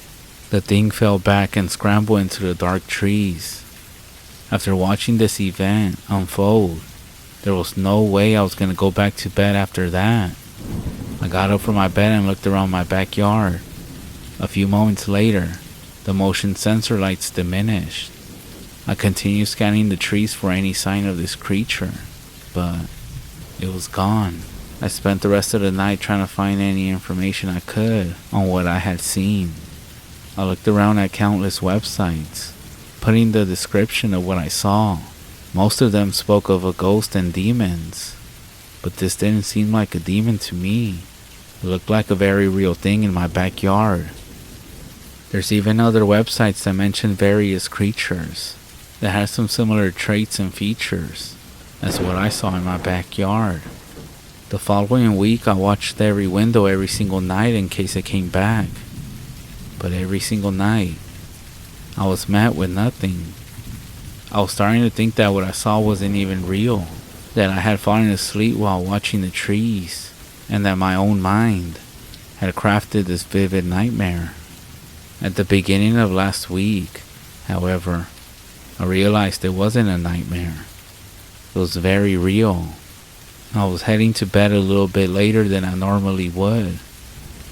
The thing fell back and scrambled into the dark trees. After watching this event unfold, there was no way I was going to go back to bed after that. I got up from my bed and looked around my backyard. A few moments later, the motion sensor lights diminished. I continued scanning the trees for any sign of this creature, but it was gone. I spent the rest of the night trying to find any information I could on what I had seen. I looked around at countless websites, putting the description of what I saw. Most of them spoke of a ghost and demons, but this didn't seem like a demon to me. It looked like a very real thing in my backyard. There's even other websites that mention various creatures that have some similar traits and features as what I saw in my backyard. The following week, I watched every window every single night in case it came back. But every single night, I was met with nothing. I was starting to think that what I saw wasn't even real, that I had fallen asleep while watching the trees, and that my own mind had crafted this vivid nightmare. At the beginning of last week, however, I realized it wasn't a nightmare. It was very real. I was heading to bed a little bit later than I normally would,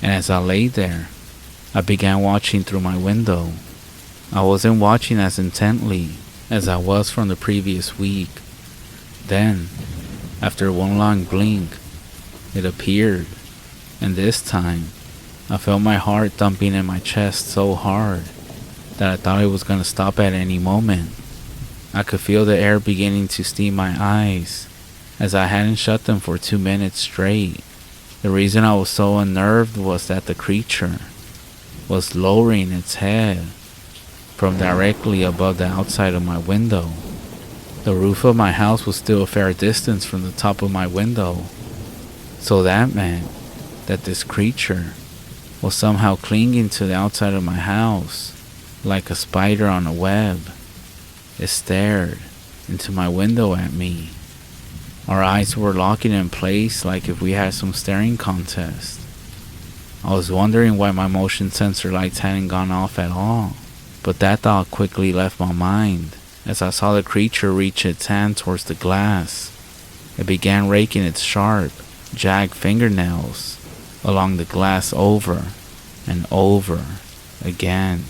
and as I lay there, I began watching through my window. I wasn't watching as intently as I was from the previous week. Then, after one long blink, it appeared, and this time, I felt my heart thumping in my chest so hard that I thought it was going to stop at any moment. I could feel the air beginning to steam my eyes, as I hadn't shut them for 2 minutes straight. The reason I was so unnerved was that the creature was lowering its head from directly above the outside of my window. The roof of my house was still a fair distance from the top of my window, so that meant that this creature was somehow clinging to the outside of my house like a spider on a web. It stared into my window at me. Our eyes were locking in place like if we had some staring contest. I was wondering why my motion sensor lights hadn't gone off at all, but that thought quickly left my mind as I saw the creature reach its hand towards the glass. It began raking its sharp, jagged fingernails along the glass over and over again.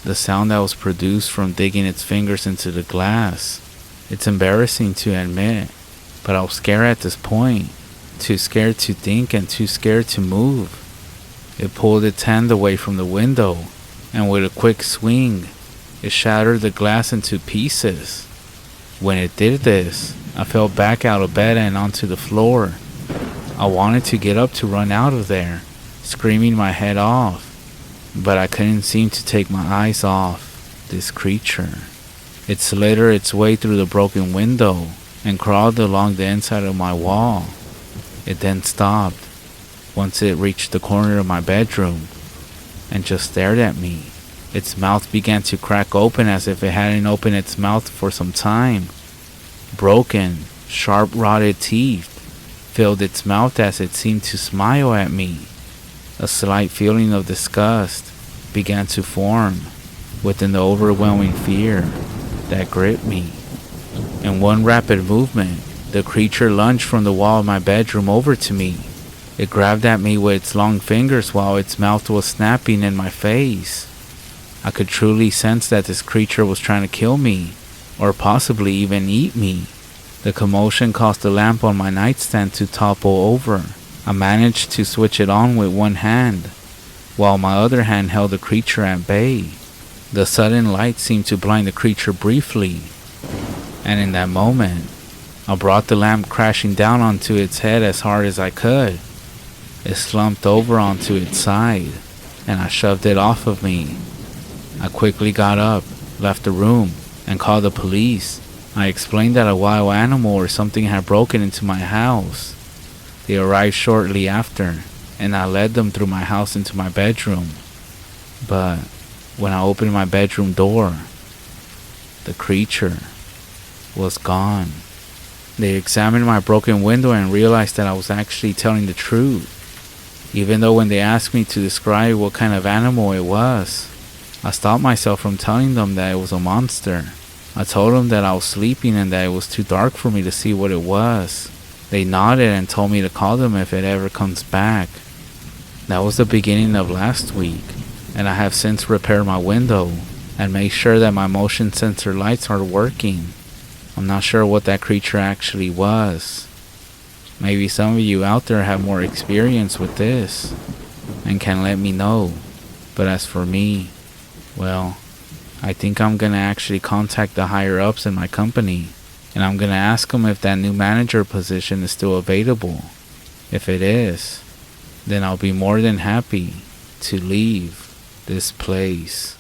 The sound that was produced from digging its fingers into the glass, it's embarrassing to admit, but I was scared at this point, too scared to think and too scared to move. It pulled its hand away from the window, and with a quick swing, it shattered the glass into pieces. When it did this, I fell back out of bed and onto the floor. I wanted to get up to run out of there, screaming my head off, but I couldn't seem to take my eyes off this creature. It slithered its way through the broken window and crawled along the inside of my wall. It then stopped once it reached the corner of my bedroom and just stared at me. Its mouth began to crack open as if it hadn't opened its mouth for some time. Broken, sharp rotted teeth filled its mouth as it seemed to smile at me. A slight feeling of disgust began to form within the overwhelming fear that gripped me. In one rapid movement, the creature lunged from the wall of my bedroom over to me. It grabbed at me with its long fingers while its mouth was snapping in my face. I could truly sense that this creature was trying to kill me, or possibly even eat me. The commotion caused the lamp on my nightstand to topple over. I managed to switch it on with one hand, while my other hand held the creature at bay. The sudden light seemed to blind the creature briefly, and in that moment, I brought the lamp crashing down onto its head as hard as I could. It slumped over onto its side, and I shoved it off of me. I quickly got up, left the room, and called the police. I explained that a wild animal or something had broken into my house. They arrived shortly after, and I led them through my house into my bedroom. But when I opened my bedroom door, the creature was gone. They examined my broken window and realized that I was actually telling the truth. Even though when they asked me to describe what kind of animal it was, I stopped myself from telling them that it was a monster. I told them that I was sleeping and that it was too dark for me to see what it was. They nodded and told me to call them if it ever comes back. That was the beginning of last week, and I have since repaired my window and made sure that my motion sensor lights are working. I'm not sure what that creature actually was. Maybe some of you out there have more experience with this and can let me know. But as for me, well, I think I'm gonna actually contact the higher ups in my company, and I'm gonna ask them if that new manager position is still available. If it is, then I'll be more than happy to leave this place.